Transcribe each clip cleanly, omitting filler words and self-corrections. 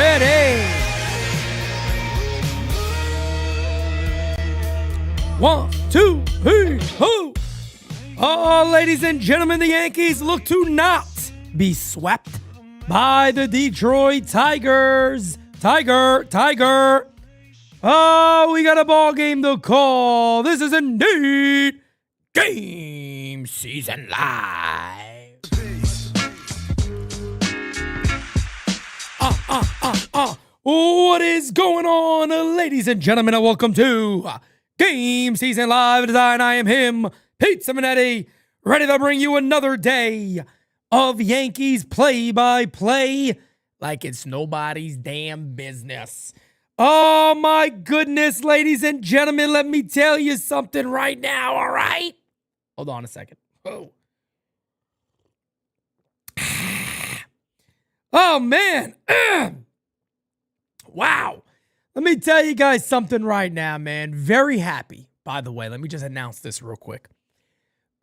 ready? 1, 2, 3, ho! Oh, ladies and gentlemen, the Yankees look to not be swept by the Detroit Tigers. Tiger. Oh, we got a ball game to call. This is indeed GameSZN Live. What is going on, ladies and gentlemen, and welcome to GameSZN Live. I am him, PeteSimonetti, ready to bring you another day of Yankees play-by-play like it's nobody's damn business. Oh my goodness, ladies and gentlemen, let me tell you something right now, all right? Hold on a second. Oh man. Wow. Let me tell you guys something right now, man. Very happy. By the way, let me just announce this real quick.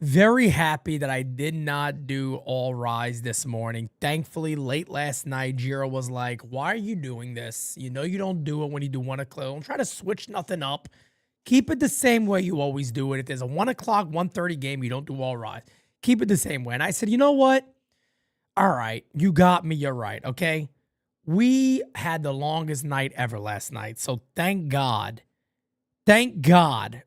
Very happy that I did not do All Rise this morning. Thankfully, late last night, Jiro was like, why are you doing this? You know you don't do it when you do 1 o'clock. Don't try to switch nothing up. Keep it the same way you always do it. If there's a 1 o'clock, 1:30 game, you don't do All Rise. Keep it the same way. And I said, you know what? All right, you got me. You're right, okay? We had the longest night ever last night. So thank God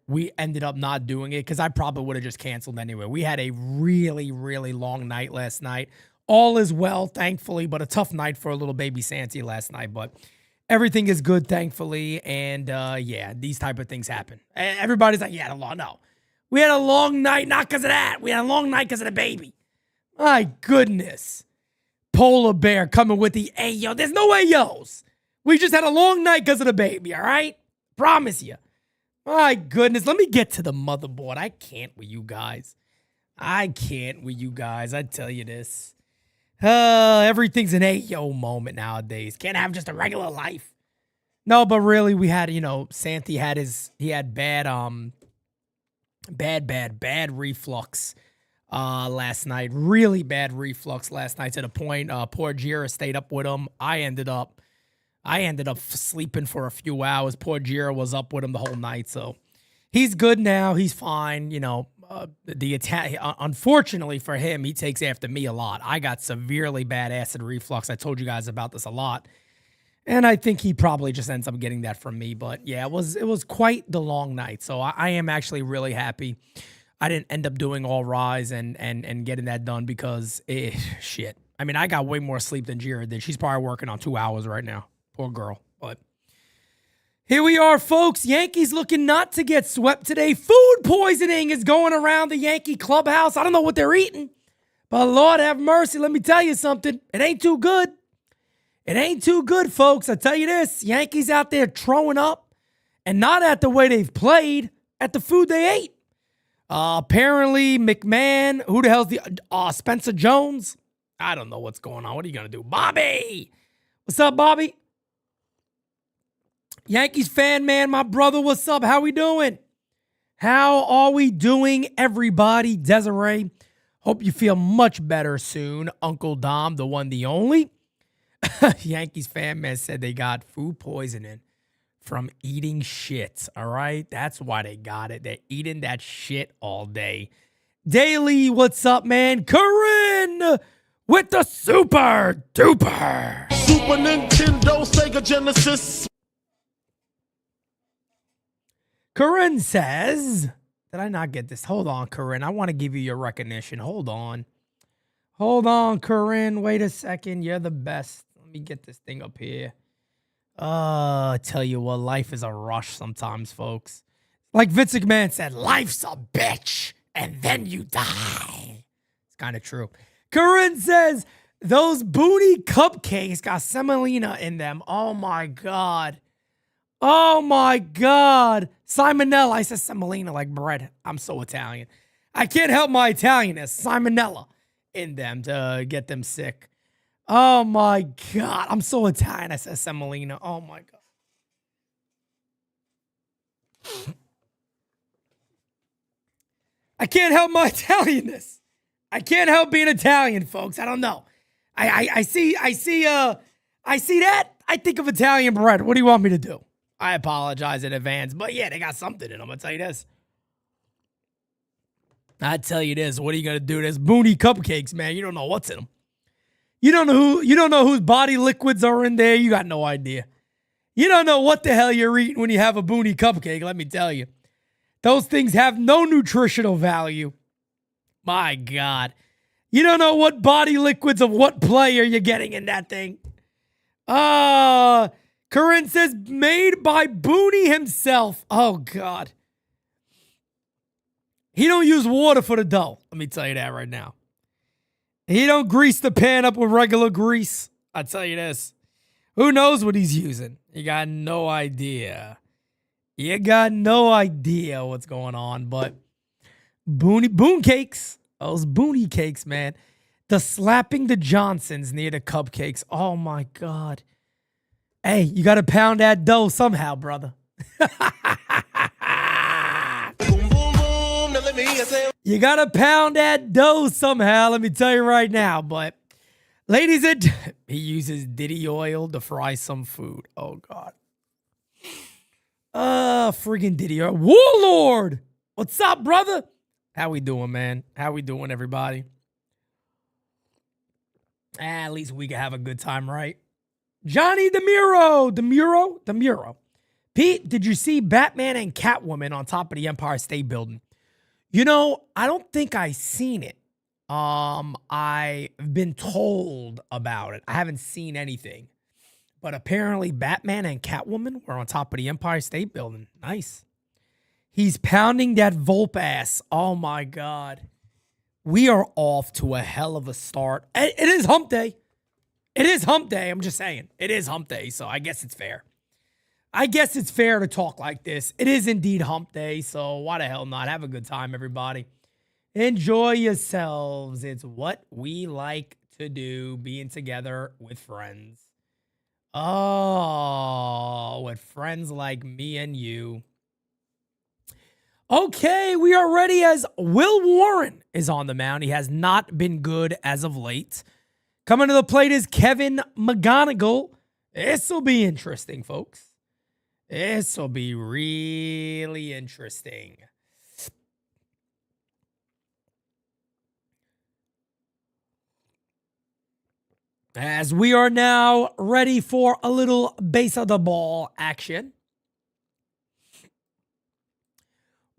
we ended up not doing it because I probably would have just canceled anyway. We had a really, really long night last night. All is well, thankfully, but a tough night for a little baby Santi last night. But everything is good, thankfully. And yeah, these type of things happen. Everybody's like, yeah, no. We had a long night, not because of that. We had a long night because of the baby. My goodness. Polar Bear coming with the ayo. There's no ayos. We just had a long night because of the baby, all right? Promise you. My goodness. Let me get to the motherboard. I can't with you guys. I tell you this. Everything's an ayo moment nowadays. Can't have just a regular life. No, but really, we had, Santi had bad reflux. Last night, really bad reflux last night to the point poor Jira stayed up with him. I ended up sleeping for a few hours. Poor Jira was up with him the whole night, so he's good now. He's fine. Unfortunately for him, he takes after me a lot. I got severely bad acid reflux. I told you guys about this a lot, and I think he probably just ends up getting that from me. But yeah, it was quite the long night. So I am actually really happy I didn't end up doing All Rise and getting that done because, shit. I mean, I got way more sleep than Jira did. She's probably working on 2 hours right now. Poor girl. But here we are, folks. Yankees looking not to get swept today. Food poisoning is going around the Yankee clubhouse. I don't know what they're eating, but Lord have mercy. Let me tell you something. It ain't too good. It ain't too good, folks. I tell you this. Yankees out there throwing up, and not at the way they've played, at the food they ate. Apparently, McMahon, who the hell's the Spencer Jones? I don't know what's going on. What are you going to do? Bobby! What's up, Bobby? Yankees fan, man, my brother, what's up? How we doing? How are we doing, everybody? Desiree, hope you feel much better soon. Uncle Dom, the one, the only. Yankees fan, man, said they got food poisoning from eating shit, all right? That's why they got it. They're eating that shit all day. Daily, what's up, man? Corinne with the super duper. Super Nintendo, Sega Genesis. Corinne says, did I not get this? Hold on, Corinne. I want to give you your recognition. Hold on, Corinne. Wait a second. You're the best. Let me get this thing up here. I tell you what, life is a rush sometimes, folks. Like Vince McMahon said, life's a bitch, and then you die. It's kind of true. Corinne says, those booty cupcakes got semolina in them. Oh, my God. Simonella. I said semolina like bread. I'm so Italian. I can't help my Italianness. Simonella in them to get them sick. Oh, my God. I'm so Italian. I said semolina. Oh, my God. I can't help my Italianness. I can't help being Italian, folks. I don't know. I see that. I think of Italian bread. What do you want me to do? I apologize in advance. But yeah, they got something in them. I'll tell you this. I tell you this. What are you going to do? There's Booney cupcakes, man. You don't know what's in them. You don't know whose body liquids are in there. You got no idea. You don't know what the hell you're eating when you have a Booney cupcake, let me tell you. Those things have no nutritional value. My God. You don't know what body liquids of what player you're getting in that thing. Corinne says, made by Booney himself. Oh, God. He don't use water for the dough. Let me tell you that right now. He don't grease the pan up with regular grease. I'll tell you this. Who knows what he's using? You got no idea. You got no idea what's going on. But Boon cakes. Those Booney cakes, man. The slapping the Johnsons near the cupcakes. Oh, my God. Hey, you got to pound that dough somehow, brother. You got to pound that dough somehow, let me tell you right now. But, ladies and he uses Diddy oil to fry some food. Oh, God. Friggin' Diddy oil. Warlord! What's up, brother? How we doing, man? How we doing, everybody? At least we can have a good time, right? Johnny DeMuro. Pete, did you see Batman and Catwoman on top of the Empire State Building? You know, I don't think I seen it. I've been told about it. I haven't seen anything. But apparently Batman and Catwoman were on top of the Empire State Building. Nice. He's pounding that Volpe ass. Oh, my God. We are off to a hell of a start. It is hump day. It is hump day. I'm just saying. It is hump day, so I guess it's fair. I guess it's fair to talk like this. It is indeed hump day, so why the hell not? Have a good time, everybody. Enjoy yourselves. It's what we like to do, being together with friends. Oh, with friends like me and you. Okay, we are ready as Will Warren is on the mound. He has not been good as of late. Coming to the plate is Kevin McGonigal. This will be interesting, folks. This will be really interesting. As we are now ready for a little base of the ball action.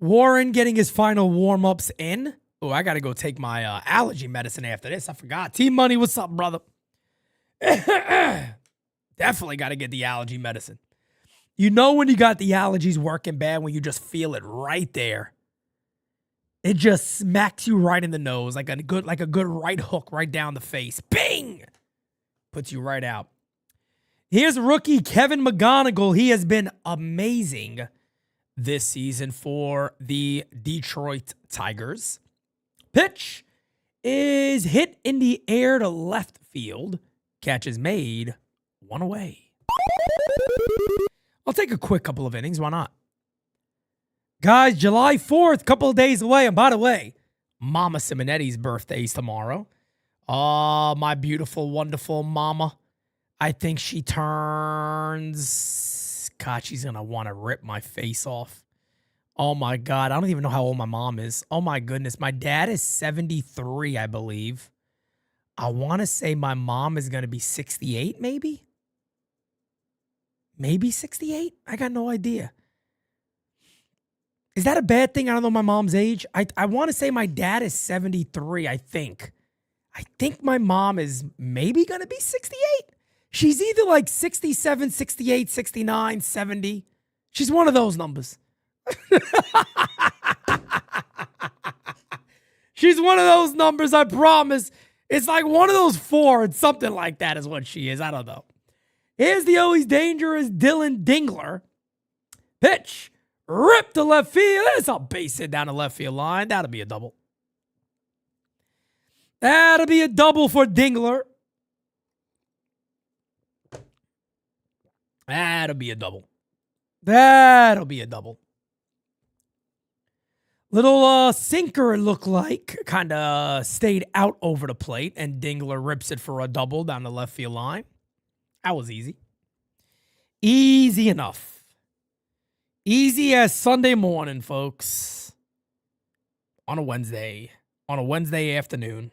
Warren getting his final warm-ups in. Oh, I got to go take my allergy medicine after this. I forgot. T-Money, what's up, brother? Definitely got to get the allergy medicine. You know when you got the allergies working bad when you just feel it right there. It just smacks you right in the nose like a good right hook right down the face. Bing! Puts you right out. Here's rookie Kevin McGonigal. He has been amazing this season for the Detroit Tigers. Pitch is hit in the air to left field. Catch is made. One away. I'll take a quick couple of innings. Why not? Guys, July 4th, couple of days away. And by the way, Mama Simonetti's birthday is tomorrow. Oh, my beautiful, wonderful mama. I think she turns... God, she's going to want to rip my face off. Oh, my God. I don't even know how old my mom is. Oh, my goodness. My dad is 73, I believe. I want to say my mom is going to be 68, maybe? Maybe 68? I got no idea. Is that a bad thing? I don't know my mom's age. I want to say my dad is 73, I think. I think my mom is maybe going to be 68. She's either like 67, 68, 69, 70. She's one of those numbers. She's one of those numbers, I promise. It's like one of those four and something like that is what she is. I don't know. Here's the always dangerous Dylan Dingler. Pitch. Rip to left field. There's a base hit down the left field line. That'll be a double. That'll be a double for Dingler. That'll be a double. That'll be a double. Little sinker, it looked like, kind of stayed out over the plate, and Dingler rips it for a double down the left field line. That was easy. Easy enough. Easy as Sunday morning, folks. On a Wednesday. On a Wednesday afternoon.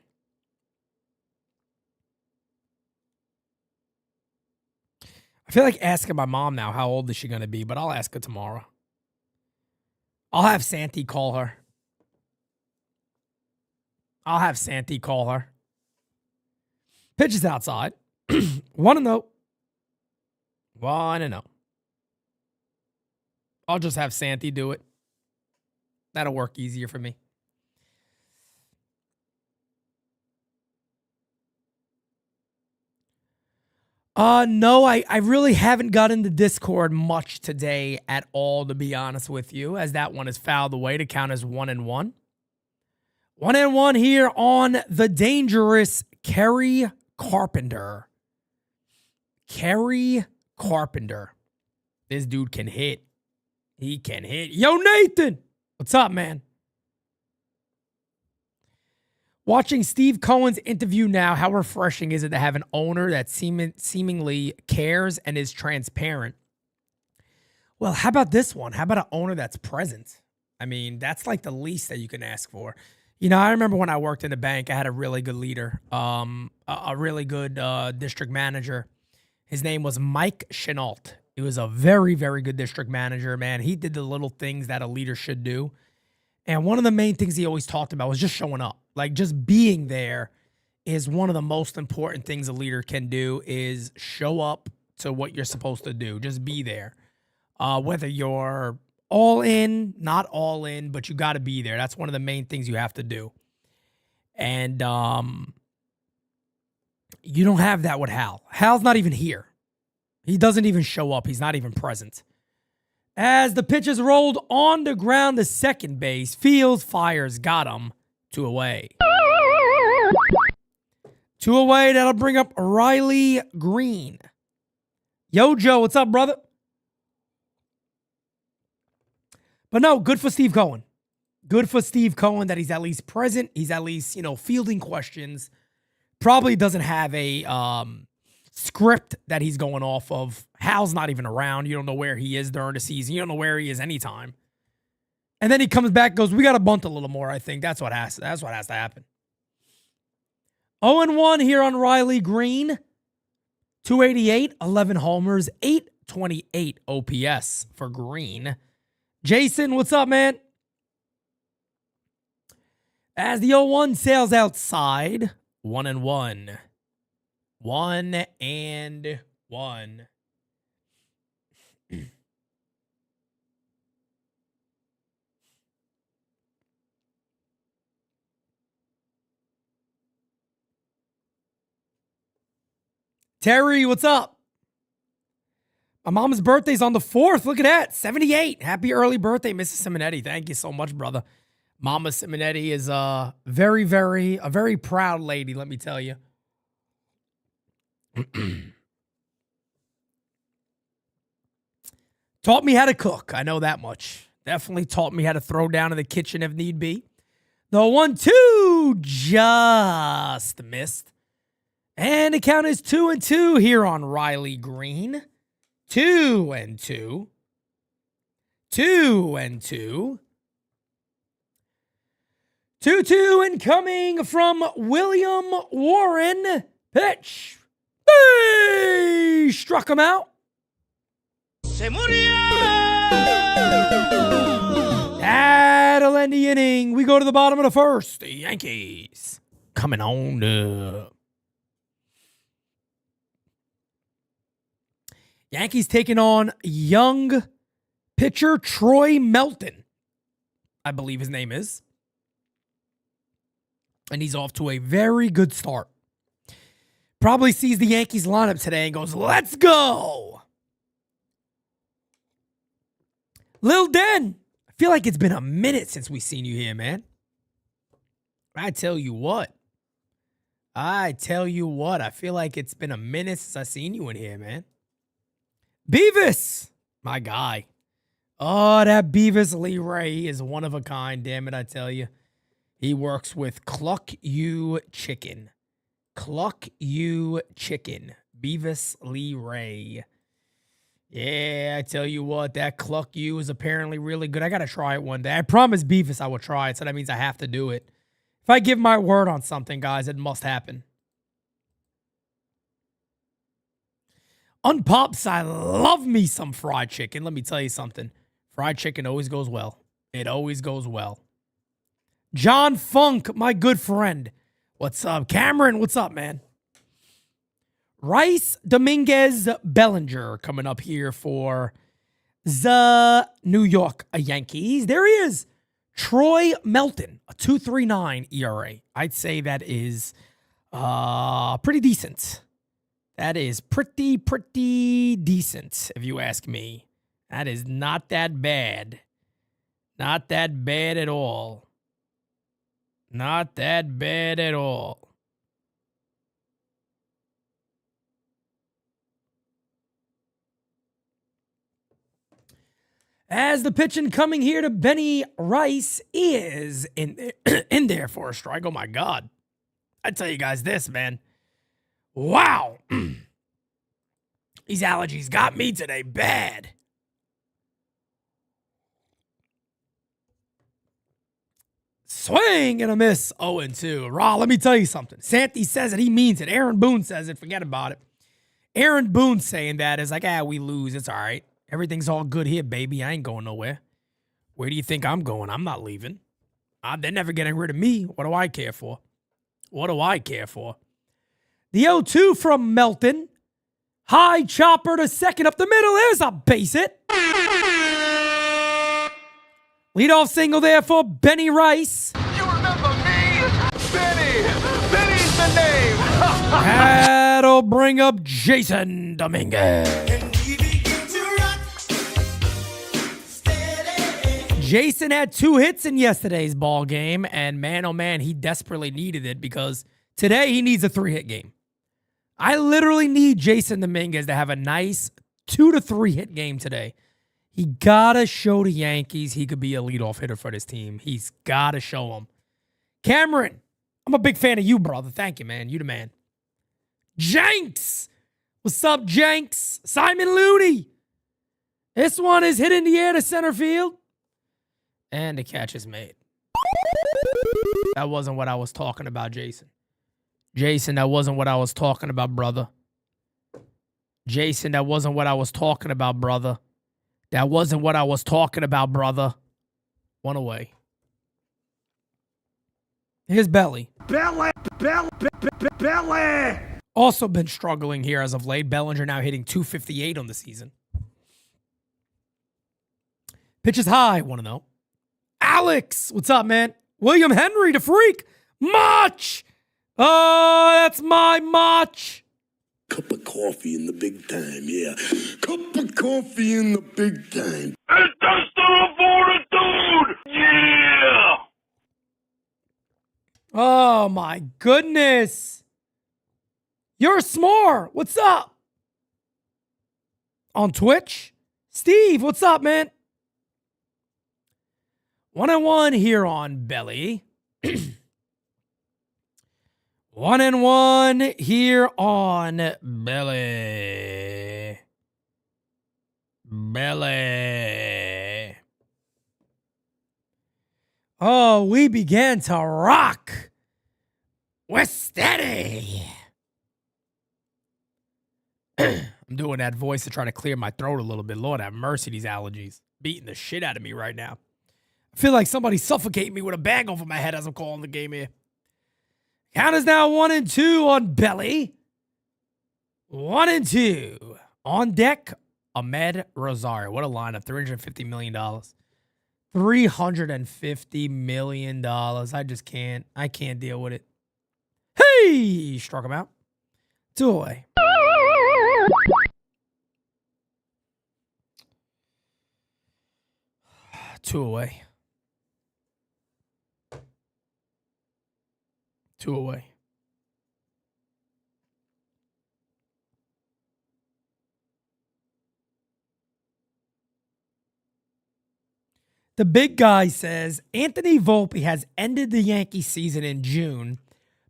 I feel like asking my mom now how old is she going to be, but I'll ask her tomorrow. I'll have Santi call her. I'll have Santi call her. Pitch is outside. 1-0. 1-0. I'll just have Santi do it. That'll work easier for me. No, I really haven't got into Discord much today at all, to be honest with you, as that one is fouled away to count as 1-1. 1-1 here on the dangerous Kerry Carpenter. Kerry Carpenter. This dude can hit. He can hit. Yo, Nathan! What's up, man? Watching Steve Cohen's interview now, how refreshing is it to have an owner that seemingly cares and is transparent? Well, how about this one? How about an owner that's present? I mean, that's like the least that you can ask for. You know, I remember when I worked in a bank, I had a really good leader, a really good district manager. His name was Mike Chenault. He was a very, very good district manager, man. He did the little things that a leader should do. And one of the main things he always talked about was just showing up. Like, just being there is one of the most important things a leader can do, is show up to what you're supposed to do. Just be there. Whether you're all in, not all in, but you got to be there. That's one of the main things you have to do. And you don't have that with Hal. Hal's not even here. He doesn't even show up. He's not even present. As the pitch is rolled on the ground to second base, Fields fires, got him. 2 away. 2 away, that'll bring up Riley Green. Yo, Joe, what's up, brother? But no, good for Steve Cohen. Good for Steve Cohen that he's at least present. He's at least, fielding questions. Probably doesn't have a script that he's going off of. Hal's not even around. You don't know where he is during the season. You don't know where he is anytime. And then he comes back, goes, we got to bunt a little more, I think. That's what has to happen. 0-1 here on Riley Green. 288, 11 homers, 828 OPS for Green. Jason, what's up, man? As the 0-1 sails outside, 1-1. 1-1. Terry, what's up? My mom's birthday's on the 4th. Look at that. 78. Happy early birthday, Mrs. Simonetti. Thank you so much, brother. Mama Simonetti is a very proud lady, let me tell you. Taught me how to cook. I know that much. Definitely taught me how to throw down in the kitchen if need be. The 1-2 just missed. And the count is 2-2 here on Riley Green. 2-2. 2-2. 2-2 incoming from William Warren. Pitch. Hey! Struck him out. That'll end the inning. We go to the bottom of the first. The Yankees coming on up. Yankees taking on young pitcher Troy Melton, I believe his name is. And he's off to a very good start. Probably sees the Yankees lineup today and goes, let's go. Lil Den, I feel like it's been a minute since we've seen you here, man. I tell you what. I feel like it's been a minute since I've seen you in here, man. Beavis, my guy. Oh, that Beavis Lee Ray is one of a kind, damn it, I tell you. He works with Cluck You Chicken. Cluck You Chicken. Beavis Lee Ray. Yeah, I tell you what, that Cluck U is apparently really good. I got to try it one day. I promised Beavis I would try it, so that means I have to do it. If I give my word on something, guys, it must happen. Unpops, I love me some fried chicken. Let me tell you something. Fried chicken always goes well. It always goes well. John Funk, my good friend. What's up? Cameron, what's up, man? Rice Dominguez Bellinger coming up here for the New York Yankees. There he is. Troy Melton, a 2.39 ERA. I'd say that is pretty decent. That is pretty decent, if you ask me. That is not that bad. Not that bad at all. Not that bad at all. As the pitching coming here to Benny Rice is in there for a strike. Oh, my God. I tell you guys this, man. Wow. These allergies got me today bad. Swing and a miss. 0-2. Raw, let me tell you something. Santi says it. He means it. Aaron Boone says it. Forget about it. Aaron Boone saying that is like, we lose. It's all right. Everything's all good here, baby. I ain't going nowhere. Where do you think I'm going? I'm not leaving. They're never getting rid of me. What do I care for? What do I care for? The 0-2 from Melton. High chopper to second up the middle. There's a base hit. Leadoff single there for Benny Rice. You remember me? Benny. Benny's the name. That'll bring up Jason Dominguez. Jason had 2 hits in yesterday's ball game, and man, oh man, he desperately needed it because today he needs a 3-hit game. I literally need Jason Dominguez to have a nice 2 to 3 hit game today. He gotta show the Yankees he could be a leadoff hitter for this team. He's gotta show them. Cameron, I'm a big fan of you, brother. Thank you, man. You the man. Jenks, what's up, Jenks? Simon Looney. This one is hit in the air to center field. And the catch is made. That wasn't what I was talking about, Jason. Jason, that wasn't what I was talking about, brother. Jason, that wasn't what I was talking about, brother. That wasn't what I was talking about, brother. One away. Here's Belly. Belly. Also been struggling here as of late. Bellinger now hitting .258 on the season. Pitch is high, 1-0. Alex, what's up, man? William Henry, the freak. Much. Oh, that's my much. Cup of coffee in the big time, yeah. Cup of coffee in the big time. And that's the fortitude. Yeah. Oh, my goodness. You're a s'more. What's up? On Twitch? Steve, what's up, man? 1-1 here on Belly. 1-1 here on Belly. Belly. Oh, we began to rock. We're steady. I'm doing that voice to try to clear my throat a little bit. Lord have mercy, these allergies. Beating the shit out of me right now. I feel like somebody suffocating me with a bag over my head as I'm calling the game here. Count is now 1-2 on Belly. 1-2. On deck, Ahmed Rosario. What a lineup. $350 million. $350 million. I just can't. I can't deal with it. Hey! Struck him out. 2 away. Two away. 2 away. The big guy says Anthony Volpe has ended the Yankee season in June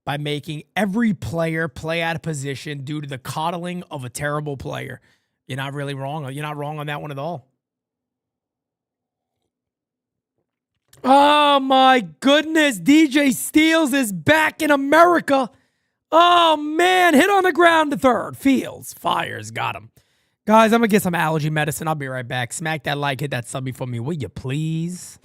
by making every player play out of position due to the coddling of a terrible player. You're not really wrong. You're not wrong on that one at all. Oh my goodness. DJ Steels is back in America. Oh man. Hit on the ground to third. Fields. Fires. Got him. Guys, I'm going to get some allergy medicine. I'll be right back. Smack that like. Hit that subby for me. Will you please?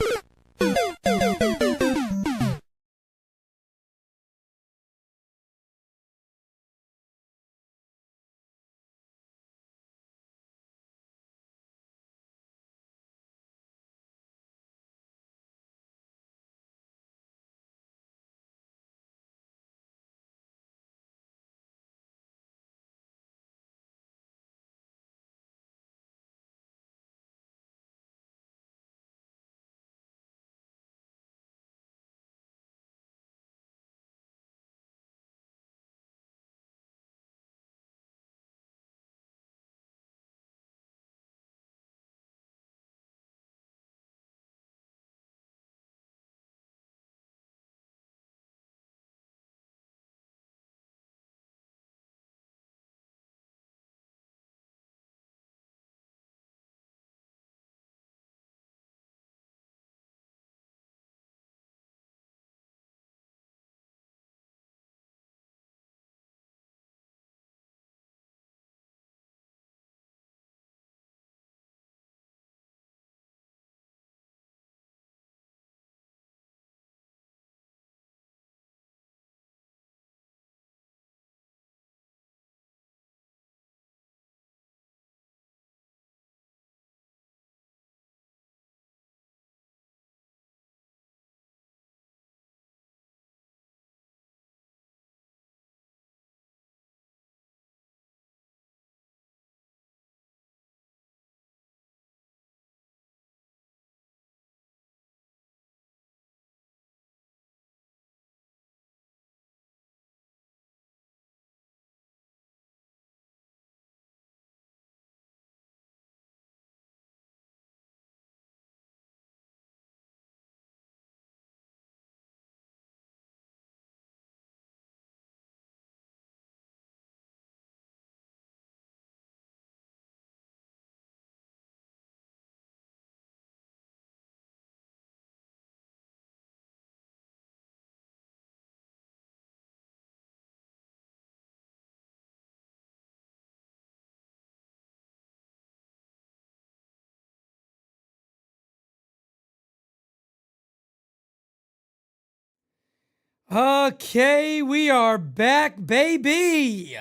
Okay, we are back, baby.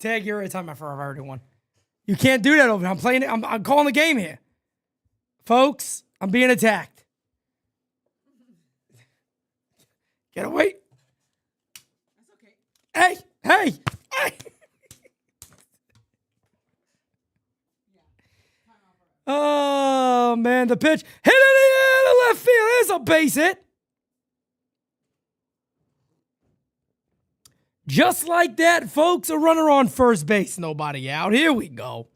Tag, you're every time I've already won. You can't do that over here. I'm playing it. I'm calling the game here. Folks, I'm being attacked. Get away. That's okay. Hey. Oh, man, the pitch. Hit it in the air to left field. There's a base hit. Just like that, folks, a runner on first base, nobody out. Here we go.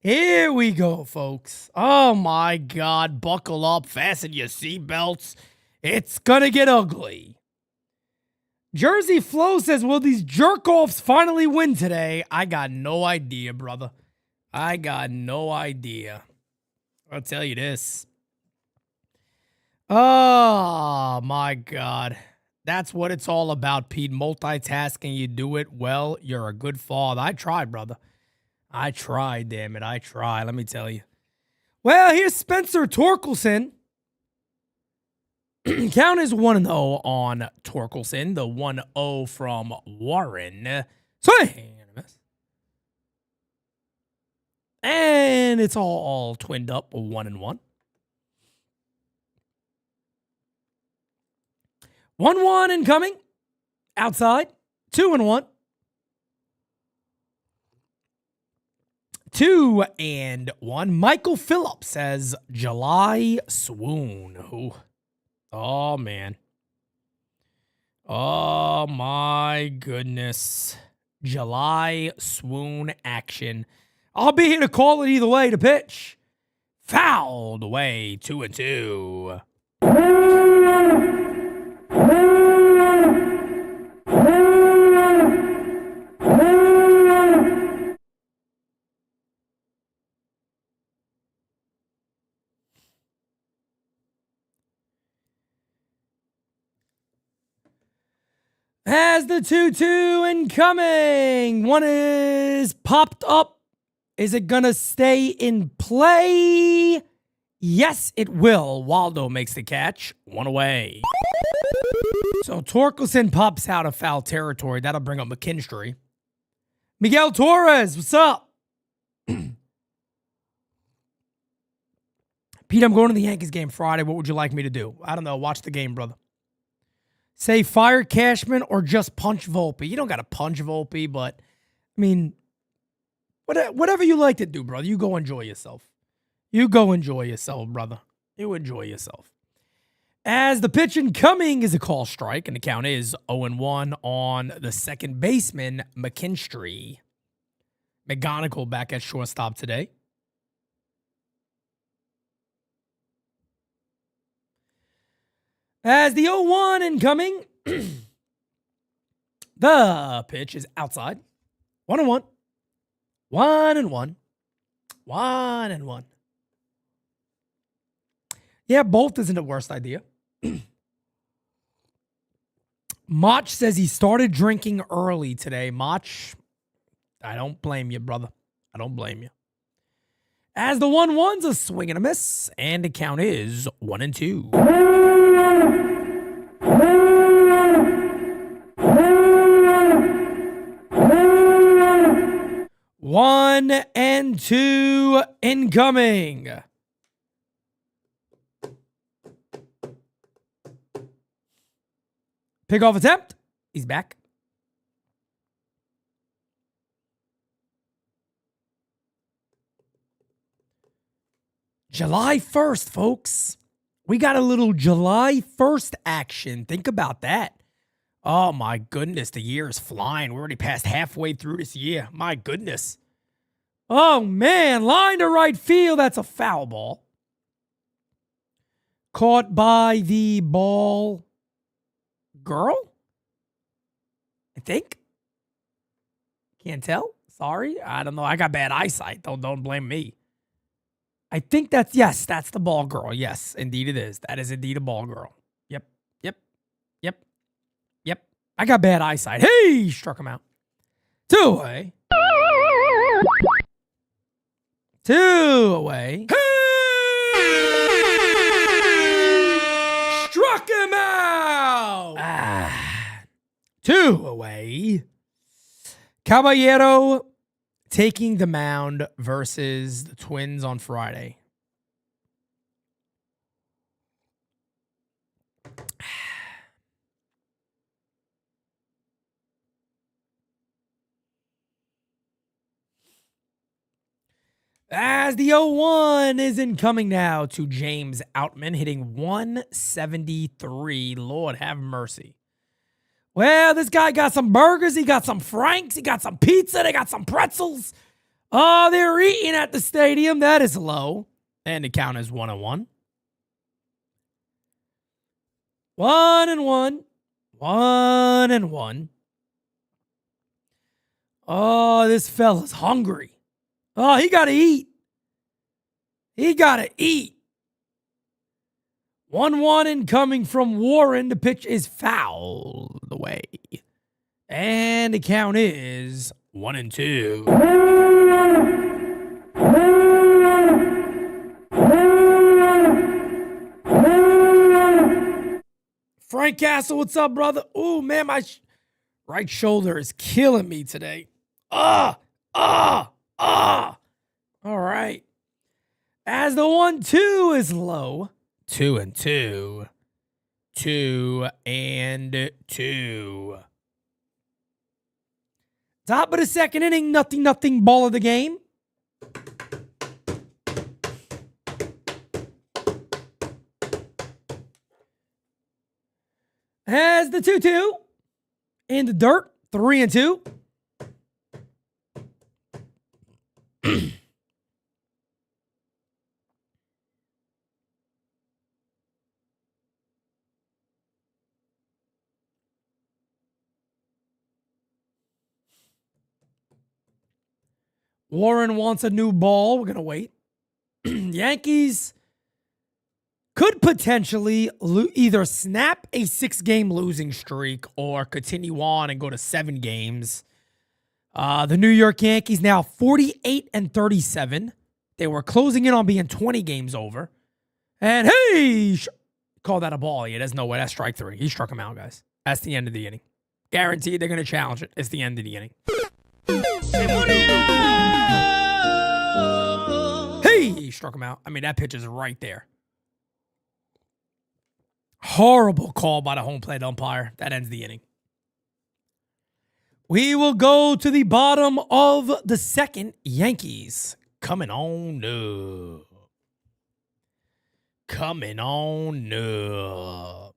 Here we go, folks. Oh, my God. Buckle up. Fasten your seatbelts. It's going to get ugly. Jersey Flo says, will these jerk-offs finally win today? I got no idea, brother. I got no idea. I'll tell you this. Oh, my God. That's what it's all about, Pete. Multitasking, you do it well. You're a good father. I tried, brother. I tried, damn it. I tried. Let me tell you. Well, here's Spencer Torkelson. Count is 1-0 on Torkelson. The 1-0 from Warren. Swing and a miss. And it's all twinned up 1-1. 1-1 incoming. Outside. 2-1. 2-1. Michael Phillips says July swoon. Ooh. Oh, man. Oh, my goodness. July swoon action. I'll be here to call it either way to pitch. Fouled away. 2-2. Has the 2-2 incoming. One is popped up. Is it going to stay in play? Yes, it will. Waldo makes the catch. One away. So Torkelson pops out of foul territory. That'll bring up McKinstry. Miguel Torres, what's up? Pete, I'm going to the Yankees game Friday. What would you like me to do? I don't know. Watch the game, brother. Say fire Cashman or just punch Volpe. You don't got to punch Volpe, but, I mean, whatever you like to do, brother. You go enjoy yourself. You go enjoy yourself, brother. You enjoy yourself. As the pitch incoming is a call strike, and the count is 0-1 on the second baseman, McKinstry. McGonigal back at shortstop today. As the 0-1 incoming, the pitch is outside. 1-1. 1-1. 1-1. Yeah, both isn't the worst idea. Mach says he started drinking early today. Mach, I don't blame you, brother. I don't blame you. As the 1-1's a swing and a miss, and the count is 1-2. 1-2 incoming. Pickoff attempt. He's back. July 1st, folks. We got a little July 1st action. Think about that. Oh, my goodness. The year is flying. We're already past halfway through this year. My goodness. Oh, man. Line to right field. That's a foul ball. Caught by the ball girl, I think. Can't tell. Sorry. I don't know. I got bad eyesight. Don't blame me. I think yes, that's the ball girl. Yes, indeed it is. That is indeed a ball girl. Yep. I got bad eyesight. Hey, struck him out. 2 away. 2 away. Hey! Struck him out. 2 away. Caballero taking the mound versus the Twins on Friday. As the 0-1 is incoming now to James Outman, hitting 173. Lord have mercy. Well, this guy got some burgers. He got some Franks. He got some pizza. They got some pretzels. Oh, they're eating at the stadium. That is low. And the count is 1-1. 1-1. 1-1. Oh, this fella's hungry. Oh, he got to eat. He got to eat. 1-1 incoming from Warren. The pitch is fouled away. And the count is 1-2. Frank Castle, what's up, brother? Oh, man, my right shoulder is killing me today. All right. As the 1-2 is low. 2-2. 2-2. Top of the second inning, nothing, ball of the game. Has the 2-2 in the dirt, 3-2. Warren wants a new ball. We're going to wait. Yankees could potentially either snap a 6-game losing streak or continue on and go to 7 games. The New York Yankees now 48-37. They were closing in on being 20 games over. And hey, call that a ball. Yeah, there's no way. That's strike 3. He struck him out, guys. That's the end of the inning. Guaranteed they're going to challenge it. It's the end of the inning. Hey, he struck him out. I mean, that pitch is right there. Horrible call by the home plate umpire. That ends the inning. We will go to the bottom of the second. Yankees coming on up. Coming on up.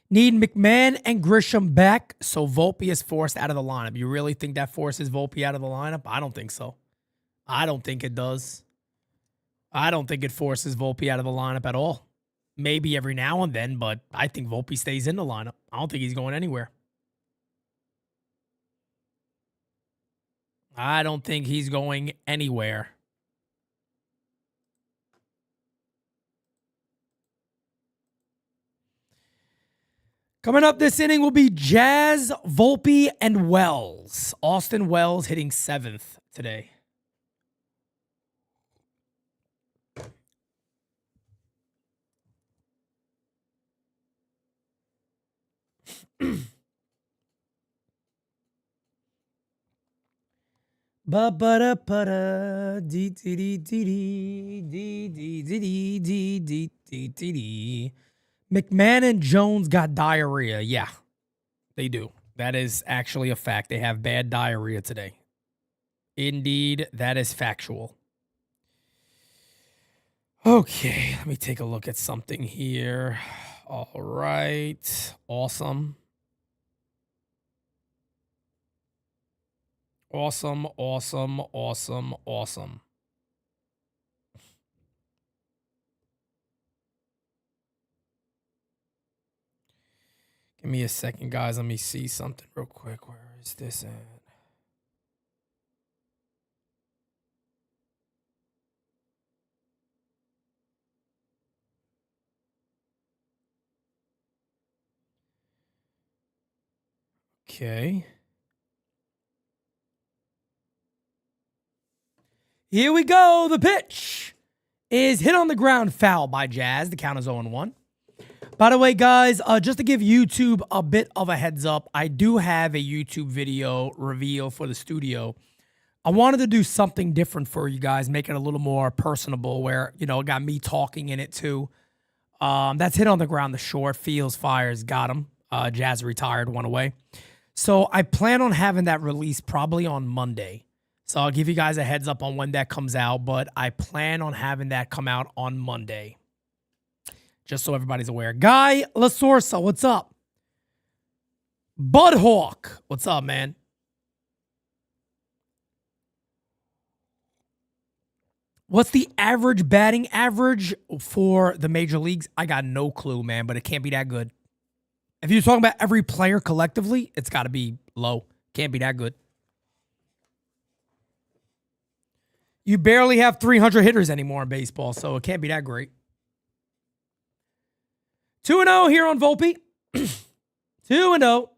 Need McMahon and Grisham back, so Volpe is forced out of the lineup. You really think that forces Volpe out of the lineup? I don't think so. I don't think it does. I don't think it forces Volpe out of the lineup at all. Maybe every now and then, but I think Volpe stays in the lineup. I don't think he's going anywhere. I don't think he's going anywhere. Coming up this inning will be Jazz, Volpe, and Wells. Austin Wells hitting 7th today. Ba ba da ba da dee dee dee dee dee dee dee dee dee dee dee. McMahon and Jones got diarrhea. Yeah, they do. That is actually a fact. They have bad diarrhea today. Indeed, that is factual. Okay, let me take a look at something here. All right. Awesome. Awesome, awesome, awesome, awesome. Give me a second, guys. Let me see something real quick. Where is this at? Okay. Here we go. The pitch is hit on the ground, foul by Jazz. The count is 0-1. By the way, guys, just to give YouTube a bit of a heads up, I do have a YouTube video reveal for the studio. I wanted to do something different for you guys, make it a little more personable where, you know, it got me talking in it too. That's hit on the ground, the short, Fields fires, got him. Jazz retired, one away. So I plan on having that released probably on Monday. So I'll give you guys a heads up on when that comes out, but I plan on having that come out on Monday. Just so everybody's aware. Guy Lasorsa, what's up? Budhawk, what's up, man? What's the average batting average for the major leagues? I got no clue, man, but it can't be that good. If you're talking about every player collectively, it's got to be low. Can't be that good. You barely have 300 hitters anymore in baseball, so it can't be that great. 2-0 here on Volpe. 2-0.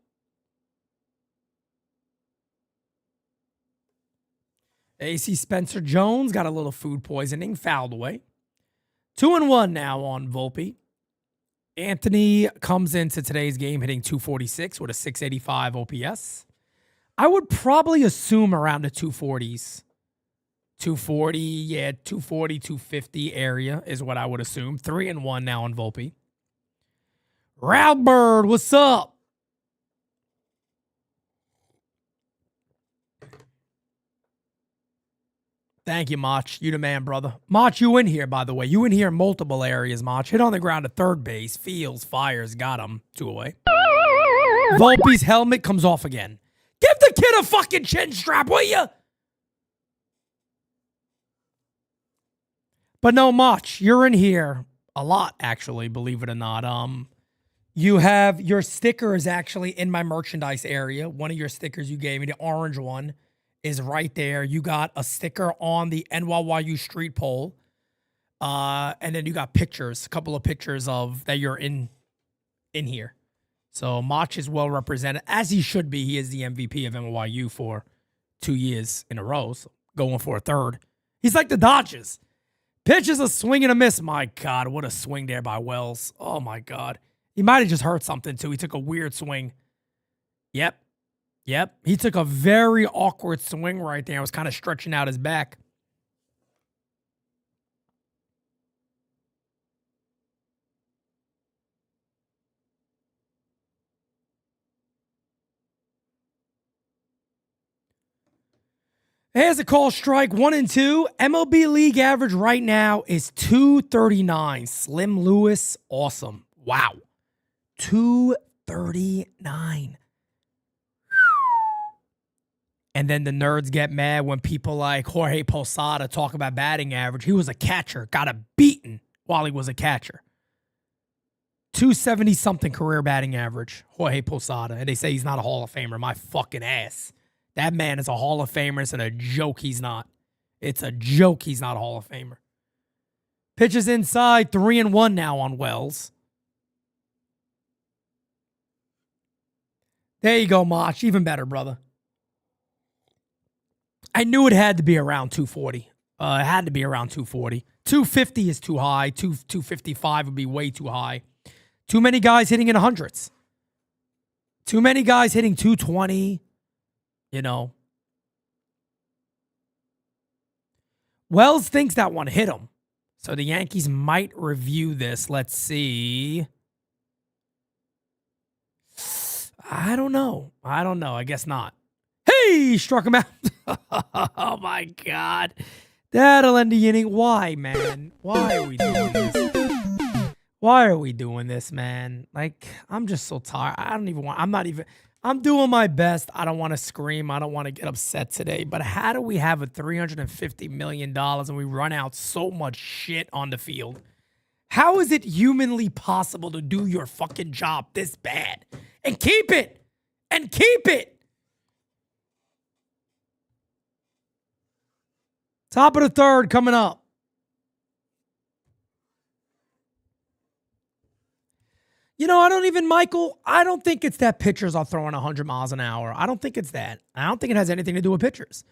AC Spencer Jones got a little food poisoning, fouled away. 2-1 now on Volpe. Anthony comes into today's game hitting 246 with a 685 OPS. I would probably assume around the 240s. 240, yeah, 240, 250 area is what I would assume. 3-1 now on Volpe. Ralbird, what's up? Thank you, Mach. You the man, brother. Mach, you in here, by the way. You in here in multiple areas, Mach. Hit on the ground at third base. Fields, fires, got him. 2 away. Volpe's helmet comes off again. Give the kid a fucking chin strap, will you? But no, Mach, you're in here a lot, actually, believe it or not. You have your sticker is actually in my merchandise area. One of your stickers you gave me, the orange one, is right there. You got a sticker on the NYYU street pole. And then you got pictures, a couple of pictures of that you're in here. So Mach is well represented, as he should be. He is the MVP of NYU for 2 years in a row, so going for a third. He's like the Dodgers. Pitches a swing and a miss. My God, what a swing there by Wells. Oh, my God. He might have just hurt something, too. He took a weird swing. Yep. He took a very awkward swing right there. I was kind of stretching out his back. Here's a call strike, 1-2. MLB league average right now is 239. Slim Lewis, awesome. Wow. 239. And then the nerds get mad when people like Jorge Posada talk about batting average. He was a catcher, got a beaten while he was a catcher. 270-something career batting average, Jorge Posada. And they say he's not a Hall of Famer. My fucking ass. That man is a Hall of Famer. It's a joke he's not. It's a joke he's not a Hall of Famer. Pitches inside, 3-1 now on Wells. There you go, Mach. Even better, brother. I knew it had to be around 240. It had to be around 240. 250 is too high. 255 would be way too high. Too many guys hitting in the hundreds. Too many guys hitting 220. You know. Wells thinks that one hit him. So the Yankees might review this. Let's see. I don't know. I guess not. Hey, struck him out. Oh, my God. That'll end the inning. Why, man? Why are we doing this? Why are we doing this, man? Like, I'm just so tired. I'm doing my best. I don't want to scream. I don't want to get upset today. But how do we have a $350 million and we run out so much shit on the field? How is it humanly possible to do your fucking job this bad? And keep it! And keep it! Top of the third coming up. You know, I don't think it's that pitchers are throwing 100 miles an hour. I don't think it's that. I don't think it has anything to do with pitchers.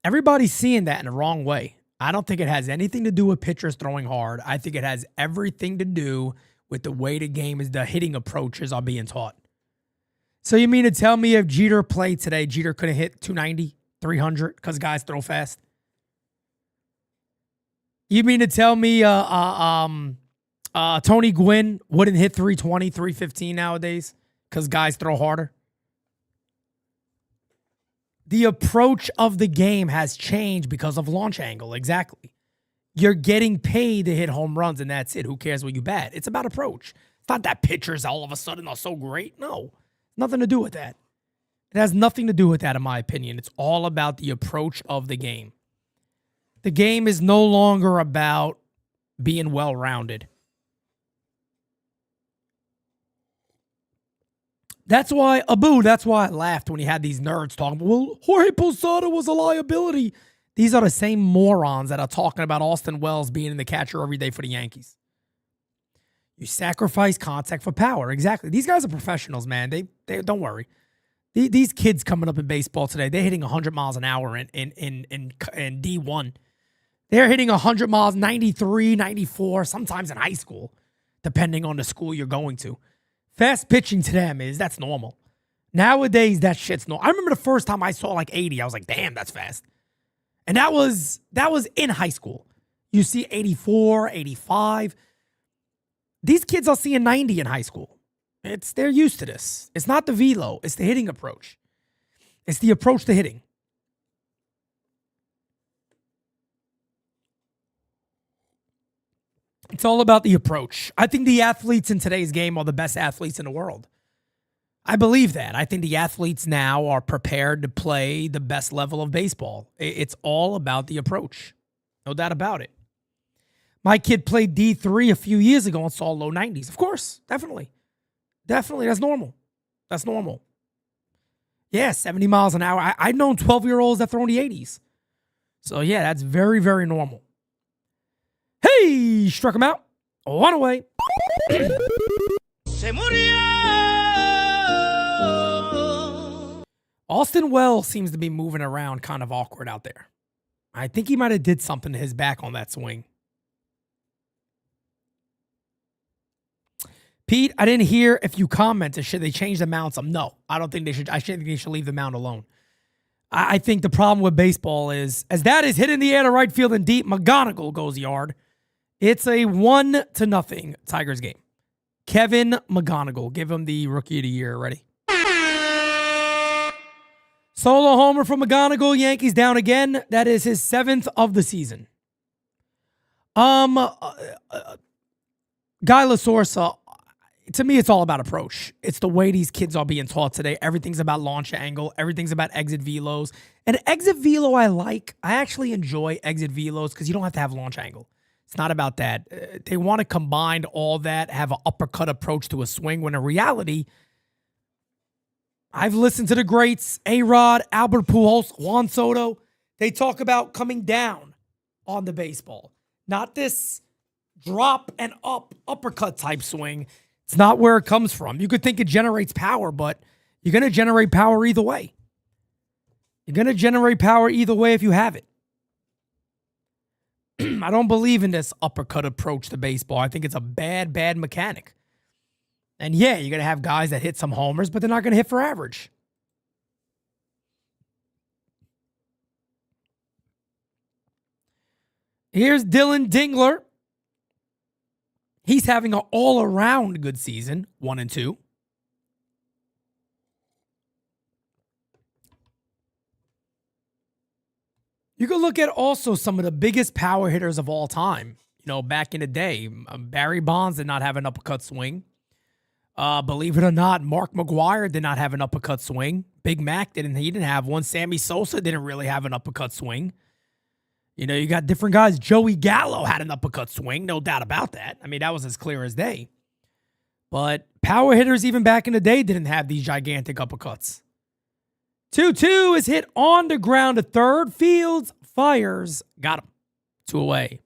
Everybody's seeing that in the wrong way. I don't think it has anything to do with pitchers throwing hard. I think it has everything to do with the way the game is, the hitting approaches are being taught. So you mean to tell me if Jeter played today, Jeter could have hit 290, 300 because guys throw fast? You mean to tell me Tony Gwynn wouldn't hit 320, 315 nowadays because guys throw harder? The approach of the game has changed because of launch angle. Exactly. You're getting paid to hit home runs, and that's it. Who cares what you bat? It's about approach. It's not that pitchers all of a sudden are so great. No, nothing to do with that. It has nothing to do with that, in my opinion. It's all about the approach of the game. The game is no longer about being well-rounded. That's why I laughed when he had these nerds talking, well, Jorge Posada was a liability. These are the same morons that are talking about Austin Wells being in the catcher every day for the Yankees. You sacrifice contact for power. Exactly. These guys are professionals, man. They don't worry. These kids coming up in baseball today, they're hitting 100 miles an hour in D1. They're hitting 100 miles, 93, 94, sometimes in high school, depending on the school you're going to. Fast pitching to them that's normal. Nowadays, that shit's normal. I remember the first time I saw like 80, I was like, damn, that's fast. And that was in high school. You see 84, 85. These kids are seeing 90 in high school. They're used to this. It's not the velo. It's the hitting approach. It's the approach to hitting. It's all about the approach. I think the athletes in today's game are the best athletes in the world. I believe that. I think the athletes now are prepared to play the best level of baseball. It's all about the approach. No doubt about it. My kid played D3 a few years ago and saw low 90s. Of course, definitely. Definitely, that's normal. That's normal. Yeah, 70 miles an hour. I've known 12-year-olds that throw in the 80s. So, yeah, that's very, very normal. Hey, struck him out. One away. Austin Wells seems to be moving around kind of awkward out there. I think he might have did something to his back on that swing. Pete, I didn't hear if you commented. Should they change the mound some? No, I don't think they should. I think they should leave the mound alone. I think the problem with baseball is, as that is hit in the air to right field and deep, McGonigal goes yard. It's a 1-0 Tigers game. Kevin McGonigal. Give him the Rookie of the Year. Ready? Solo homer from McGonigal. Yankees down again. That is his 7th of the season. Guy Lasorsa, to me, it's all about approach. It's the way these kids are being taught today. Everything's about launch angle. Everything's about exit velos. And exit velo I like. I actually enjoy exit velos because you don't have to have launch angle. It's not about that. They want to combine all that, have an uppercut approach to a swing, when in reality, I've listened to the greats, A-Rod, Albert Pujols, Juan Soto. They talk about coming down on the baseball. Not this drop and uppercut type swing. It's not where it comes from. You could think it generates power, but you're going to generate power either way. You're going to generate power either way if you have it. I don't believe in this uppercut approach to baseball. I think it's a bad mechanic. And yeah, you're going to have guys that hit some homers, but they're not going to hit for average. Here's Dylan Dingler. He's having an all-around good season, 1-2. You could look at also some of the biggest power hitters of all time. You know, back in the day, Barry Bonds did not have an uppercut swing. Believe it or not, Mark McGwire did not have an uppercut swing. Big Mac didn't. He didn't have one. Sammy Sosa didn't really have an uppercut swing. You know, you got different guys. Joey Gallo had an uppercut swing, no doubt about that. I mean, that was as clear as day. But power hitters even back in the day didn't have these gigantic uppercuts. 2-2 is hit on the ground to third. Fields fires. Got him. 2 away.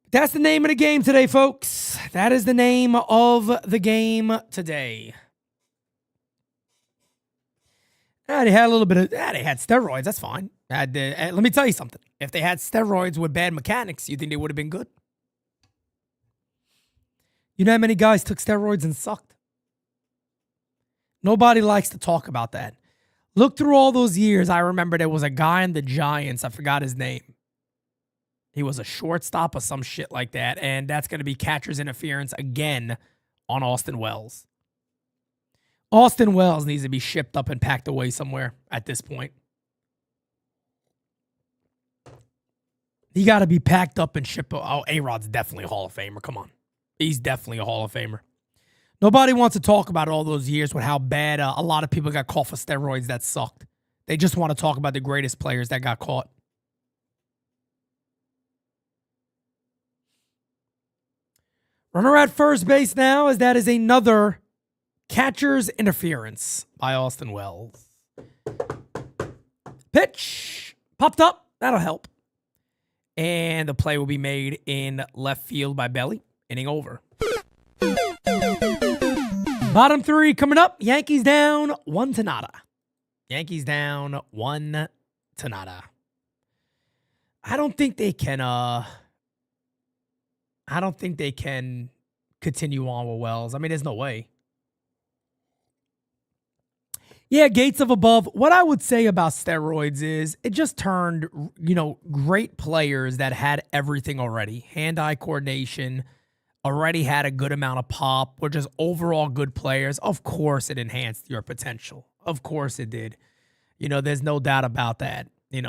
That's the name of the game today, folks. That is the name of the game today. They had a little bit of... they had steroids. That's fine. Let me tell you something. If they had steroids with bad mechanics, you think they would have been good? You know how many guys took steroids and sucked? Nobody likes to talk about that. Look through all those years. I remember there was a guy in the Giants. I forgot his name. He was a shortstop or some shit like that. And that's going to be catcher's interference again on Austin Wells. Austin Wells needs to be shipped up and packed away somewhere at this point. He got to be packed up and shipped. Oh, A-Rod's definitely a Hall of Famer. Come on. He's definitely a Hall of Famer. Nobody wants to talk about all those years with how bad a lot of people got caught for steroids that sucked. They just want to talk about the greatest players that got caught. Runner at first base now, as that is another catcher's interference by Austin Wells. Pitch. Popped up. That'll help. And the play will be made in left field by Belly. Inning over. Bottom 3 coming up. Yankees down 1-0. Yankees down 1-0. I don't think they can continue on with Wells. I mean, there's no way. Yeah, gates of above. What I would say about steroids is it just turned, great players that had everything already. Hand-eye coordination, already had a good amount of pop, were just overall good players. Of course it enhanced your potential. Of course it did. There's no doubt about that. There's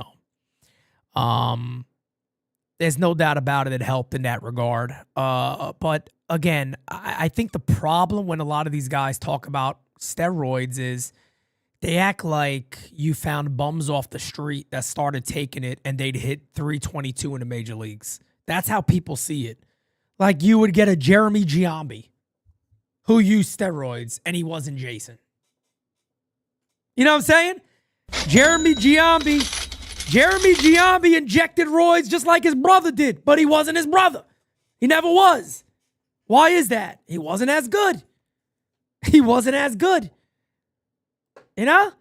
no doubt about it. It helped in that regard. But again, I think the problem when a lot of these guys talk about steroids is they act like you found bums off the street that started taking it and they'd hit 322 in the major leagues. That's how people see it. Like you would get a Jeremy Giambi who used steroids and he wasn't Jason. You know what I'm saying? Jeremy Giambi Jeremy Giambi injected roids just like his brother did, but he wasn't his brother. He never was. Why is that? He wasn't as good. He wasn't as good. You know?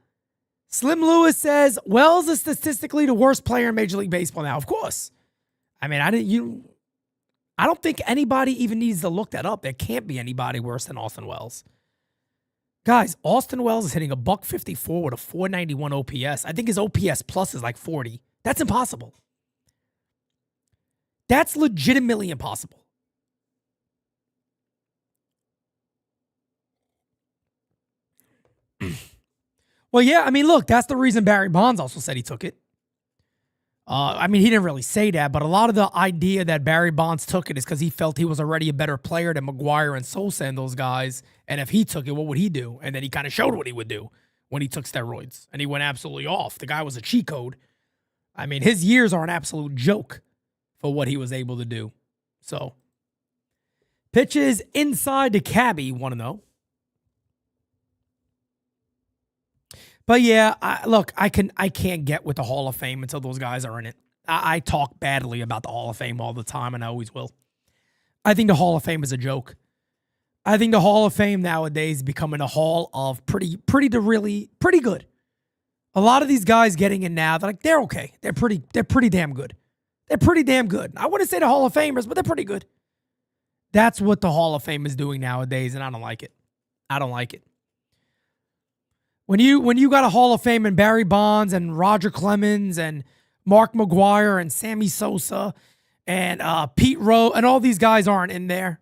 Slim Lewis says, Wells is statistically the worst player in Major League Baseball now. Of course. I mean, I don't think anybody even needs to look that up. There can't be anybody worse than Austin Wells. Guys, Austin Wells is hitting a .154 with a .491 OPS. I think his OPS plus is like 40. That's impossible. That's legitimately impossible. Well, yeah, I mean, look, that's the reason Barry Bonds also said he took it. I mean, he didn't really say that, but a lot of the idea that Barry Bonds took it is because he felt he was already a better player than McGuire and Sosa and those guys. And if he took it, what would he do? And then he kind of showed what he would do when he took steroids. And he went absolutely off. The guy was a cheat code. I mean, his years are an absolute joke for what he was able to do. So, pitches inside to Cabby, want to know. But yeah, I can't get with the Hall of Fame until those guys are in it. I talk badly about the Hall of Fame all the time, and I always will. I think the Hall of Fame is a joke. I think the Hall of Fame nowadays is becoming a hall of pretty good. A lot of these guys getting in now, they're okay. They're pretty damn good. They're pretty damn good. I wouldn't say the Hall of Famers, but they're pretty good. That's what the Hall of Fame is doing nowadays, and I don't like it. I don't like it. When you got a Hall of Fame and Barry Bonds and Roger Clemens and Mark McGuire and Sammy Sosa and Pete Rose and all these guys aren't in there,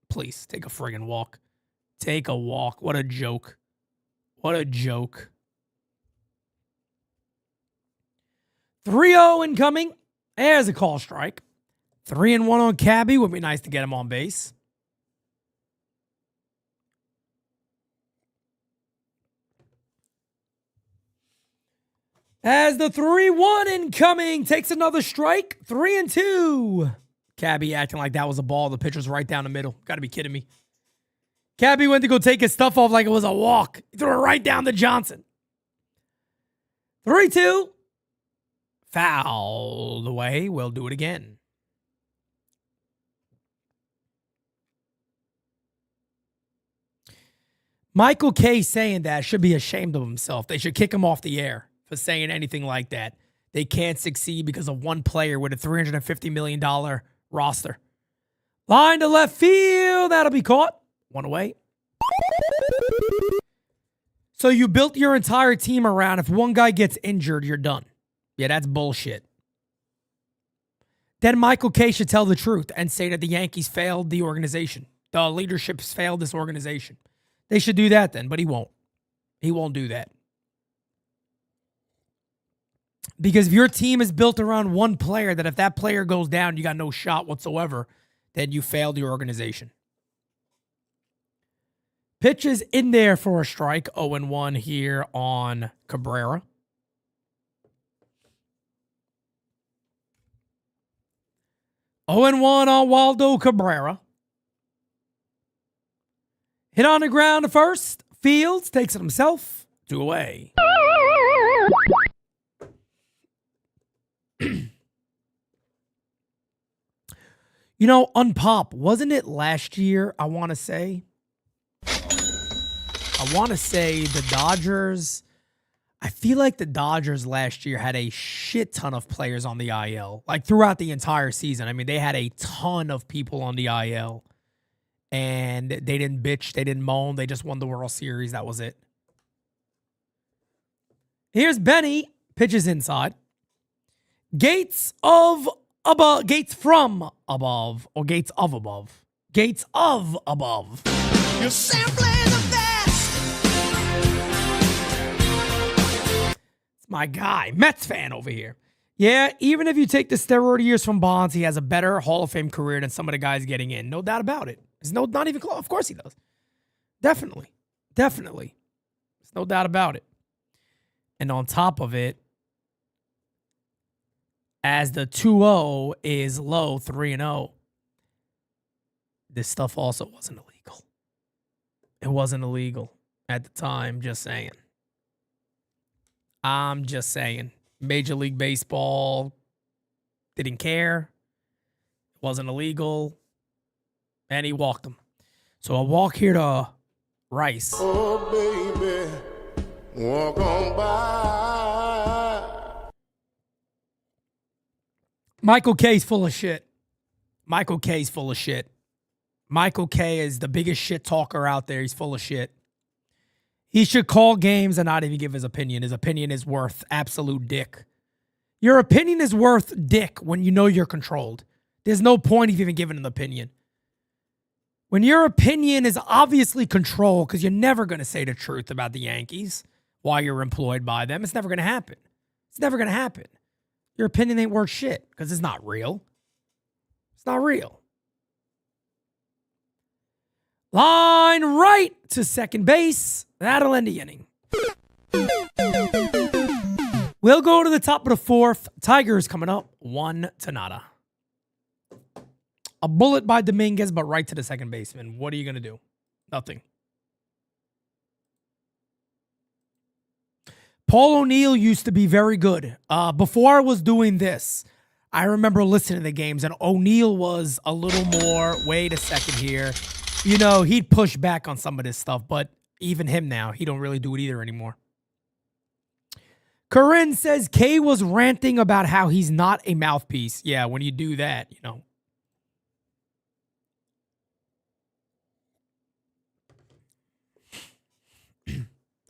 please take a friggin' walk. Take a walk. What a joke. What a joke. 3-0 incoming. There's a call strike. 3-1 on Cabby. Would be nice to get him on base. As the 3-1 incoming takes another strike, 3-2. Cabby acting like that was a ball. The pitcher's right down the middle. Got to be kidding me. Cabby went to go take his stuff off like it was a walk. He threw it right down to Johnson. 3-2. Fouled away. We'll do it again. Michael K saying that should be ashamed of himself. They should kick him off the air for saying anything like that. They can't succeed because of one player with a $350 million roster. Line to left field. That'll be caught. One away. So you built your entire team around if one guy gets injured, you're done. Yeah, that's bullshit. Then Michael K should tell the truth and say that the Yankees failed the organization. The leadership's failed this organization. They should do that then, but he won't. He won't do that. Because if your team is built around one player, that if that player goes down, you got no shot whatsoever, then you failed your organization. Pitch is in there for a strike. 0-1 here on Cabrera. (0-1) on Waldo Cabrera. Hit on the ground to first. Fields takes it himself. 2 away. You know, Unpop, wasn't it last year, I want to say? The Dodgers. I feel like the Dodgers last year had a shit ton of players on the IL. Like throughout the entire season. I mean, they had a ton of people on the IL. And they didn't bitch. They didn't moan. They just won the World Series. That was it. Here's Benny. Pitches inside. Gates of above. Gates from above. Or gates of above. Gates of above. You're simply the best. It's my guy. Mets fan over here. Yeah, even if you take the steroid years from Bonds, he has a better Hall of Fame career than some of the guys getting in. No doubt about it. It's not even close. Of course he does. Definitely. There's no doubt about it. And on top of it, as the 2-0 is low, 3-0, this stuff also wasn't illegal. It wasn't illegal at the time, just saying. I'm just saying. Major League Baseball didn't care. It wasn't illegal. And he walked him. So I'll walk here to Rice. Oh, baby, walk on by. Michael K's full of shit. Michael K's full of shit. Michael K is the biggest shit talker out there. He's full of shit. He should call games and not even give his opinion. His opinion is worth absolute dick. Your opinion is worth dick when you know you're controlled. There's no point of even giving an opinion. When your opinion is obviously controlled because you're never going to say the truth about the Yankees while you're employed by them, it's never going to happen. It's never going to happen. Your opinion ain't worth shit because it's not real. It's not real. Line right to second base. That'll end the inning. We'll go to the top of the fourth. Tigers coming up 1-0. A bullet by Dominguez, but right to the second baseman. What are you going to do? Nothing. Paul O'Neill used to be very good. Before I was doing this, I remember listening to the games, and O'Neill was a little more, wait a second here. You know, he'd push back on some of this stuff, but even him now, he don't really do it either anymore. Corinne says Kay was ranting about how he's not a mouthpiece. Yeah, when you do that, you know.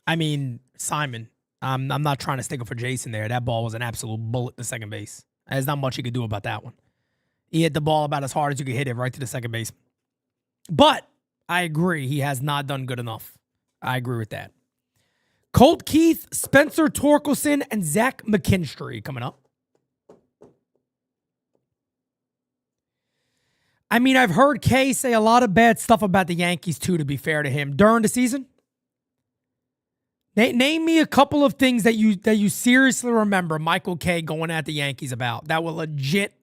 I mean, Simon, I'm not trying to stick up for Jason there. That ball was an absolute bullet to second base. There's not much you could do about that one. He hit the ball about as hard as you could hit it right to the second base. But I agree, he has not done good enough. I agree with that. Colt Keith, Spencer Torkelson, and Zach McKinstry coming up. I mean, I've heard Kay say a lot of bad stuff about the Yankees, too, to be fair to him, during the season. Name me a couple of things that you seriously remember Michael Kay going at the Yankees about that were legit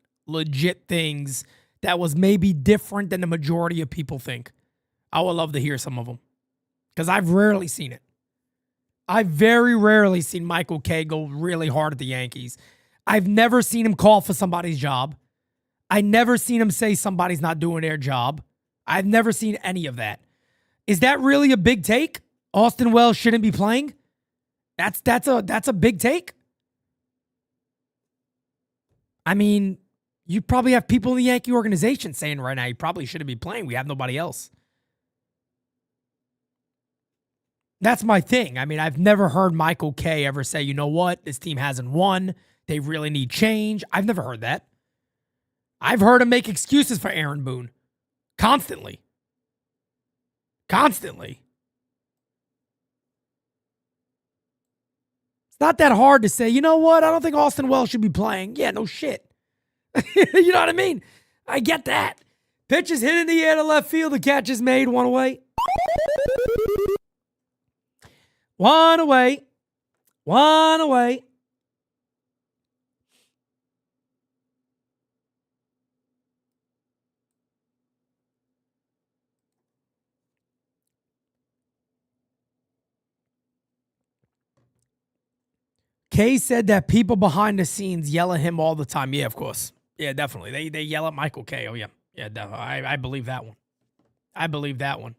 things that was maybe different than the majority of people think. I would love to hear some of them because I've rarely seen it. I've very rarely seen Michael Kay go really hard at the Yankees. I've never seen him call for somebody's job. I never seen him say somebody's not doing their job. I've never seen any of that. Is that really a big take? Austin Wells shouldn't be playing? That's a big take. I mean, you probably have people in the Yankee organization saying right now, you probably shouldn't be playing. We have nobody else. That's my thing. I mean, I've never heard Michael Kay ever say, you know what? This team hasn't won. They really need change. I've never heard that. I've heard him make excuses for Aaron Boone. Constantly. Constantly. It's not that hard to say, you know what? I don't think Austin Wells should be playing. Yeah, no shit. You know what I mean? I get that. Pitch is hit in the air to left field. The catch is made. One away. One away. One away. Kay said that people behind the scenes yell at him all the time. Yeah, of course. Yeah, definitely. They yell at Michael Kay. Oh, yeah. Yeah, definitely. I believe that one. I believe that one.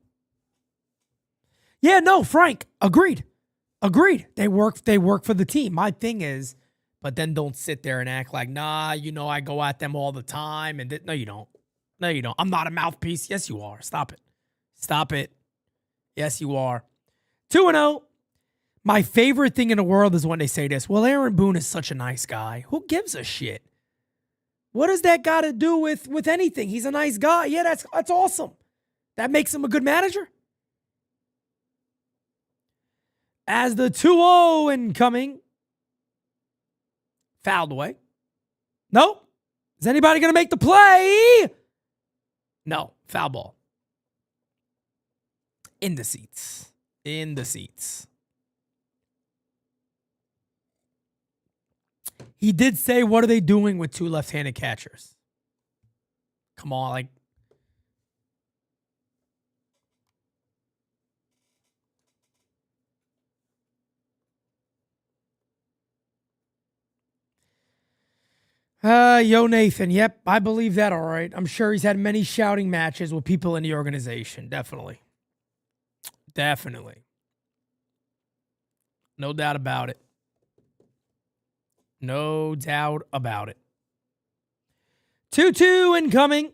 Yeah, no, Frank. Agreed. Agreed. They work for the team. My thing is, but then don't sit there and act like, nah, you know, I go at them all the time. And no, you don't. No, you don't. I'm not a mouthpiece. Yes, you are. Stop it. Stop it. Yes, you are. 2-0. My favorite thing in the world is when they say this. Well, Aaron Boone is such a nice guy. Who gives a shit? What does that got to do with anything? He's a nice guy. Yeah, that's awesome. That makes him a good manager. As the 2-0 incoming. Fouled away. Nope. Is anybody going to make the play? No. Foul ball. In the seats. In the seats. He did say, what are they doing with two left-handed catchers? Come on, like. Yo, Nathan. Yep, I believe that. All right. I'm sure he's had many shouting matches with people in the organization. Definitely. Definitely. No doubt about it. No doubt about it. 2-2 incoming.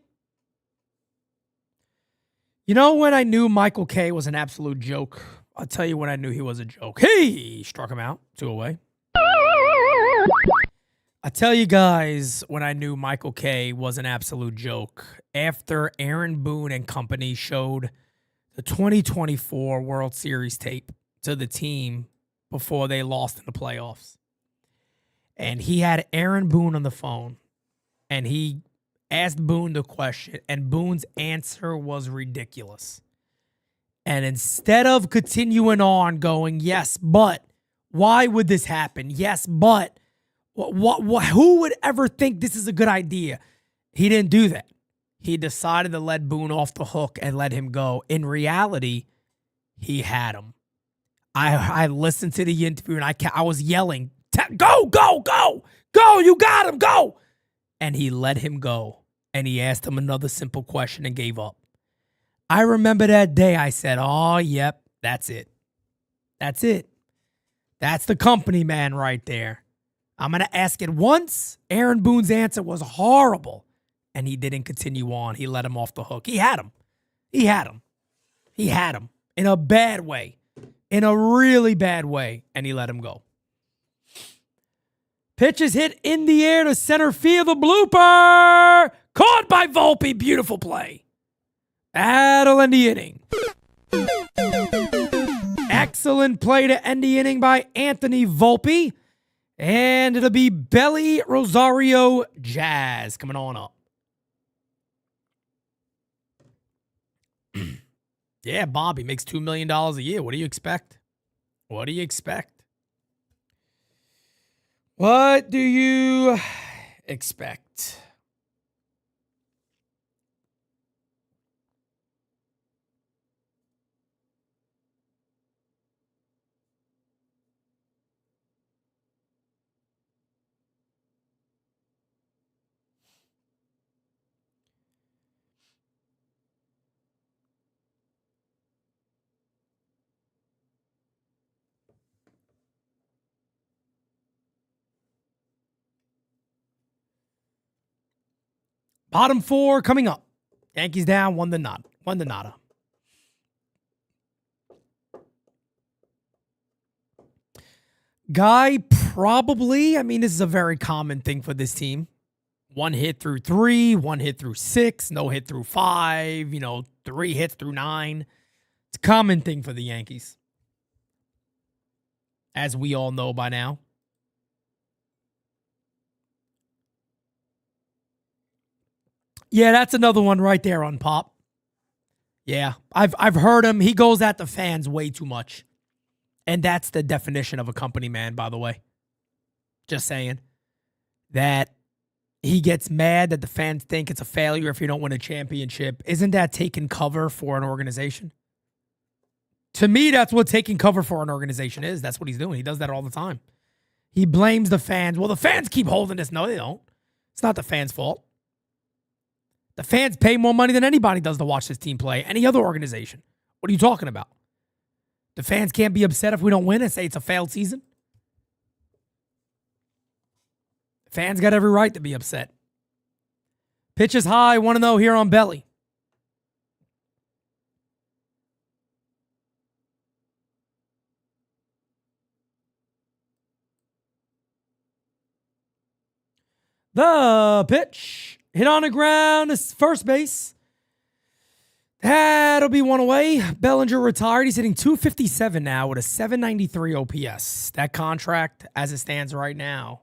You know when I knew Michael K was an absolute joke? I'll tell you when I knew he was a joke. Hey, struck him out. 2 away. I tell you guys when I knew Michael K was an absolute joke. After Aaron Boone and company showed the 2024 World Series tape to the team before they lost in the playoffs. And he had Aaron Boone on the phone. And he asked Boone the question. And Boone's answer was ridiculous. And instead of continuing on going, yes, but why would this happen? Yes, but who would ever think this is a good idea? He didn't do that. He decided to let Boone off the hook and let him go. In reality, he had him. I listened to the interview and I was yelling, go, go, go, go, you got him, go. And he let him go. And he asked him another simple question and gave up. I remember that day I said, oh, yep, that's it. That's it. That's the company man right there. I'm going to ask it once. Aaron Boone's answer was horrible. And he didn't continue on. He let him off the hook. He had him. He had him. He had him in a bad way. In a really bad way. And he let him go. Pitch is hit in the air to center field. The blooper. Caught by Volpe. Beautiful play. That'll end the inning. Excellent play to end the inning by Anthony Volpe. And it'll be Belly Rosario Jazz coming on up. Yeah, Bobby makes $2 million a year. What do you expect? What do you expect? What do you expect? Bottom 4 coming up. Yankees down 1-0. 1-0. Guy probably, this is a very common thing for this team. 1 hit through 3, 1 hit through 6, no hit through 5, 3 hits through 9. It's a common thing for the Yankees. As we all know by now. Yeah, that's another one right there on Pop. Yeah, I've heard him. He goes at the fans way too much. And that's the definition of a company man, by the way. Just saying. That he gets mad that the fans think it's a failure if you don't win a championship. Isn't that taking cover for an organization? To me, that's what taking cover for an organization is. That's what he's doing. He does that all the time. He blames the fans. Well, the fans keep holding this. No, they don't. It's not the fans' fault. The fans pay more money than anybody does to watch this team play. Any other organization. What are you talking about? The fans can't be upset if we don't win and say it's a failed season. Fans got every right to be upset. Pitch is high, 1-0 here on Belly. The pitch. Hit on the ground. This is first base. That'll be 1 away. Bellinger retired. He's hitting .257 now with a .793 OPS. That contract, as it stands right now,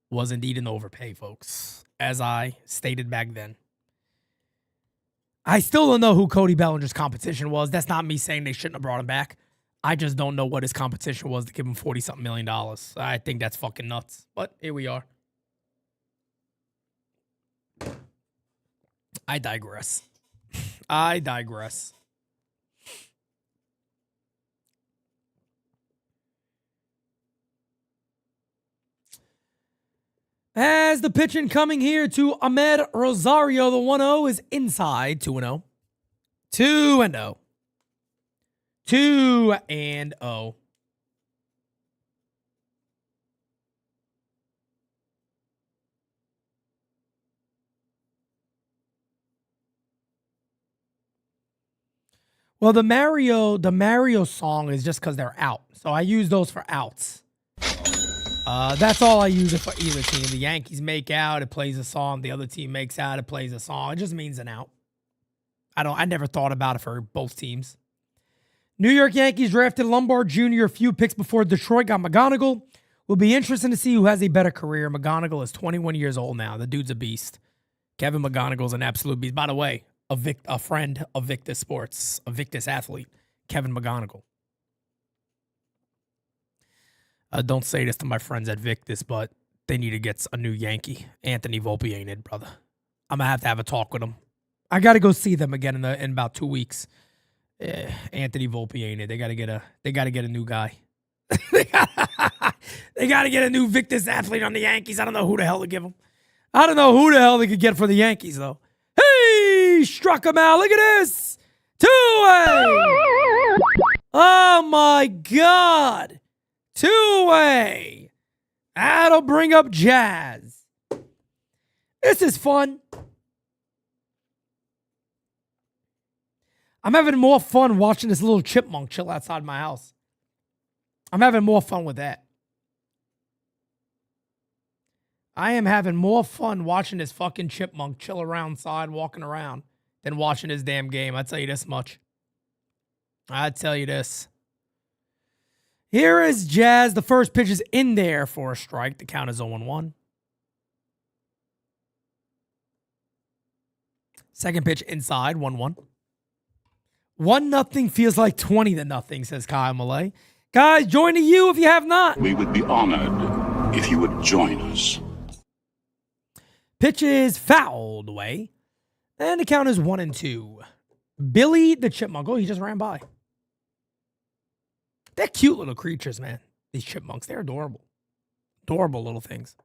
was indeed an overpay, folks, as I stated back then. I still don't know who Cody Bellinger's competition was. That's not me saying they shouldn't have brought him back. I just don't know what his competition was to give him $40-something million. I think that's fucking nuts. But here we are. I digress. I digress. As the pitch incoming here to Ahmed Rosario, the 1-0 is inside, 2-0. 2-0. 2-0. Well, the Mario song is just because they're out. So I use those for outs. That's all I use it for either team. The Yankees make out, it plays a song. The other team makes out, it plays a song. It just means an out. I never thought about it for both teams. New York Yankees drafted Lombard Jr. a few picks before Detroit got McGonigal. Will be interesting to see who has a better career. McGonigal is 21 years old now. The dude's a beast. Kevin McGonigal's an absolute beast. By the way, a friend of Victus Sports, a Victus athlete, Kevin McGonigal. Don't say this to my friends at Victus, but they need to get a new Yankee. Anthony Volpe ain't it, brother. I'm going to have a talk with him. I got to go see them again in about 2 weeks. Anthony Volpe ain't it. They got to get a new guy. they got to get a new Victus athlete on the Yankees. I don't know who the hell to give them. I don't know who the hell they could get for the Yankees, though. Hey, struck him out. Look at this. 2-way. Oh, my God. 2-way. That'll bring up Jazz. This is fun. I'm having more fun watching this little chipmunk chill outside my house. I'm having more fun with that. I am having more fun watching this fucking chipmunk chill around outside, walking around, than watching this damn game. I tell you this much. I tell you this. Here is Jazz. The first pitch is in there for a strike. The count is 0-1. Second pitch inside, 1-1. 1-0 feels like 20-0, says Kyle Malay. Guys, join the U if you have not. We would be honored if you would join us. Pitch is fouled away. And the count is 1-2. Billy the Chipmunk. Oh, he just ran by. They're cute little creatures, man. These chipmunks, they're adorable. Adorable little things.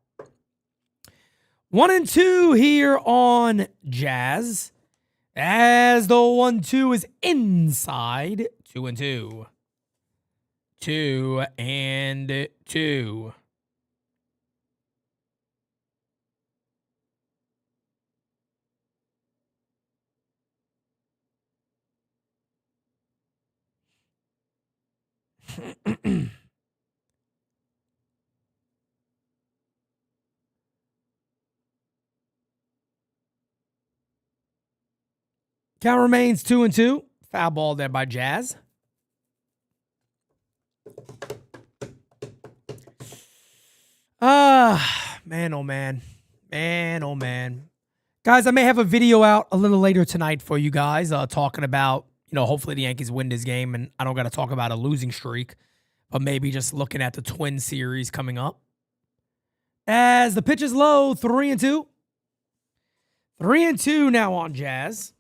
1-2 here on Jazz. As the 1-2 is inside. 2-2. 2-2. Count remains 2-2. Foul ball there by Jazz. Man, oh man. Man, oh man. Guys, I may have a video out a little later tonight for you guys talking about, hopefully the Yankees win this game, and I don't got to talk about a losing streak, but maybe just looking at the Twin series coming up. As the pitch is low, 3-2. 3-2 now on Jazz.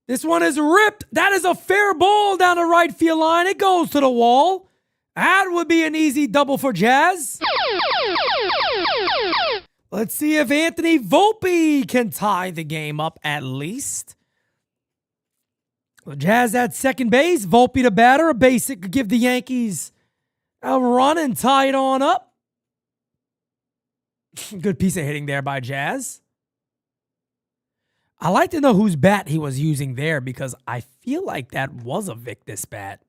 This one is ripped. That is a fair ball down the right field line. It goes to the wall. That would be an easy double for Jazz. Let's see if Anthony Volpe can tie the game up at least. Jazz at second base. Volpe the batter. A basic could give the Yankees a run and tie it on up. Good piece of hitting there by Jazz. I like to know whose bat he was using there because I feel like that was a Victus bat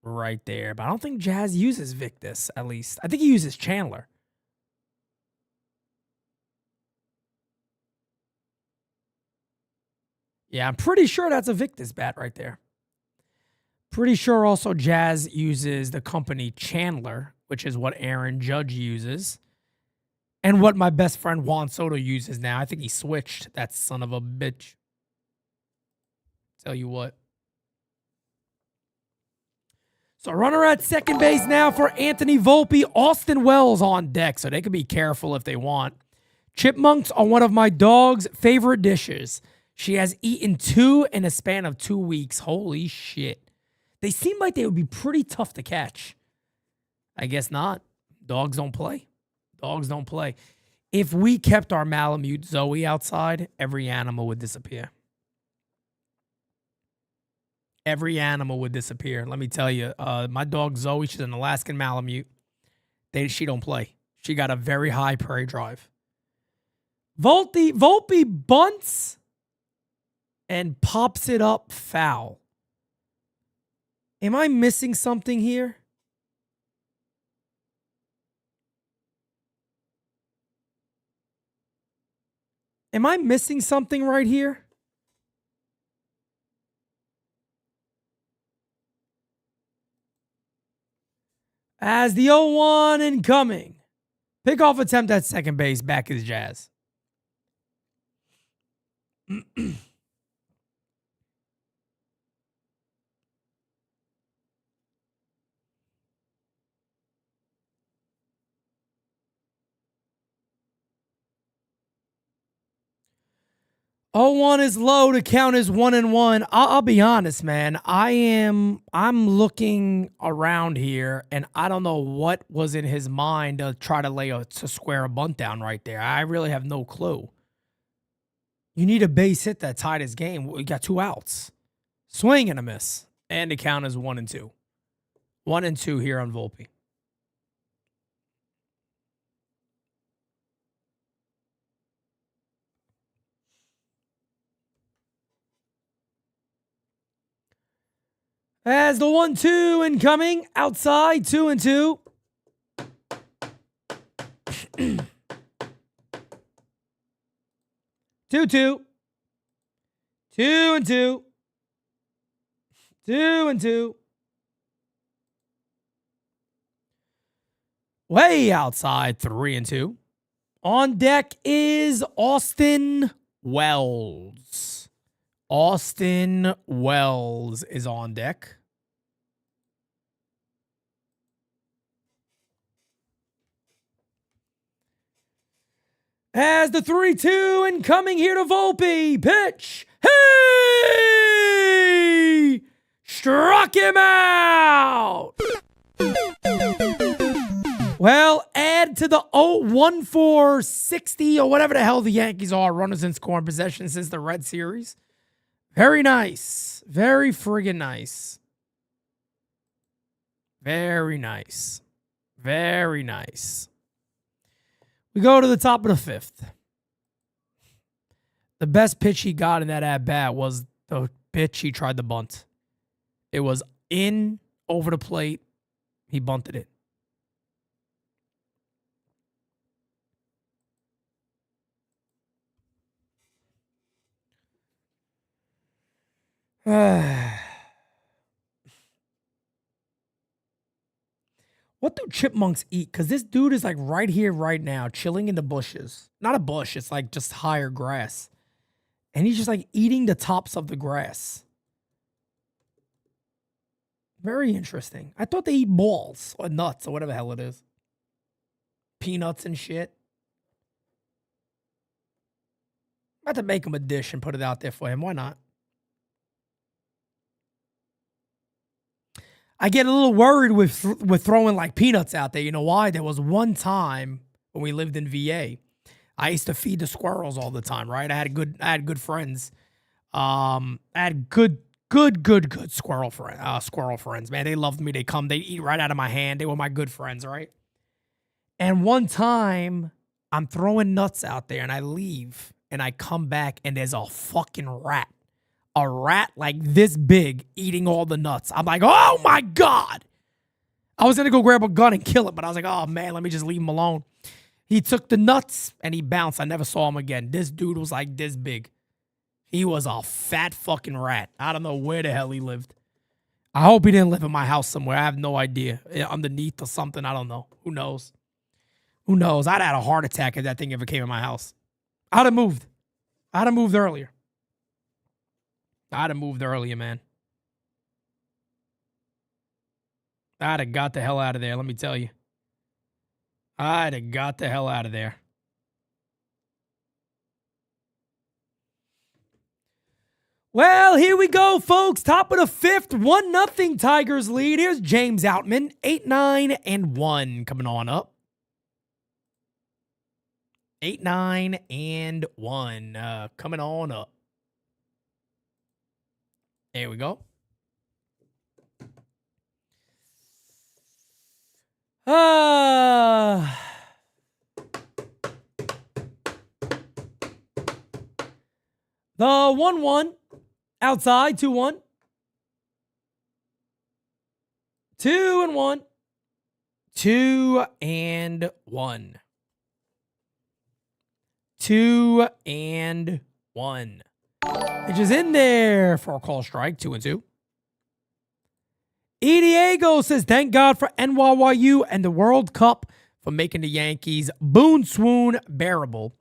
right there. But I don't think Jazz uses Victus, at least. I think he uses Chandler. Yeah, I'm pretty sure that's a Victus bat right there. Pretty sure also Jazz uses the company Chandler, which is what Aaron Judge uses. And what my best friend Juan Soto uses now. I think he switched, that son of a bitch. Tell you what. So runner at second base now for Anthony Volpe. Austin Wells on deck, so they can be careful if they want. Chipmunks are one of my dog's favorite dishes. She has eaten 2 in a span of 2 weeks. Holy shit. They seem like they would be pretty tough to catch. I guess not. Dogs don't play. Dogs don't play. If we kept our Malamute Zoe outside, every animal would disappear. Every animal would disappear. Let me tell you, my dog Zoe, she's an Alaskan Malamute. She don't play. She got a very high prey drive. Volpe bunts and pops it up foul. Am I missing something here? Am I missing something right here? As the 0-1 incoming. Pickoff attempt at second base. Back is Jazz. 0-1 is low to count as 1-1. I'll be honest, man. I'm looking around here, and I don't know what was in his mind to try to square a bunt down right there. I really have no clue. You need a base hit that tied his game. We got 2 outs. Swing and a miss. And the count is 1-2. 1-2 here on Volpe. As the 1-2 incoming, outside, 2-2. 2-2. 2-2. 2-2. Way outside, 3-2. On deck is Austin Wells. Austin Wells is on deck. As the 3-2 incoming here to Volpe. Pitch. Hey! Struck him out. Well, add to the 0-1-4-60 or whatever the hell the Yankees are. Runners in scoring possession since the Red Series. Very nice. Very friggin' nice. Very nice. Very nice. We go to the top of the 5th. The best pitch he got in that at-bat was the pitch he tried to bunt. It was in, over the plate. He bunted it. What do chipmunks eat? Because this dude is like right here, right now, chilling in the bushes. Not a bush. It's like just higher grass. And he's just like eating the tops of the grass. Very interesting. I thought they eat balls or nuts or whatever the hell it is. Peanuts and shit. I'm about to make him a dish and put it out there for him. Why not? I get a little worried with throwing like peanuts out there. You know why? There was one time when we lived in VA, I used to feed the squirrels all the time. Right? I had good friends. I had good squirrel friends. Man, they loved me. They eat right out of my hand. They were my good friends. Right? And one time I'm throwing nuts out there and I leave and I come back and there's a fucking rat. A rat like this big eating all the nuts. I'm like, oh my God. I was going to go grab a gun and kill it, but I was like, oh man, let me just leave him alone. He took the nuts and he bounced. I never saw him again. This dude was like this big. He was a fat fucking rat. I don't know where the hell he lived. I hope he didn't live in my house somewhere. I have no idea. Underneath or something. I don't know. Who knows? Who knows? I'd had a heart attack if that thing ever came in my house. I'd have moved. I'd have moved earlier. I'd have moved earlier, man. I'd have got the hell out of there, let me tell you. I'd have got the hell out of there. Well, here we go, folks. Top of the fifth, 1-0 Tigers lead. Here's James Outman, 8-9-1 coming on up. 8-9-1 coming on up. There we go. The 1-1 outside, 2-1. 2-1. 2-1. 2-1. Which is in there for a call strike, 2-2. E. Diego says, thank God for NYYU and the World Cup for making the Yankees boon swoon bearable.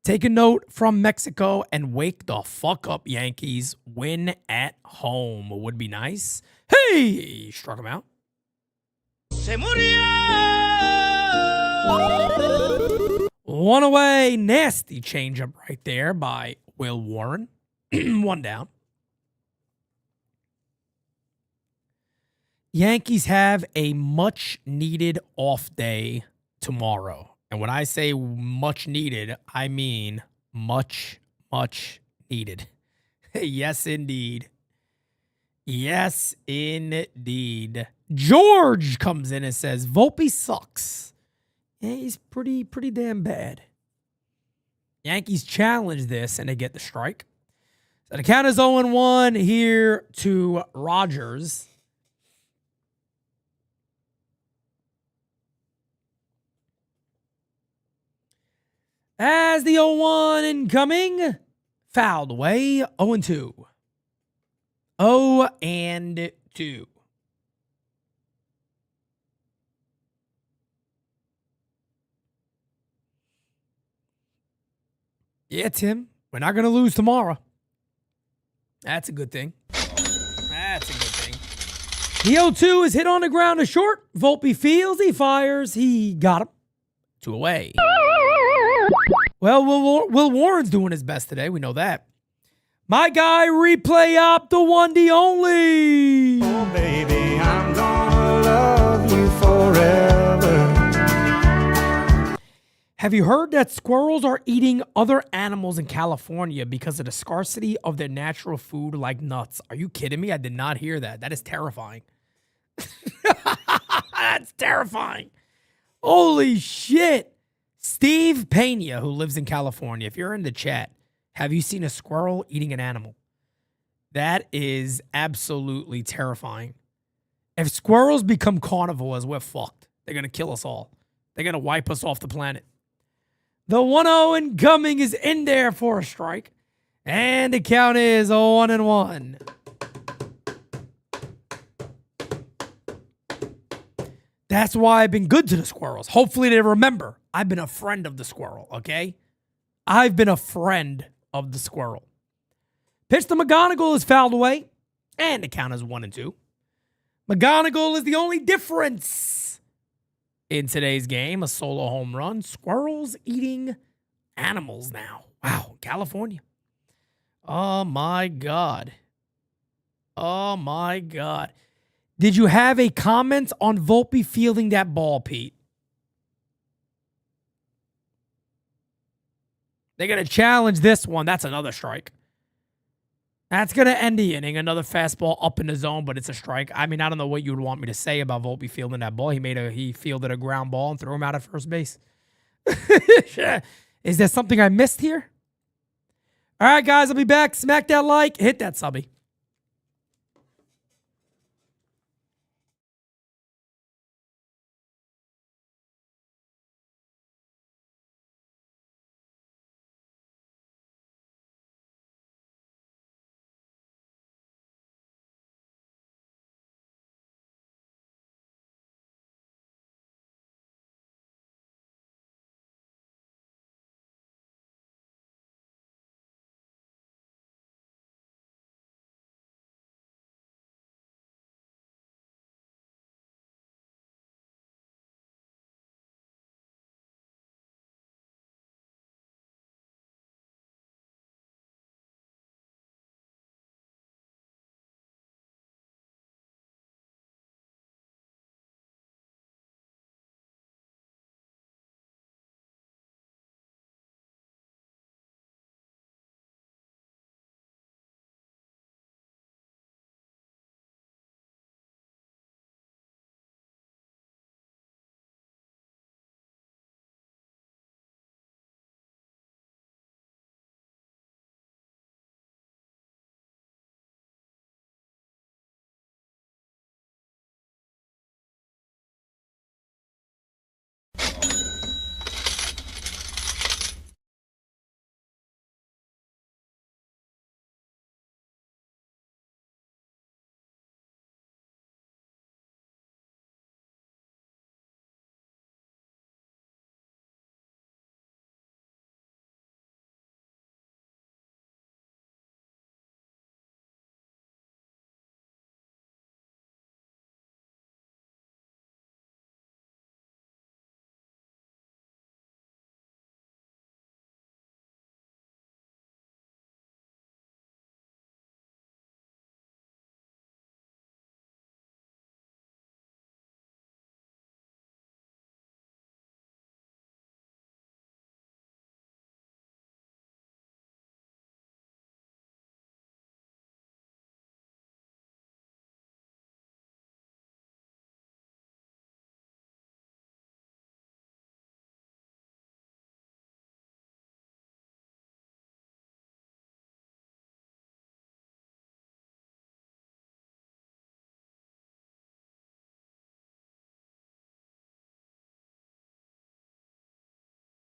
Take a note from Mexico and wake the fuck up, Yankees. Win at home would be nice. Hey, struck him out. Se murió. One away. Nasty changeup right there by Will Warren. One down. Yankees have a much-needed off day tomorrow. And when I say much needed, I mean much, much needed. Yes, indeed. Yes, indeed. George comes in and says, Volpe sucks. Yeah, he's pretty damn bad. Yankees challenge this, and they get the strike. So the count is 0-1 here to Rogers. As the 0-1 incoming, fouled away, 0-2. 0-2. Yeah, Tim, we're not going to lose tomorrow. That's a good thing. That's a good thing. The 0-2 is hit on the ground to short. Volpe fields, he fires, he got him. 2 away. Well, Will Warren's doing his best today. We know that. My guy, replay op, the one, the only. Oh, baby, I'm gonna love you forever. Have you heard that squirrels are eating other animals in California because of the scarcity of their natural food like nuts? Are you kidding me? I did not hear that. That is terrifying. That's terrifying. Holy shit. Steve Pena, who lives in California, if you're in the chat, have you seen a squirrel eating an animal? That is absolutely terrifying. If squirrels become carnivores, we're fucked. They're going to kill us all. They're going to wipe us off the planet. The 1-0 incoming is in there for a strike. And the count is 1-1. That's why I've been good to the squirrels. Hopefully they remember I've been a friend of the squirrel, okay? I've been a friend of the squirrel. Pitch to McGonigal is fouled away. And the count is 1-2. McGonigal is the only difference in today's game. A solo home run. Squirrels eating animals now. Wow, California. Oh, my God. Oh, my God. Did you have a comment on Volpe fielding that ball, Pete? They're going to challenge this one. That's another strike. That's going to end the inning. Another fastball up in the zone, but it's a strike. I mean, I don't know what you would want me to say about Volpe fielding that ball. He fielded a ground ball and threw him out at first base. Is there something I missed here? All right, guys, I'll be back. Smack that like. Hit that subby.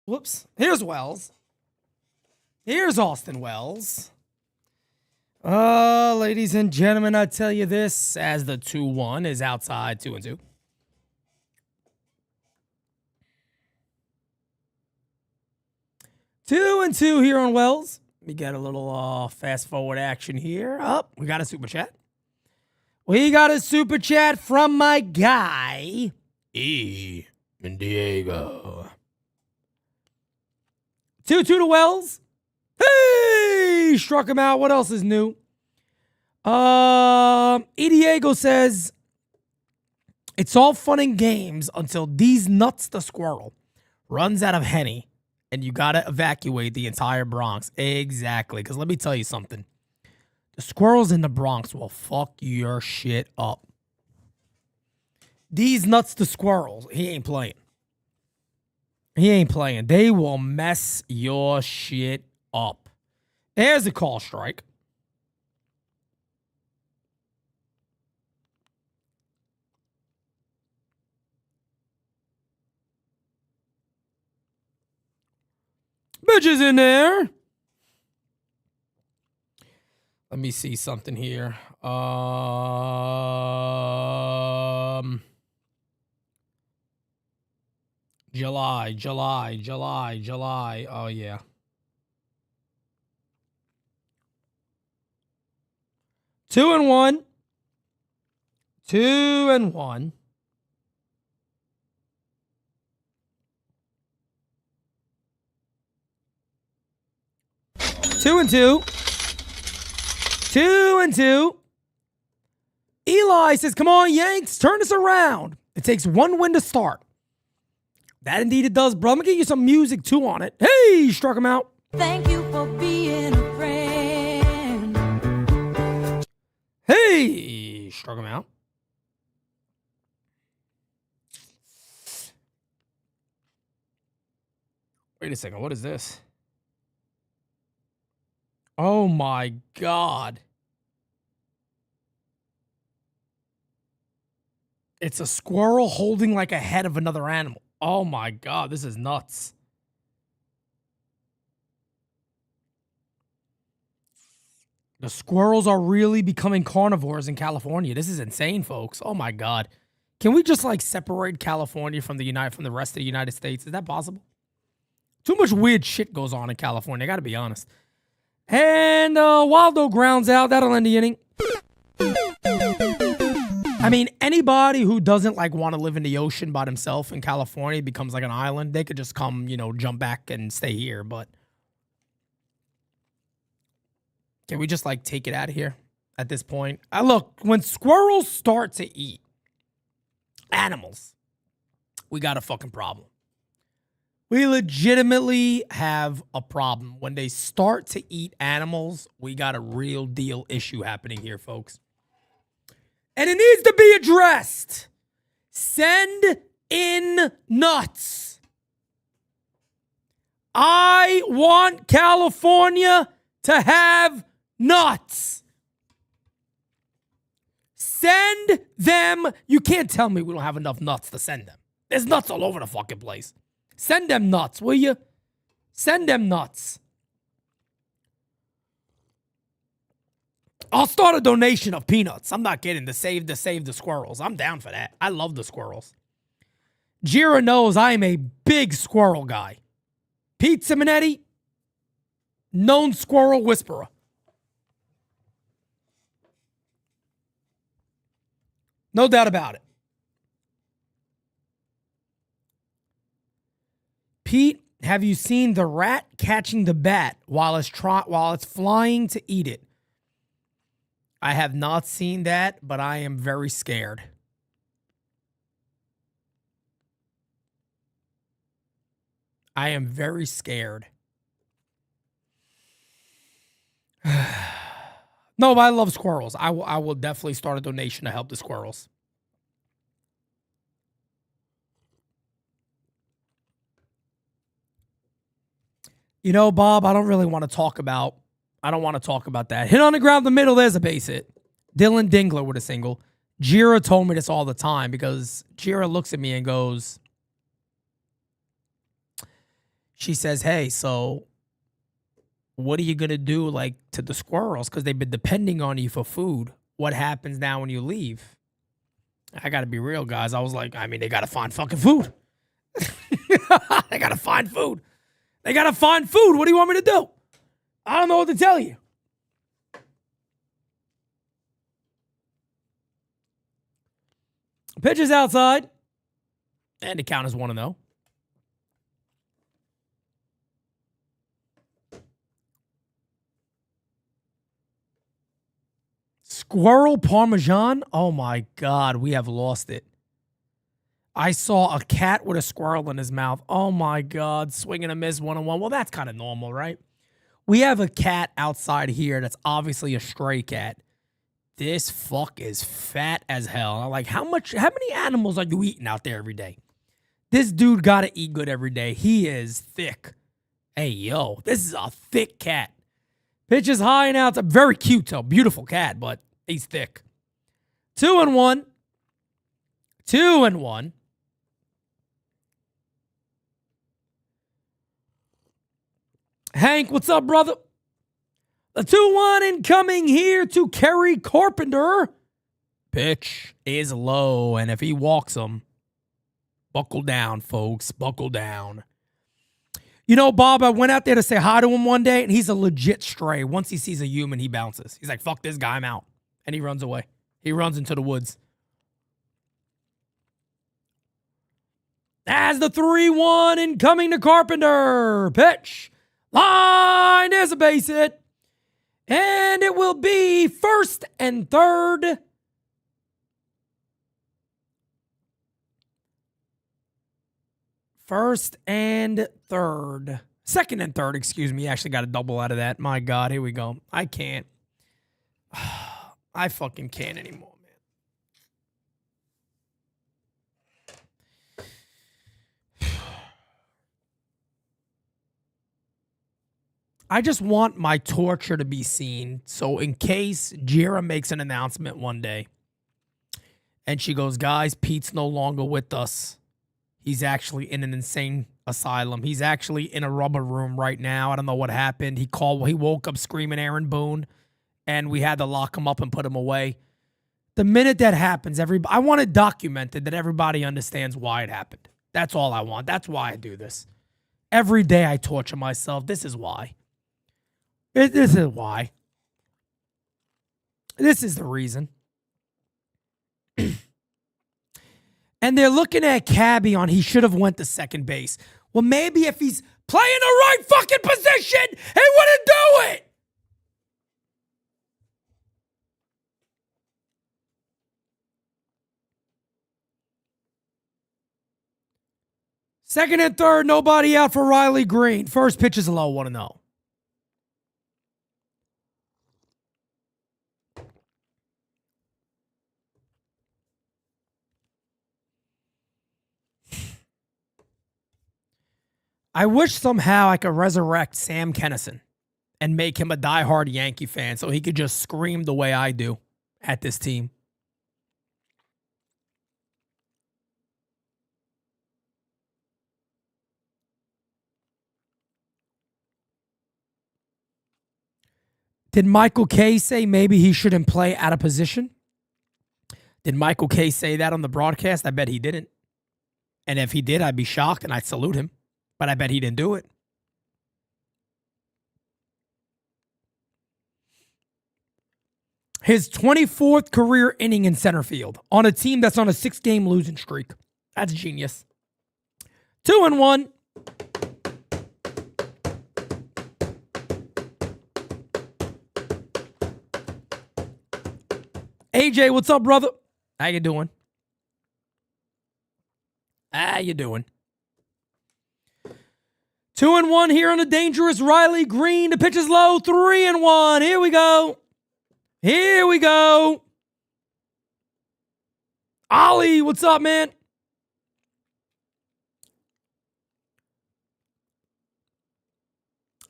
Whoops. Here's Wells. Here's Austin Wells. Ladies and gentlemen, I tell you this as the 2-1 is outside 2-2. Two and two here on Wells. We get a little fast forward action here. We got a super chat. We got a super chat from my guy, E. Diego. 2-2 to Wells. Hey, struck him out. What else is new? E. Diego says, it's all fun and games until these nuts the squirrel runs out of Henny and you got to evacuate the entire Bronx. Exactly. Because let me tell you something. The squirrels in the Bronx will fuck your shit up. These nuts the squirrels. He ain't playing. He ain't playing. They will mess your shit up. There's a call strike. Bitches in there. Let me see something here. July. Oh, yeah. Two and one. Two and one. Two and two. Two and two. Eli says, come on, Yanks, turn this around. It takes one win to start. That indeed it does, bro. I'm going to get you some music, too, on it. Hey, struck him out. Thank you for being a friend. Hey, struck him out. Wait a second. What is this? Oh, my God. It's a squirrel holding like a head of another animal. Oh, my God. This is nuts. The squirrels are really becoming carnivores in California. This is insane, folks. Oh, my God. Can we just, like, separate California from the rest of the United States? Is that possible? Too much weird shit goes on in California. I got to be honest. And Waldo grounds out. That'll end the inning. I mean, anybody who doesn't like want to live in the ocean by themselves in California becomes like an island. They could just come, jump back and stay here. But can we just like take it out of here at this point? Look, when squirrels start to eat animals, we got a fucking problem. We legitimately have a problem. When they start to eat animals, we got a real deal issue happening here, folks. And it needs to be addressed. Send in nuts. I want California to have nuts. Send them. You can't tell me we don't have enough nuts to send them. There's nuts all over the fucking place. Send them nuts, will you? Send them nuts. I'll start a donation of peanuts. I'm not kidding. To save the squirrels. I'm down for that. I love the squirrels. Jira knows I am a big squirrel guy. PeteSimonetti, known squirrel whisperer. No doubt about it. Pete, have you seen the rat catching the bat while it's flying to eat it? I have not seen that, but I am very scared. I am very scared. No, but I love squirrels. I will definitely start a donation to help the squirrels. Bob, I don't really want to talk about that. Hit on the ground the middle, there's a base hit. Dylan Dingler with a single. Jira told me this all the time because Jira looks at me and goes, She says, hey, so what are you going to do like to the squirrels? Because they've been depending on you for food. What happens now when you leave? I got to be real, guys. I was like, I mean, they got to find fucking food. They got to find food. They got to find food. What do you want me to do? I don't know what to tell you. Pitch is outside. And the count is 1-0. Squirrel Parmesan? Oh my God, we have lost it. I saw a cat with a squirrel in his mouth. Oh my God, swing and a miss, 1-1. Well, that's kind of normal, right? We have a cat outside here that's obviously a stray cat. This fuck is fat as hell. I'm like, how many animals are you eating out there every day? This dude gotta eat good every day. He is thick. Hey, yo, this is a thick cat. Pitch is high and out. It's a very cute, though. Beautiful cat, but he's thick. 2-1. 2-1. Hank, what's up, brother? The 2-1 incoming here to Kerry Carpenter. Pitch is low, and if he walks him, buckle down, folks. Buckle down. You know, Bob, I went out there to say hi to him one day, and he's a legit stray. Once he sees a human, he bounces. He's like, fuck this guy, I'm out. And he runs away. He runs into the woods. As the 3-1 incoming to Carpenter. Pitch. Line. There's a base hit. And it will be first and third. First and third. Second and third, excuse me. Actually got a double out of that. My God, here we go. I can't. I fucking can't anymore, man. I just want my torture to be seen. So in case Jira makes an announcement one day and she goes, guys, Pete's no longer with us. He's actually in an insane asylum. He's actually in a rubber room right now. I don't know what happened. He woke up screaming Aaron Boone, and we had to lock him up and put him away. The minute that happens, I want it documented that everybody understands why it happened. That's all I want. That's why I do this. Every day I torture myself. This is why. This is why. This is the reason. And they're looking at Cabby on he should have went to second base. Well, maybe if he's playing the right fucking position, he wouldn't do it. Second and third, nobody out for Riley Green. First pitch is a low, 1-0. I wish somehow I could resurrect Sam Kennison and make him a diehard Yankee fan so he could just scream the way I do at this team. Did Michael Kay say maybe he shouldn't play out of position? Did Michael Kay say that on the broadcast? I bet he didn't. And if he did, I'd be shocked and I'd salute him. But I bet he didn't do it. His 24th career inning in center field on a team that's on a 6-game losing streak. That's genius. 2-1. AJ, what's up, brother? How you doing? How you doing? 2-1 here on the dangerous Riley Green. The pitch is low. 3-1. Here we go. Here we go. Ollie, what's up, man?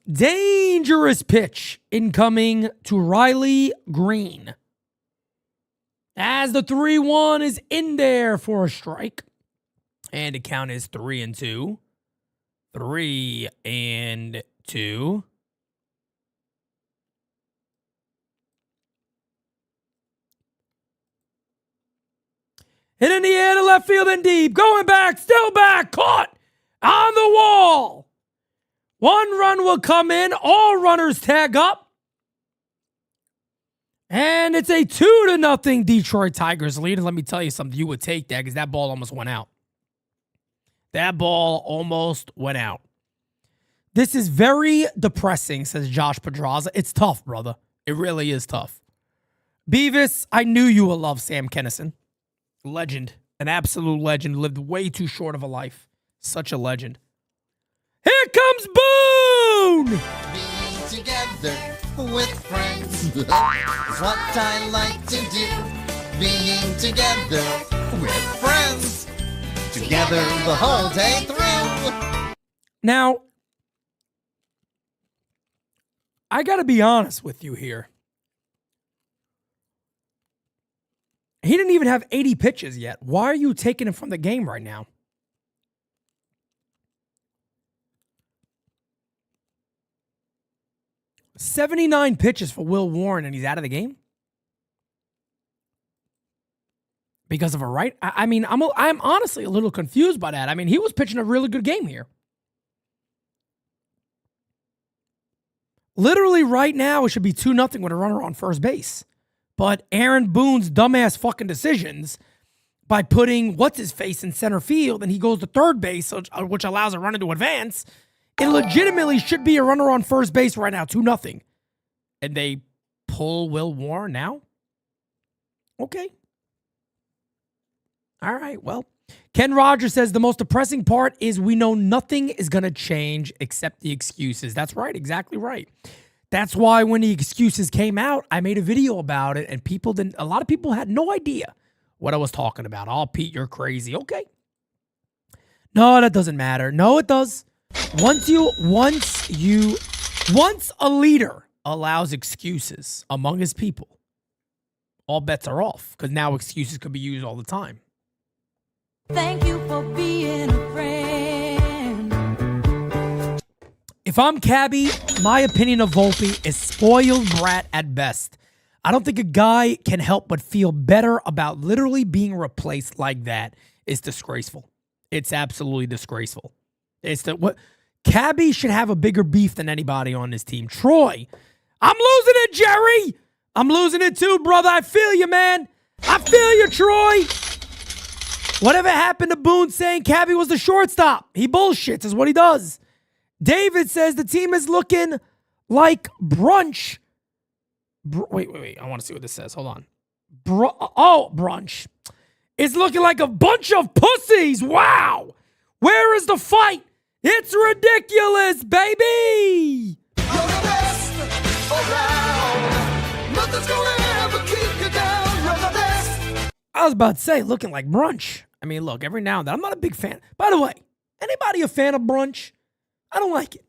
Dangerous pitch incoming to Riley Green. As the 3-1 is in there for a strike. And the count is 3-2. 3 and 2. Hit in the air to left field and deep. Going back, still back, caught on the wall. 1 run will come in. All runners tag up. And it's a 2-0 Detroit Tigers lead. And let me tell you something. You would take that because that ball almost went out. That ball almost went out. This is very depressing, says Josh Pedraza. It's tough, brother. It really is tough. Beavis, I knew you would love Sam Kennison. Legend. An absolute legend. Lived way too short of a life. Such a legend. Here comes Boone! Being together with friends is what I like to do. Being together with friends. Together the whole day through. Now, I got to be honest with you here. He didn't even have 80 pitches yet. Why are you taking him from the game right now? $79 pitches for Will Warren, and he's out of the game? Because of a right? I mean, I'm honestly a little confused by that. I mean, he was pitching a really good game here. Literally right now, it should be 2-0 with a runner on first base. But Aaron Boone's dumbass fucking decisions by putting what's-his-face in center field and he goes to third base, which allows a runner to advance, it legitimately should be a runner on first base right now, 2-0. And they pull Will Warren now? Okay. All right, well. Ken Rogers says the most depressing part is we know nothing is going to change except the excuses. That's right, exactly right. That's why when the excuses came out, I made a video about it, and a lot of people had no idea what I was talking about. Oh, Pete, you're crazy. Okay. No, that doesn't matter. No, it does. Once a leader allows excuses among his people, all bets are off, because now excuses could be used all the time. Thank you for being a friend. If I'm Cabby, my opinion of Volpe is spoiled brat at best. I don't think a guy can help but feel better about literally being replaced like that. It's disgraceful. It's absolutely disgraceful. Cabby should have a bigger beef than anybody on this team. Troy, I'm losing it, Jerry. I'm losing it too, brother. I feel you, man. I feel you, Troy. Whatever happened to Boone saying Cabby was the shortstop? He bullshits is what he does. David says the team is looking like brunch. Wait. I want to see what this says. Hold on. Brunch. It's looking like a bunch of pussies. Wow. Where is the fight? It's ridiculous, baby. You're the best around. Nothing's gonna ever keep you down. You're the best. I was about to say, looking like brunch. I mean, look, every now and then, I'm not a big fan. By the way, anybody a fan of brunch? I don't like it.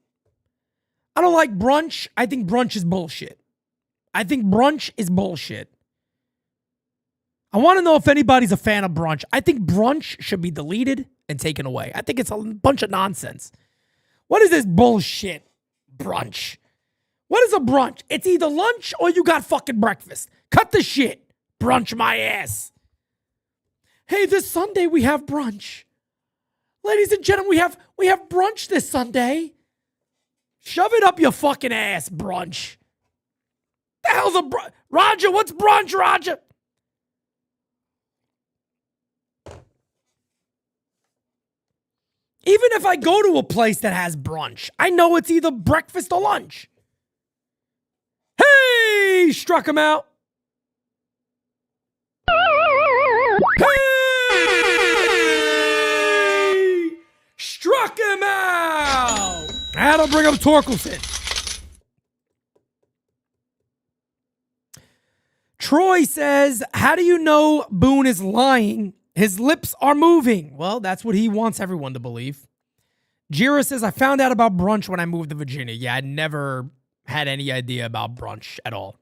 I don't like brunch. I think brunch is bullshit. I want to know if anybody's a fan of brunch. I think brunch should be deleted and taken away. I think it's a bunch of nonsense. What is this bullshit brunch? What is a brunch? It's either lunch or you got fucking breakfast. Cut the shit. Brunch my ass. Hey, this Sunday we have brunch. Ladies and gentlemen, we have brunch this Sunday. Shove it up your fucking ass, brunch. The hell's a brunch? Roger, what's brunch, Roger? Even if I go to a place that has brunch, I know it's either breakfast or lunch. Hey, struck him out. Hey, struck him out. That'll bring up Torkelson. Troy says, how do you know Boone is lying? His lips are moving. Well, that's what he wants everyone to believe. Jira says, I found out about brunch when I moved to Virginia. Yeah, I never had any idea about brunch at all.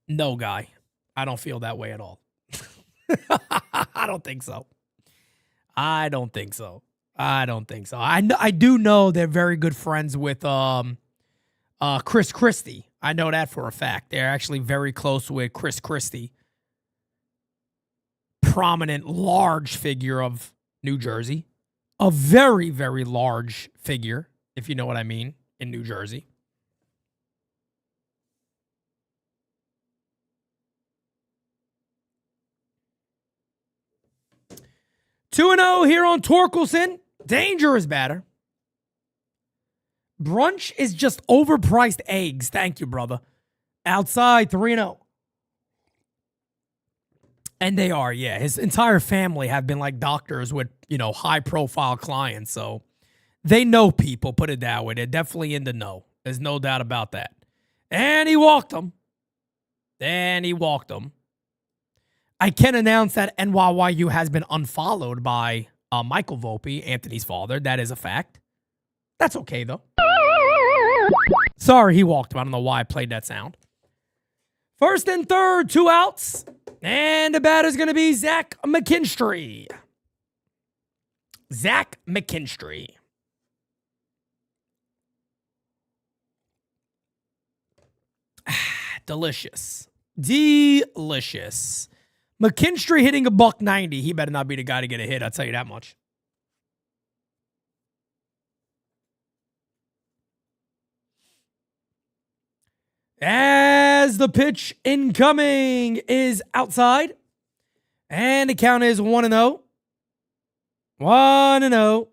No, guy. I don't feel that way at all. I don't think so. I don't think so. I don't think so. I do know they're very good friends with Chris Christie. I know that for a fact. They're actually very close with Chris Christie. Prominent, large figure of New Jersey. A very, very large figure, if you know what I mean, in New Jersey. Two 2-0 here on Torkelson. Dangerous batter. Brunch is just overpriced eggs. Thank you, brother. Outside 3-0. And they are, yeah. His entire family have been like doctors with, high-profile clients. So they know people, put it that way. They're definitely in the know. There's no doubt about that. And he walked them. I can announce that NYYU has been unfollowed by Michael Volpe, Anthony's father. That is a fact. That's okay, though. Sorry, he walked him. I don't know why I played that sound. First and third, 2 outs. And the batter's going to be Zach McKinstry. Delicious. McKinstry hitting a $190. He better not be the guy to get a hit, I'll tell you that much. As the pitch incoming is outside. And the count is 1-0. 1-0.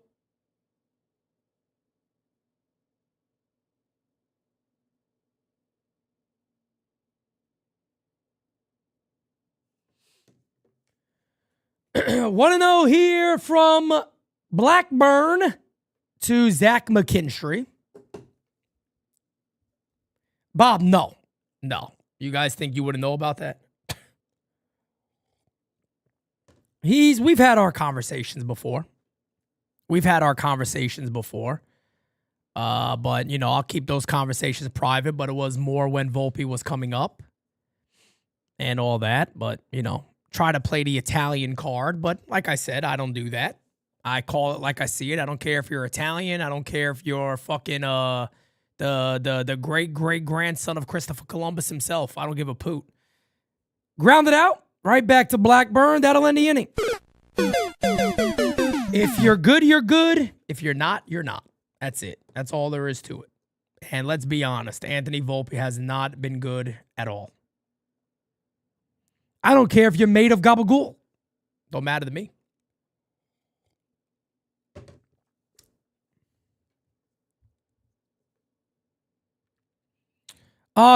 One and 0 here from Blackburn to Zach McKinstry. Bob, no. You guys think you wouldn't know about that? We've had our conversations before. But, I'll keep those conversations private, but it was more when Volpe was coming up and all that. But, try to play the Italian card. But like I said, I don't do that. I call it like I see it. I don't care if you're Italian. I don't care if you're fucking the great-great-grandson of Christopher Columbus himself. I don't give a poot. Grounded out. Right back to Blackburn. That'll end the inning. If you're good, you're good. If you're not, you're not. That's it. That's all there is to it. And let's be honest, Anthony Volpe has not been good at all. I don't care if you're made of gabagool. Don't matter to me.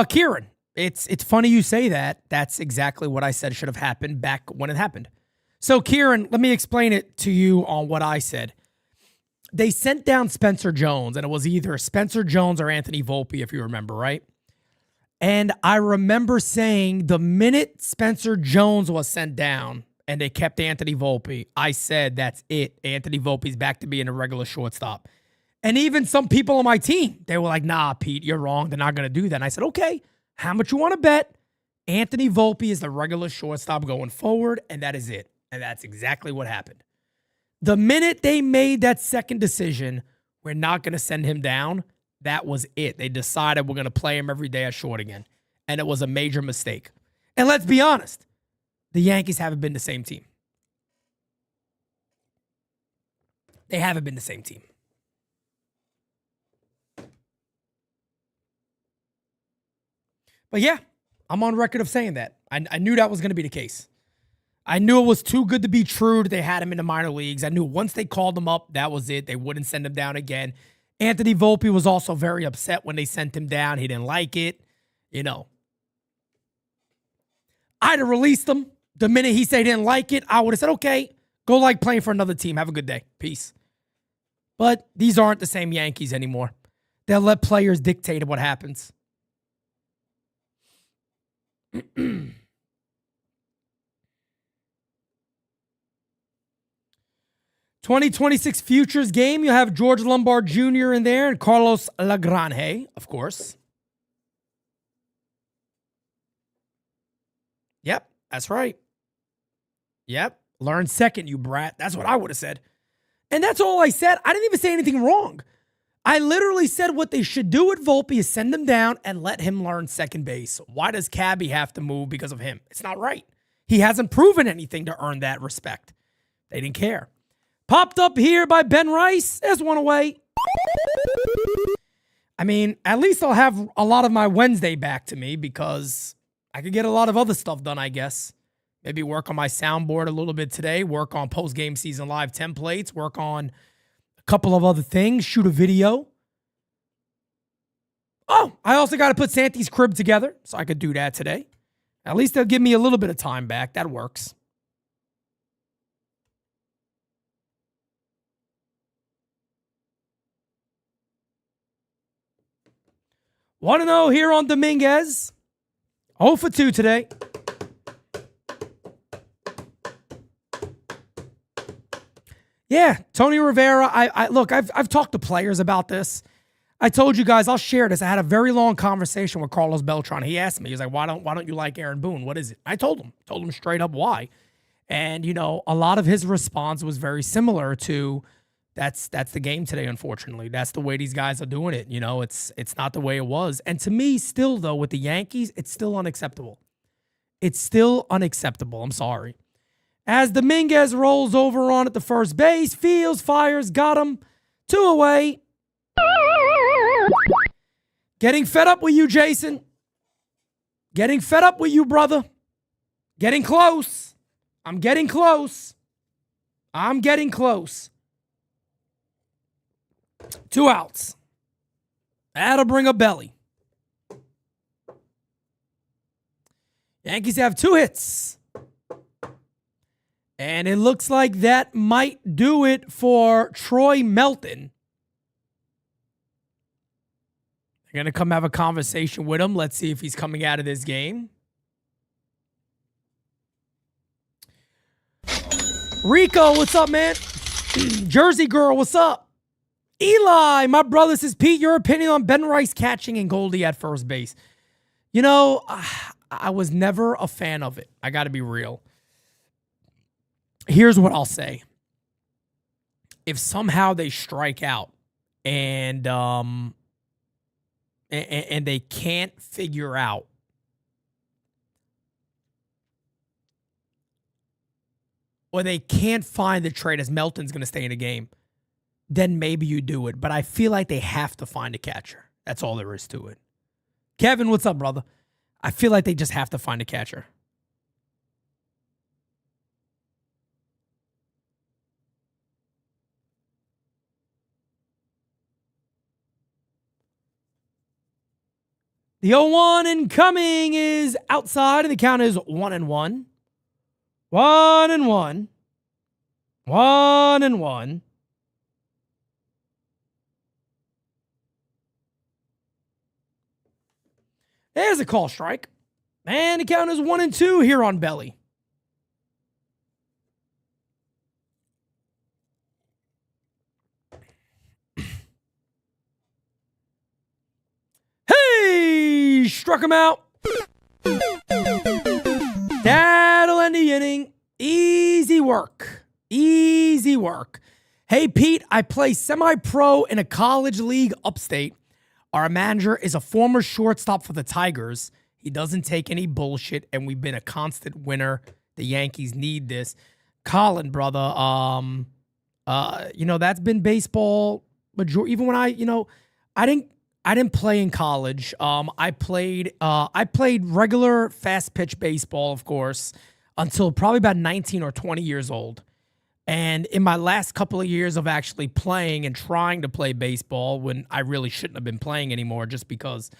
Kieran, it's funny you say that. That's exactly what I said should have happened back when it happened. So, Kieran, let me explain it to you on what I said. They sent down Spencer Jones, and it was either Spencer Jones or Anthony Volpe, if you remember, right? And I remember saying the minute Spencer Jones was sent down and they kept Anthony Volpe, I said, that's it. Anthony Volpe's back to being a regular shortstop. And even some people on my team, they were like, nah, Pete, you're wrong. They're not going to do that. And I said, okay, how much you want to bet? Anthony Volpe is the regular shortstop going forward, and that is it. And that's exactly what happened. The minute they made that second decision, we're not going to send him down, that was it. They decided we're going to play him every day at short again. And it was a major mistake. And let's be honest, the Yankees haven't been the same team. They haven't been the same team. But yeah, I'm on record of saying that. I knew that was going to be the case. I knew it was too good to be true that they had him in the minor leagues. I knew once they called him up, that was it. They wouldn't send him down again. Anthony Volpe was also very upset when they sent him down. He didn't like it. I'd have released him. The minute he said he didn't like it, I would have said, okay, go like playing for another team. Have a good day. Peace. But these aren't the same Yankees anymore. They'll let players dictate what happens. 2026 Futures game, you have George Lombard Jr. in there and Carlos Lagrange, of course. Yep, that's right. Yep, Learn second, you brat. That's what I would have said. And that's all I said. I didn't even say anything wrong. I literally said what they should do with Volpe is send him down and let him learn second base. Why does Cabby have to move because of him? It's not right. He hasn't proven anything to earn that respect. They didn't care. Popped up here by Ben Rice. There's one away. I mean, at least I'll have a lot of my Wednesday back to me because I could get a lot of other stuff done, I guess. Maybe work on my soundboard a little bit today, work on post-game season live templates, work on a couple of other things, shoot a video. Oh, I also got to put Santi's crib together, so I could do that today. At least they'll give me a little bit of time back. That works. Want to know here on Dominguez? 0 for 2 today. Yeah, Tony Rivera. I've talked to players about this. I told you guys, I'll share this. I had a very long conversation with Carlos Beltran. He asked me, he's like, why don't you like Aaron Boone? What is it? I told him straight up why. And, you know, a lot of his response was very similar to that's the game today, unfortunately. That's the way these guys are doing it. You know, it's not the way it was. And to me, still, though, with the Yankees, it's still unacceptable. It's still unacceptable. I'm sorry. As Dominguez rolls over on at the first base, Fields fires, got him. 2 away. Getting fed up with you, Jason. Getting fed up with you, brother. Getting close. I'm getting close. I'm getting close. 2 outs. That'll bring a belly. Yankees have 2 hits. And it looks like that might do it for Troy Melton. They're going to come have a conversation with him. Let's see if he's coming out of this game. Rico, what's up, man? Jersey girl, what's up? Eli, my brother, says, Pete, your opinion on Ben Rice catching and Goldie at first base. You know, I was never a fan of it. I got to be real. Here's what I'll say. If somehow they strike out and they can't figure out or they can't find the trade as Melton's going to stay in the game, then maybe you do it. But I feel like they have to find a catcher. That's all there is to it. Kevin, what's up, brother? I feel like they just have to find a catcher. The 0-1 incoming is outside, and the count is 1-1. 1-1. 1-1. There's a call strike. And the count is 1-2 here on Belly. Hey! Struck him out. That'll end the inning. Easy work. Easy work. Hey, Pete, I play semi-pro in a college league upstate. Our manager is a former shortstop for the Tigers. He doesn't take any bullshit, and we've been a constant winner. The Yankees need this. Colin, brother, you know, that's been baseball. Even when I didn't play in college. I played regular fast pitch baseball, of course, until probably about 19 or 20 years old. And in my last couple of years of actually playing and trying to play baseball, when I really shouldn't have been playing anymore, just because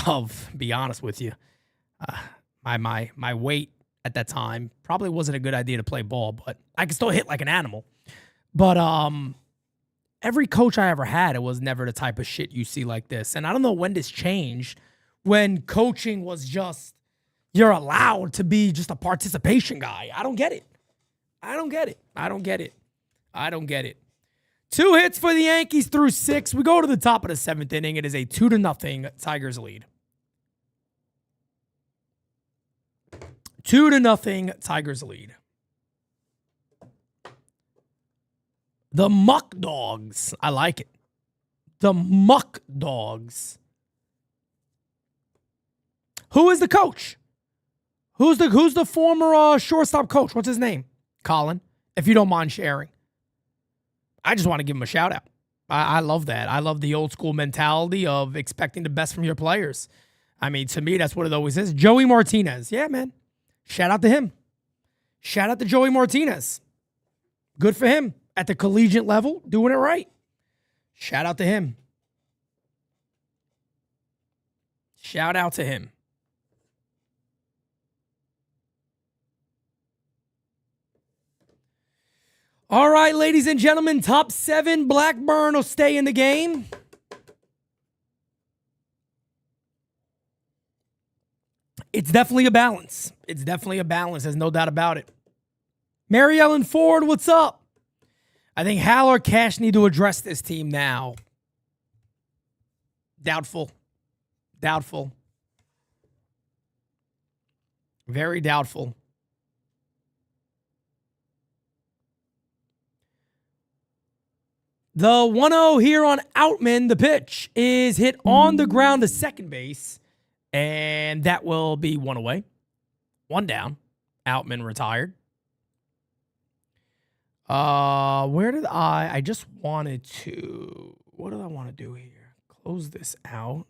of, be honest with you, my weight at that time probably wasn't a good idea to play ball, but I could still hit like an animal. But every coach I ever had, it was never the type of shit you see like this. And I don't know when this changed, when coaching was just, you're allowed to be just a participation guy. I don't get it. I don't get it. I don't get it. I don't get it. 2 hits for the Yankees through 6. We go to the top of the 7th inning. It is a 2-0 Tigers lead. 2-0 Tigers lead. The Muck Dogs. I like it. The Muck Dogs. Who is the coach? Who's the former shortstop coach? What's his name? Colin, if you don't mind sharing. I just want to give him a shout out. I love that. I love the old school mentality of expecting the best from your players. I mean, to me, that's what it always is. Joey Martinez. Yeah, man. Shout out to him. Shout out to Joey Martinez. Good for him. At the collegiate level, doing it right. Shout out to him. Shout out to him. All right, ladies and gentlemen, top 7. Blackburn will stay in the game. It's definitely a balance. It's definitely a balance. There's no doubt about it. Mary Ellen Ford, what's up? I think Hal or Cash need to address this team now. Doubtful. Doubtful. Very doubtful. The 1-0 here on Outman. The pitch is hit on the ground to second base. And that will be 1 away. 1 down. Outman retired. Where did I just wanted to, what did I want to do here? Close this out.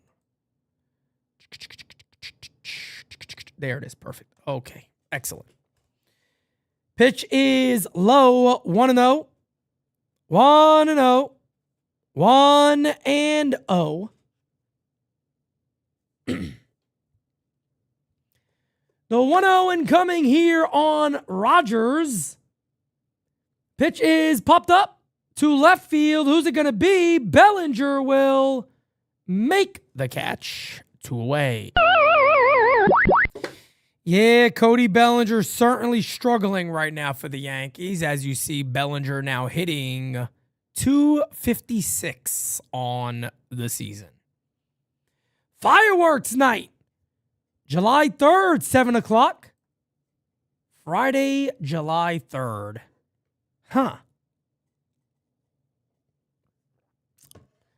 There it is. Perfect. Okay. Excellent. Pitch is low. 1-0. 1-0. 1-0. The 1-0 incoming here on Rogers. Pitch is popped up to left field. Who's it going to be? Bellinger will make the catch. 2 away. Yeah, Cody Bellinger certainly struggling right now for the Yankees. As you see, Bellinger now hitting .256 on the season. Fireworks night. July 3rd, 7 o'clock. Friday, July 3rd. Huh.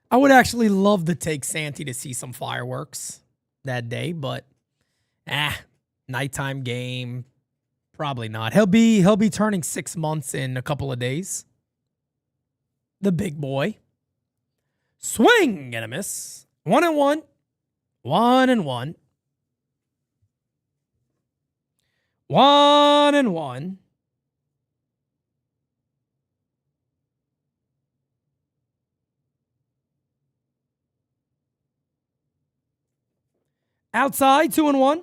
I would actually love to take Santy to see some fireworks that day, but nighttime game, probably not. He'll be turning 6 months in a couple of days. The big boy. Swing and a miss. 1-1. 1-1. 1-1. Outside, 2-1.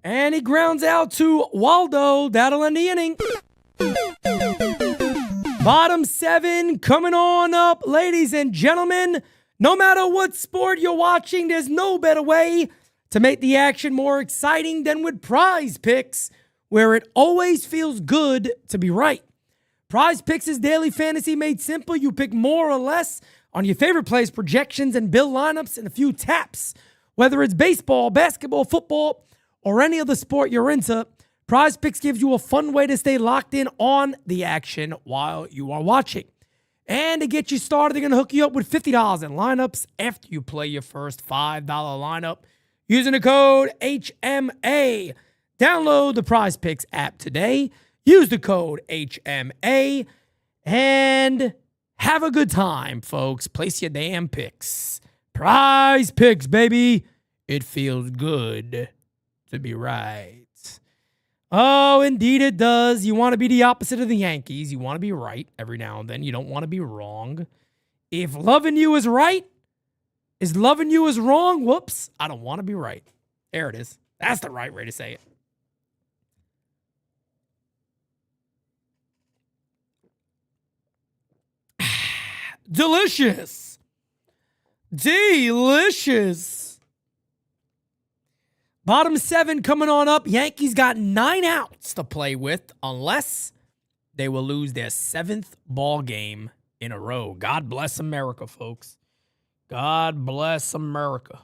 And he grounds out to Waldo. That'll end the inning. Bottom 7 coming on up, ladies and gentlemen. No matter what sport you're watching, there's no better way to make the action more exciting than with Prize Picks, where it always feels good to be right. Prize Picks is daily fantasy made simple. You pick more or less on your favorite players' projections and build lineups in a few taps. Whether it's baseball, basketball, football, or any other sport you're into, Prize Picks gives you a fun way to stay locked in on the action while you are watching. And to get you started, they're going to hook you up with $50 in lineups after you play your first $5 lineup using the code HMA. Download the Prize Picks app today. Use the code HMA and have a good time, folks. Place your damn picks. Prize Picks, baby. It feels good to be right. Oh, indeed it does. You want to be the opposite of the Yankees. You want to be right every now and then. You don't want to be wrong. If loving you is right, is loving you is wrong, whoops, I don't want to be right. There it is. That's the right way to say it. Delicious. Delicious. Bottom 7 coming on up. Yankees got 9 outs to play with unless they will lose their 7th ball game in a row. God bless America, folks. God bless America.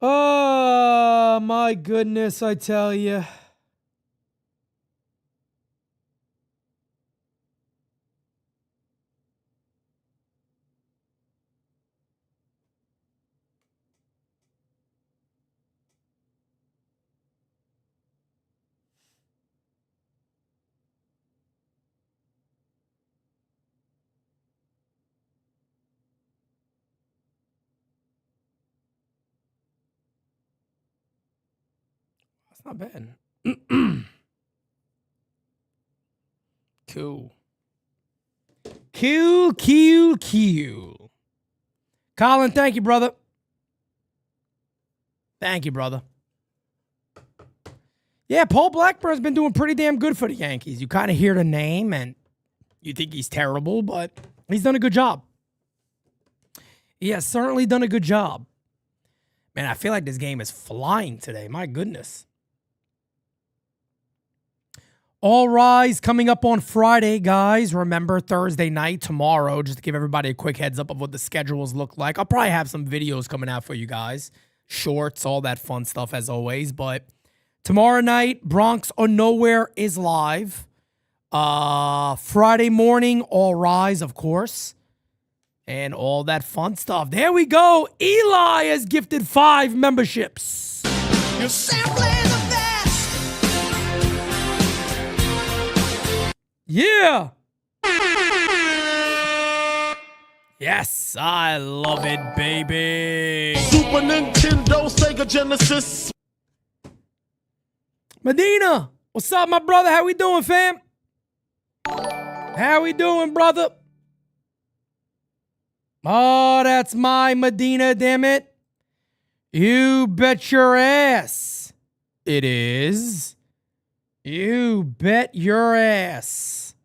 Oh, my goodness, I tell you. That's not bad. Cool. Cool. Colin, thank you, brother. Thank you, brother. Yeah, Paul Blackburn's been doing pretty damn good for the Yankees. You kind of hear the name and you think he's terrible, but he's done a good job. He has certainly done a good job. Man, I feel like this game is flying today. My goodness. All Rise coming up on Friday, guys. Remember, Thursday night, tomorrow, just to give everybody a quick heads up of what the schedules look like. I'll probably have some videos coming out for you guys. Shorts, all that fun stuff as always. But tomorrow night, Bronx or Nowhere is live. Friday morning, All Rise, of course. And all that fun stuff. There we go. Eli has gifted 5 memberships. You're simply the best. Yeah. Yes, I love it, baby. Super Nintendo, Sega Genesis. Medina, what's up, my brother? How we doing, fam? How we doing, brother? Oh, that's my Medina, damn it. You bet your ass. It is. You bet your ass.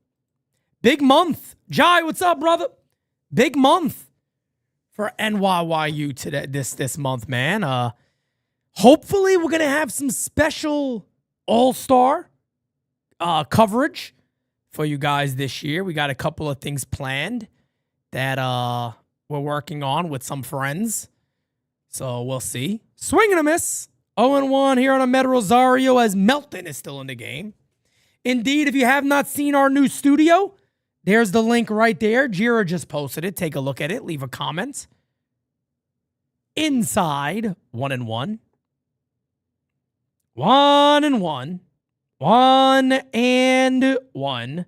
Big month. Jai, what's up, brother? Big month for NYYU today, this month, man. Hopefully we're going to have some special all-star coverage for you guys this year. We got a couple of things planned that we're working on with some friends. So we'll see. Swing and a miss. 0-1 here on Ahmed Rosario as Melton is still in the game. Indeed, if you have not seen our new studio, there's the link right there. Jira just posted it. Take a look at it. Leave a comment. Inside 1-1. 1-1. 1-1.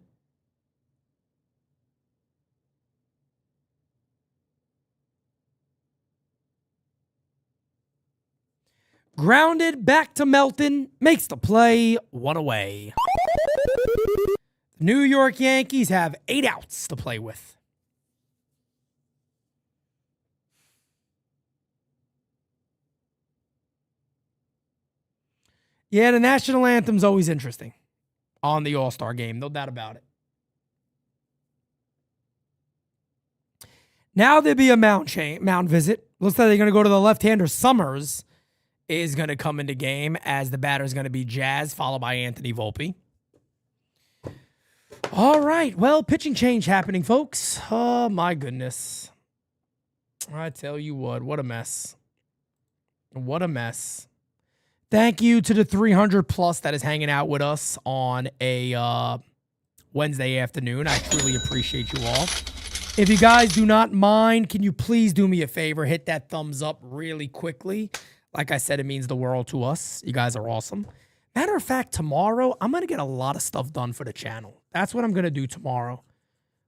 Grounded back to Melton. Makes the play. 1 away. New York Yankees have 8 outs to play with. Yeah, the national anthem's always interesting on the All-Star game. No doubt about it. Now there'll be a mound visit. Looks like they're going to go to the left-hander. Summers is going to come into game as the batter is going to be Jazz, followed by Anthony Volpe. All right. Well, pitching change happening, folks. Oh, my goodness. I tell you what a mess. What a mess. Thank you to the 300 plus that is hanging out with us on a Wednesday afternoon. I truly appreciate you all. If you guys do not mind, can you please do me a favor? Hit that thumbs up really quickly. Like I said, it means the world to us. You guys are awesome. Matter of fact, tomorrow, I'm going to get a lot of stuff done for the channel. That's what I'm going to do tomorrow.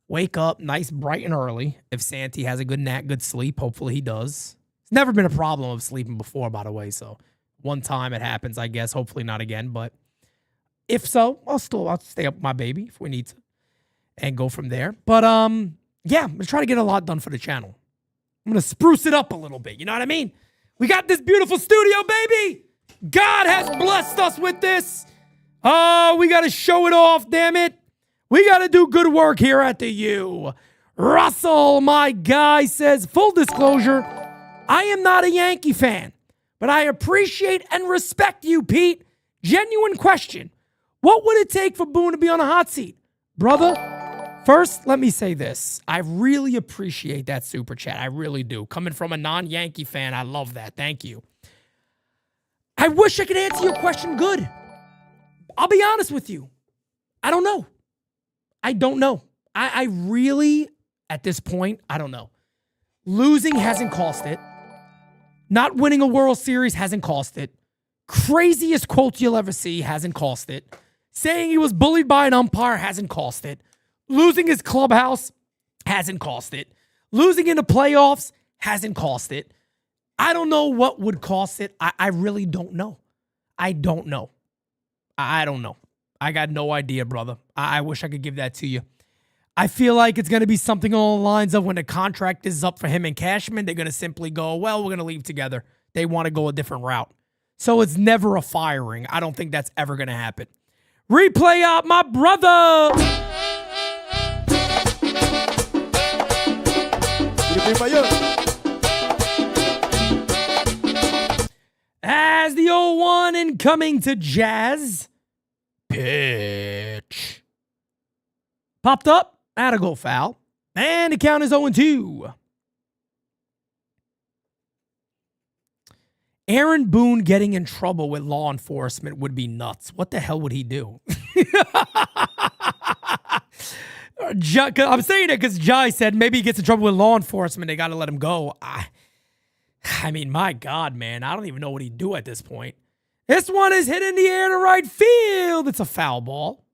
Wake up nice, bright, and early. If Santi has a good sleep, hopefully he does. It's never been a problem of sleeping before, by the way. So one time it happens, I guess. Hopefully not again. But if so, I'll stay up with my baby if we need to and go from there. But yeah, I'm going to try to get a lot done for the channel. I'm going to spruce it up a little bit. You know what I mean? We got this beautiful studio, baby. God has blessed us with this. Oh, we got to show it off, damn it. We got to do good work here at the U. Russell, my guy, says, full disclosure, I am not a Yankee fan, but I appreciate and respect you, Pete. Genuine question. What would it take for Boone to be on a hot seat? Brother, first, let me say this. I really appreciate that super chat. I really do. Coming from a non-Yankee fan, I love that. Thank you. I wish I could answer your question good. I'll be honest with you. I don't know. I don't know. I really, at this point, I don't know. Losing hasn't cost it. Not winning a World Series hasn't cost it. Craziest quotes you'll ever see hasn't cost it. Saying he was bullied by an umpire hasn't cost it. Losing his clubhouse hasn't cost it. Losing in the playoffs hasn't cost it. I don't know what would cost it. I really don't know. I don't know. I don't know. I got no idea, brother. I wish I could give that to you. I feel like it's going to be something along the lines of when the contract is up for him and Cashman, they're going to simply go, well, we're going to leave together. They want to go a different route. So it's never a firing. I don't think that's ever going to happen. Replay out my brother. As the 0-1 incoming to Jazz. Pitch. Popped up. Had a go foul. And the count is 0-2. Aaron Boone getting in trouble with law enforcement would be nuts. What the hell would he do? I'm saying it because Jai said maybe he gets in trouble with law enforcement. They got to let him go. I mean, my God, man. I don't even know what he'd do at this point. This one is hit in the air to right field. It's a foul ball.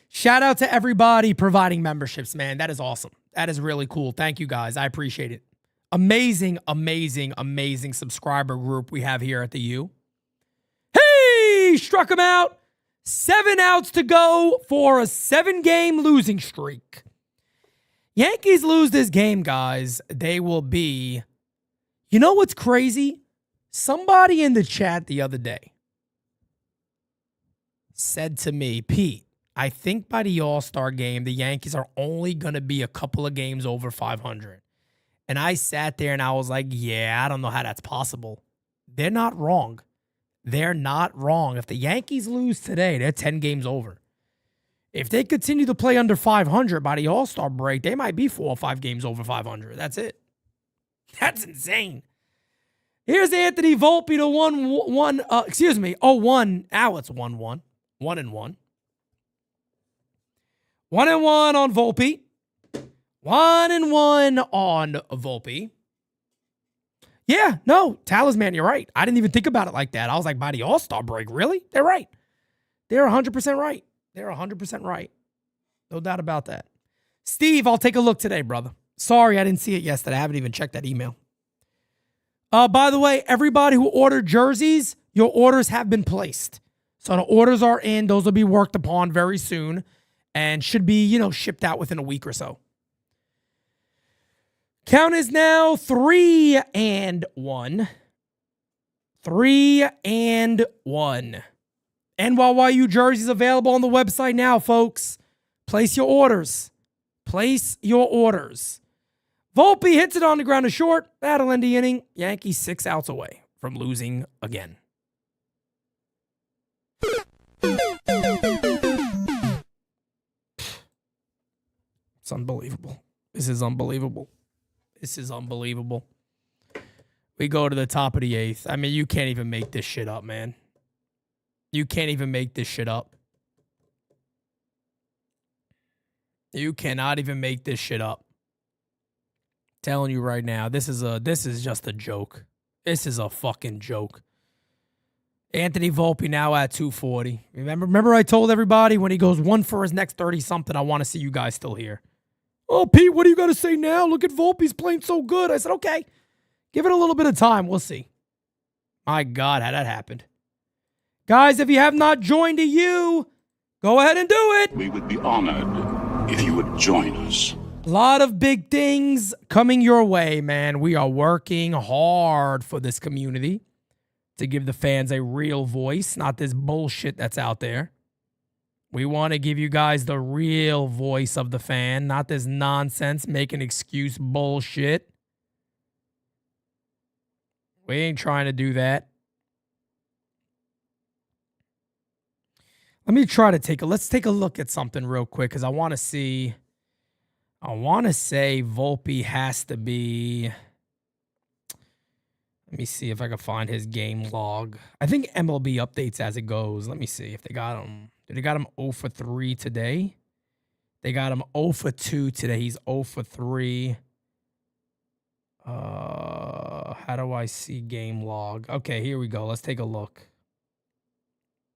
Shout out to everybody providing memberships, man. That is awesome. That is really cool. Thank you, guys. I appreciate it. Amazing, amazing, amazing subscriber group we have here at the U. Hey, struck him out. 7 outs to go for a 7-game losing streak. Yankees lose this game, guys. They will be... You know what's crazy? Somebody in the chat the other day said to me, Pete, I think by the All-Star game, the Yankees are only going to be a couple of games over 500. And I sat there and I was like, yeah, I don't know how that's possible. They're not wrong. They're not wrong. If the Yankees lose today, they're 10 games over. If they continue to play under 500 by the All-Star break, they might be 4 or 5 games over 500. That's it. That's insane. Here's Anthony Volpe to 0-1. Now it's 1-1. 1-1. 1-1 on Volpe. 1-1 on Volpe. Yeah, no, Talisman, you're right. I didn't even think about it like that. I was like, by the All-Star break, really? They're right. They're 100% right. They're 100% right. No doubt about that. Steve, I'll take a look today, brother. Sorry, I didn't see it yesterday. I haven't even checked that email. By the way, everybody who ordered jerseys, your orders have been placed. So the orders are in. Those will be worked upon very soon and should be, shipped out within a week or so. Count is now 3-1. 3-1. NYYU jerseys available on the website now, folks. Place your orders. Place your orders. Volpe hits it on the ground to short. That'll end the inning. Yankees 6 outs away from losing again. It's unbelievable. This is unbelievable. This is unbelievable. We go to the top of the 8th. I mean, you can't even make this shit up, man. You can't even make this shit up. You cannot even make this shit up. Telling you right now, this is just a joke. This is a fucking joke. Anthony Volpe now at 240. Remember I told everybody when he goes 1 for his next 30-something, I want to see you guys still here. Oh, Pete, what do you got to say now? Look at Volpe. He's playing so good. I said, okay, give it a little bit of time. We'll see. My God, how that happened. Guys, if you have not joined you, go ahead and do it. We would be honored if you would join us. A lot of big things coming your way, man. We are working hard for this community to give the fans a real voice, not this bullshit that's out there. We want to give you guys the real voice of the fan, not this nonsense, make an excuse bullshit. We ain't trying to do that. Let me try to let's take a look at something real quick because I want to say Volpe has to be. Let me see if I can find his game log. I think MLB updates as it goes. Let me see if they got him. They got him 0 for 3 today. They got him 0 for 2 today. He's 0 for 3. How do I see game log? Okay, here we go. Let's take a look.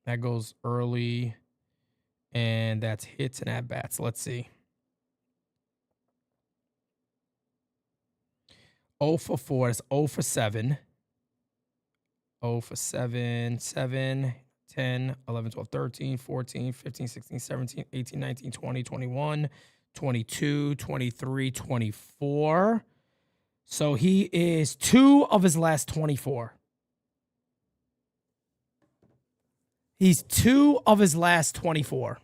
That goes early, and that's hits and at-bats. Let's see. 0 for 4. That's 0 for 7. 0 for 7. 7, 10, 11, 12, 13, 14, 15, 16, 17, 18, 19, 20, 21, 22, 23, 24. So he is 2 of his last 24. He's 2 of his last 24.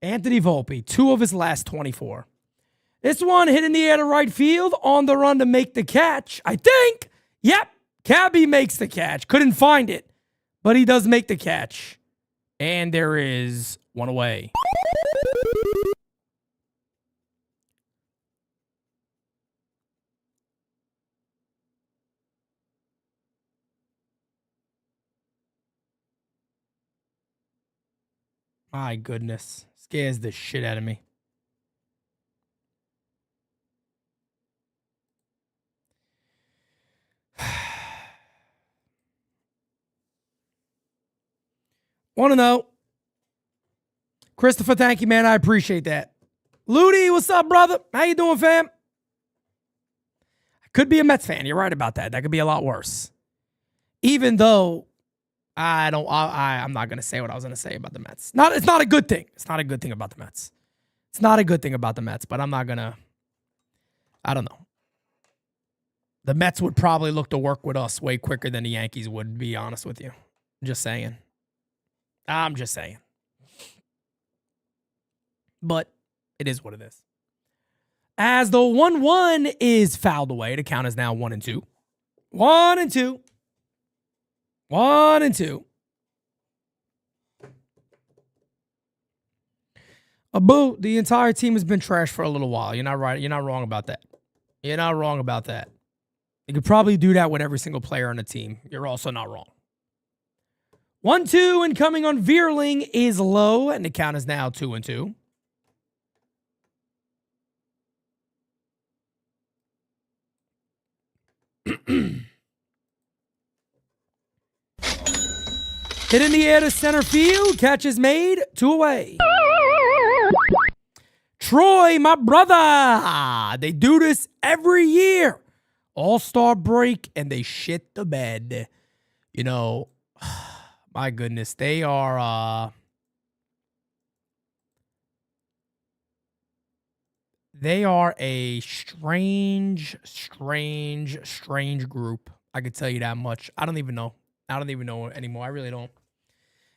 Anthony Volpe, 2 of his last 24. This one hit in the air to right field, on the run to make the catch. I think. Yep. Cabby makes the catch. Couldn't find it, but he does make the catch. And there is one away. My goodness. Scares the shit out of me. Want to know. Christopher, thank you, man. I appreciate that. Ludi, what's up, brother? How you doing, fam? I could be a Mets fan. You're right about that. That could be a lot worse. Even though I'm not going to say what I was going to say about the Mets. It's not a good thing. It's not a good thing about the Mets. It's not a good thing about the Mets, but I'm not going to, I don't know. The Mets would probably look to work with us way quicker than the Yankees would, to be honest with you. Just saying. I'm just saying. But it is what it is. As the 1-1 is fouled away, the count is now 1-2. 1-2. 1-2. Abu, the entire team has been trashed for a little while. You're not right. You're not wrong about that. You're not wrong about that. You could probably do that with every single player on the team. You're also not wrong. 1-2 and coming on Veerling is low, and the count is now 2-2. Hit in the air to center field. Catch is made. 2 away. Troy, my brother. They do this every year. All-Star break, and they shit the bed. You know, my goodness, they are a strange group. I could tell you that much. I don't even know. I don't even know anymore. I really don't.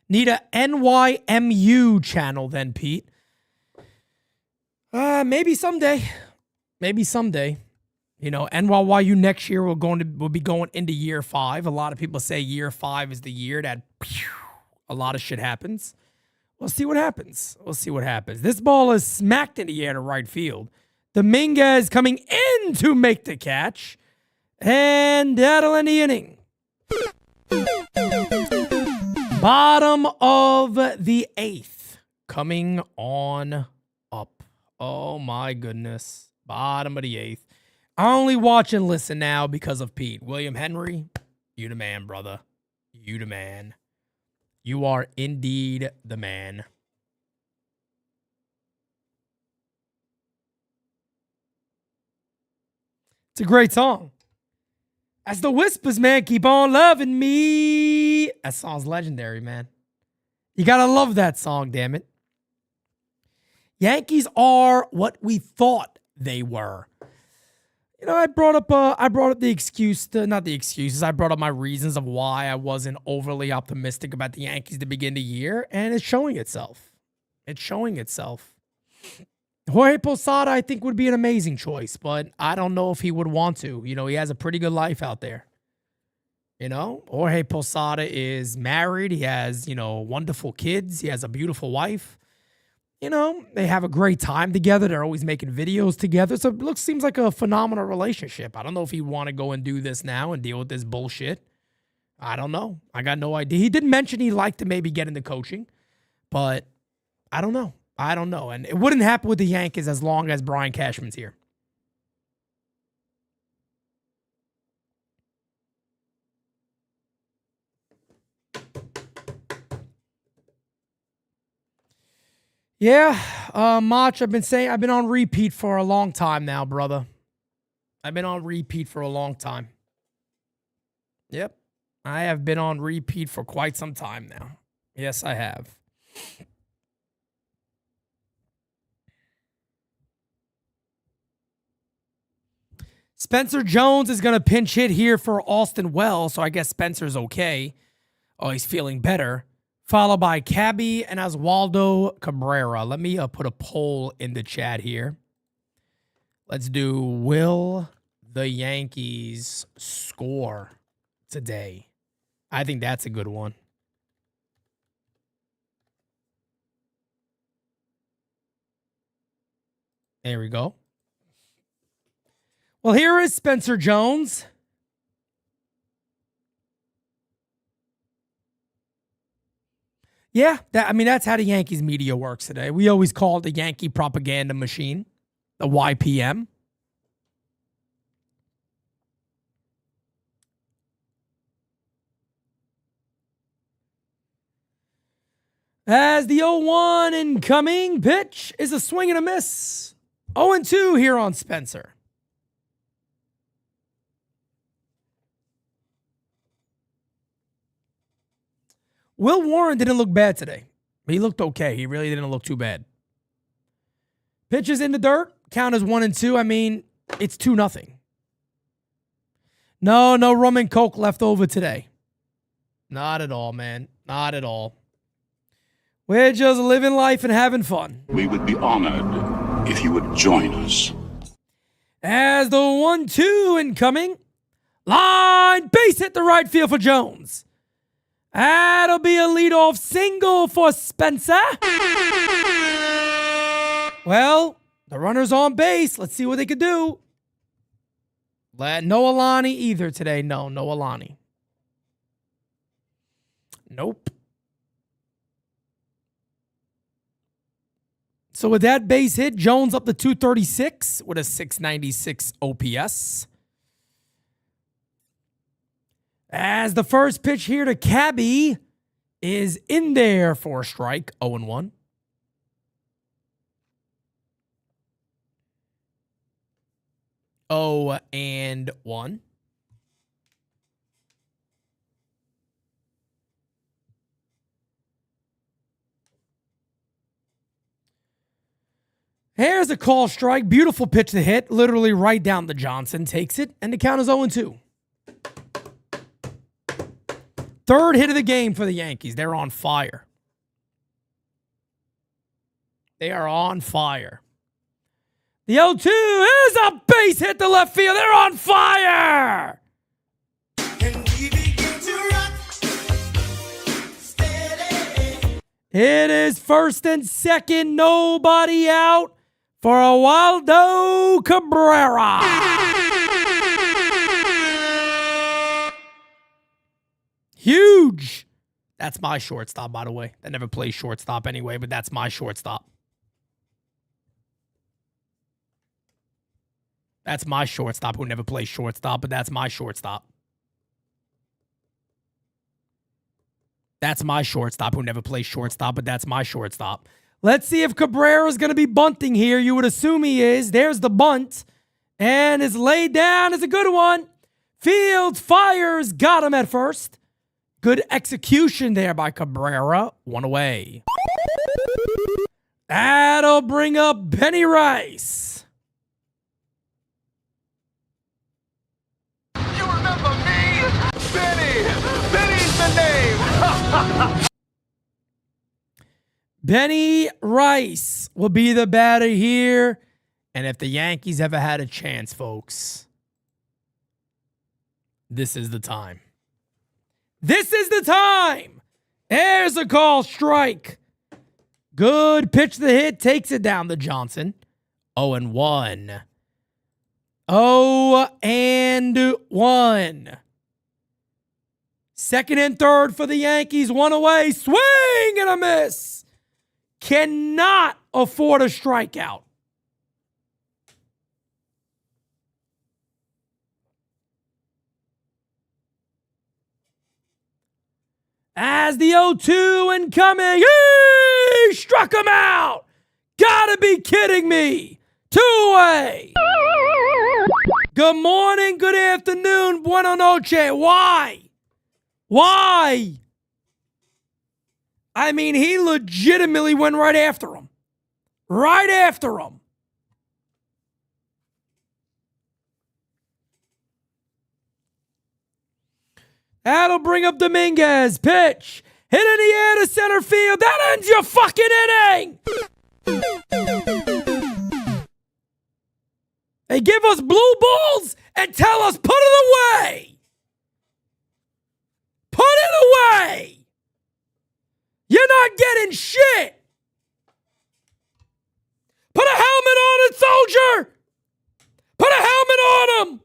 Need a NYMU channel then, Pete. Maybe someday. Maybe someday. You know, NYYU next year will be going into year 5. A lot of people say year 5 is the year that a lot of shit happens. We'll see what happens. We'll see what happens. This ball is smacked in the air to right field. Dominguez coming in to make the catch. And that'll end the inning. Bottom of the 8th. Coming on up. Oh my goodness. Bottom of the 8th. I only watch and listen now because of Pete. William Henry, you the man, brother. You the man. You are indeed the man. It's a great song. As the whispers, man, keep on loving me. That song's legendary, man. You gotta love that song, damn it. Yankees are what we thought they were. You know, I brought up the excuse, not the excuses. I brought up my reasons of why I wasn't overly optimistic about the Yankees to begin the year, and it's showing itself. It's showing itself. Jorge Posada, I think, would be an amazing choice, but I don't know if he would want to. You know, he has a pretty good life out there. You know, Jorge Posada is married. He has, you know, wonderful kids. He has a beautiful wife. You know, they have a great time together. They're always making videos together. So it seems like a phenomenal relationship. I don't know if he'd want to go and do this now and deal with this bullshit. I don't know. I got no idea. He did mention he'd like to maybe get into coaching, but I don't know. I don't know. And it wouldn't happen with the Yankees as long as Brian Cashman's here. Yeah, Mach, I've been on repeat for a long time now, brother. I've been on repeat for a long time. Yep, I have been on repeat for quite some time now. Yes, I have. Spencer Jones is going to pinch hit here for Austin Wells, so I guess Spencer's okay. Oh, he's feeling better. Followed by Cabby and Oswaldo Cabrera. Let me put a poll in the chat here. Let's do, will the Yankees score today? I think that's a good one. There we go. Well, here is Spencer Jones. Yeah, that's how the Yankees media works today. We always call it the Yankee propaganda machine, the YPM. As the 0-1 incoming pitch is a swing and a miss. 0-2 here on Spencer. Will Warren didn't look bad today. He looked okay. He really didn't look too bad. Pitches in the dirt. Count is 1-2. I mean, it's 2-0. No rum and coke left over today. Not at all, man. Not at all. We're just living life and having fun. We would be honored if you would join us. As the 1-2 incoming. Line base hit the right field for Jones. That'll be a leadoff single for Spencer. Well, the runner's on base. Let's see what they could do. No Alani either today. No Alani. Nope. So with that base hit, Jones up to 236 with a 696 OPS. As the first pitch here to Cabby is in there for a strike, 0-1. Oh, and 1. Here's a call strike. Beautiful pitch to hit. Literally right down to Johnson. Takes it, and the count is 0-2. Third hit of the game for the Yankees. They're on fire. They are on fire. The 0-2 is a base hit to left field. They're on fire. It is first and second. Nobody out for Oswaldo Cabrera. Huge. That's my shortstop, by the way. That never plays shortstop anyway, but that's my shortstop. That's my shortstop who never plays shortstop, but that's my shortstop. That's my shortstop who never plays shortstop, but that's my shortstop. Let's see if Cabrera's going to be bunting here. You would assume he is. There's the bunt. And is laid down is a good one. Fields fires, got him at first. Good execution there by Cabrera. One away. That'll bring up Benny Rice. You remember me? Benny! Benny's the name! Benny Rice will be the batter here. And if the Yankees ever had a chance, folks, this is the time. This is the time. There's a call strike. Good pitch to the hit. Takes it down to Johnson. 0-1. 0-1. Second and third for the Yankees. One away. Swing and a miss. Cannot afford a strikeout. As the 0-2 incoming, he struck him out. Gotta be kidding me. 2 away. Good morning, good afternoon, buenos noche. Why? Why? I mean, he legitimately went right after him. Right after him. That'll bring up Dominguez. Pitch. Hit in the air to center field. That ends your fucking inning. They give us blue balls and tell us put it away. Put it away. You're not getting shit. Put a helmet on it, soldier. Put a helmet on him.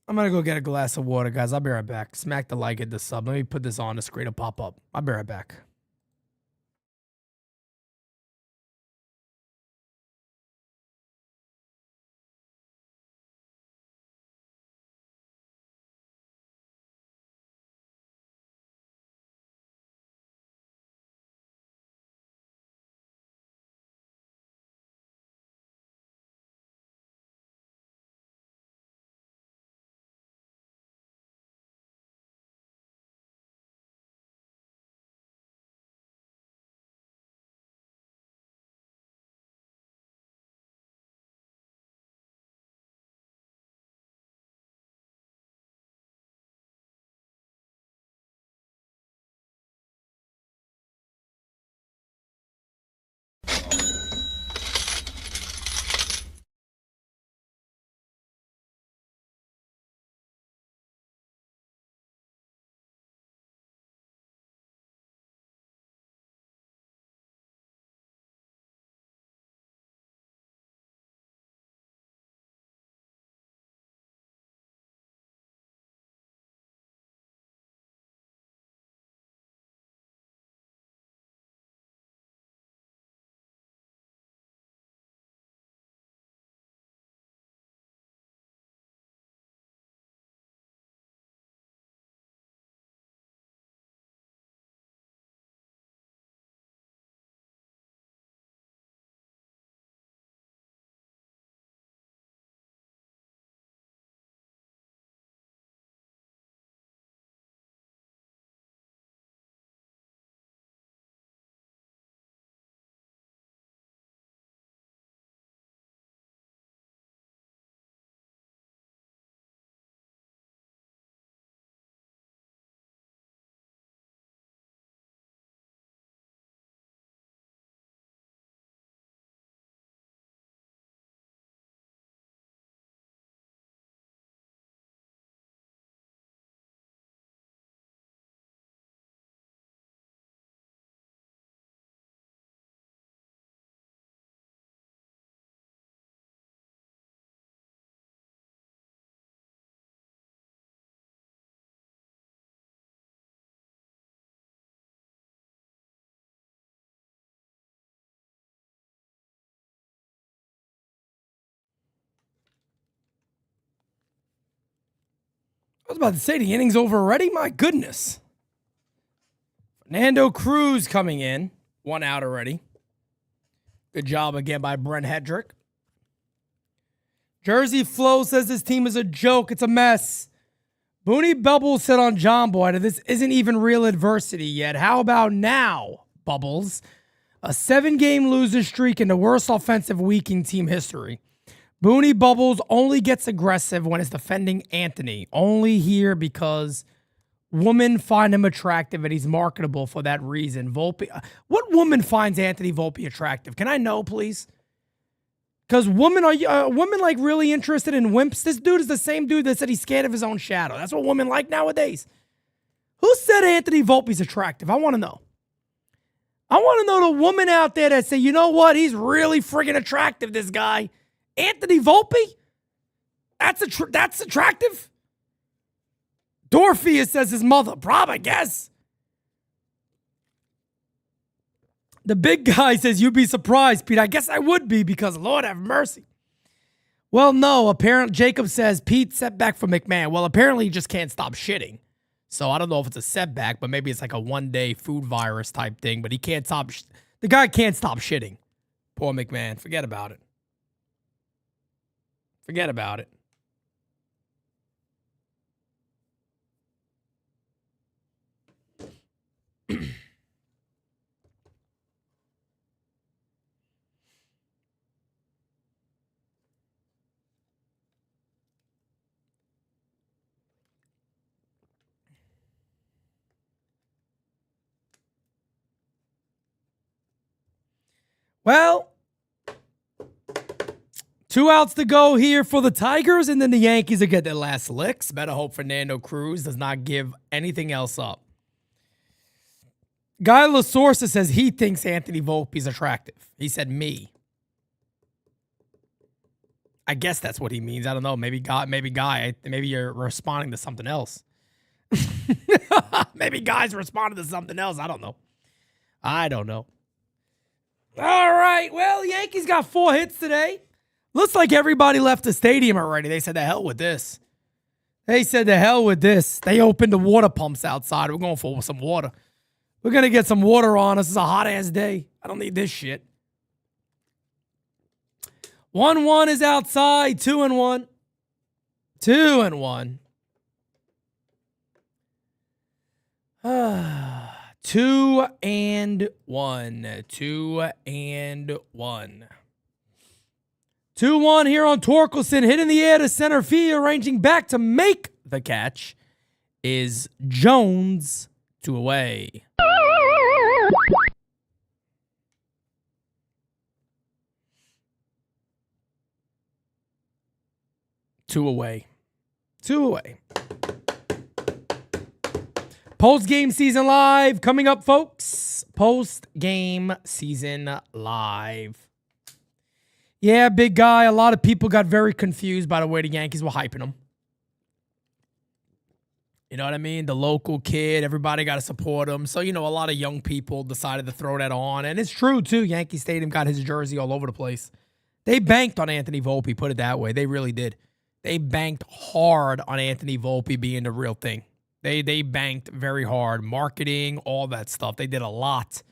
I'm going to go get a glass of water, guys. I'll be right back. Smack the like, hit the sub. Let me put this on. The screen will pop up. I'll be right back. was about to say the inning's over already. My goodness. Fernando Cruz coming in. 1 out already. Good job again by Brent Hedrick. Jersey Flo says this team is a joke. It's a mess. Booney Bubbles said on John Boy that this isn't even real adversity yet. How about now, Bubbles? A 7-game losing streak in the worst offensive week in team history. Booney Bubbles only gets aggressive when it's defending Anthony. Only here because women find him attractive and he's marketable for that reason. Volpe. What woman finds Anthony Volpe attractive? Can I know, please? Because women are women like really interested in wimps. This dude is the same dude that said he's scared of his own shadow. That's what women like nowadays. Who said Anthony Volpe's attractive? I want to know. I want to know the woman out there that say, you know what? He's really friggin' attractive, this guy. Anthony Volpe? That's attractive? Dorpheus says his mother. Probably, I guess. The big guy says, you'd be surprised, Pete. I guess I would be because Lord have mercy. Well, no. Apparently, Jacob says, Pete, setback for McMahon. Well, apparently he just can't stop shitting. So I don't know if it's a setback, but maybe it's like a one-day food virus type thing. But he can't stop. The guy can't stop shitting. Poor McMahon. Forget about it. Forget about it. Well, 2 outs to go here for the Tigers, and then the Yankees will get their last licks. Better hope Fernando Cruz does not give anything else up. Guy LaSorsa says he thinks Anthony Volpe's attractive. He said me. I guess that's what he means. I don't know. Maybe you're responding to something else. Maybe Guy's responding to something else. I don't know. All right. Well, the Yankees got 4 hits today. Looks like everybody left the stadium already. They said, the hell with this. They opened the water pumps outside. We're going for some water. We're going to get some water on us. It's a hot-ass day. I don't need this shit. 1-1 is outside. 2-1. 2-1. 2-1. 2-1. 2-1 here on Torkelson. Hit in the air to center field. Arranging back to make the catch is Jones. 2 away. Two away. Post-game season live coming up, folks. Post-game season live. Yeah, big guy. A lot of people got very confused by the way the Yankees were hyping him. You know what I mean? The local kid, everybody got to support him. So, a lot of young people decided to throw that on. And it's true, too. Yankee Stadium got his jersey all over the place. They banked on Anthony Volpe, put it that way. They really did. They banked hard on Anthony Volpe being the real thing. They banked very hard. Marketing, all that stuff. They did a lot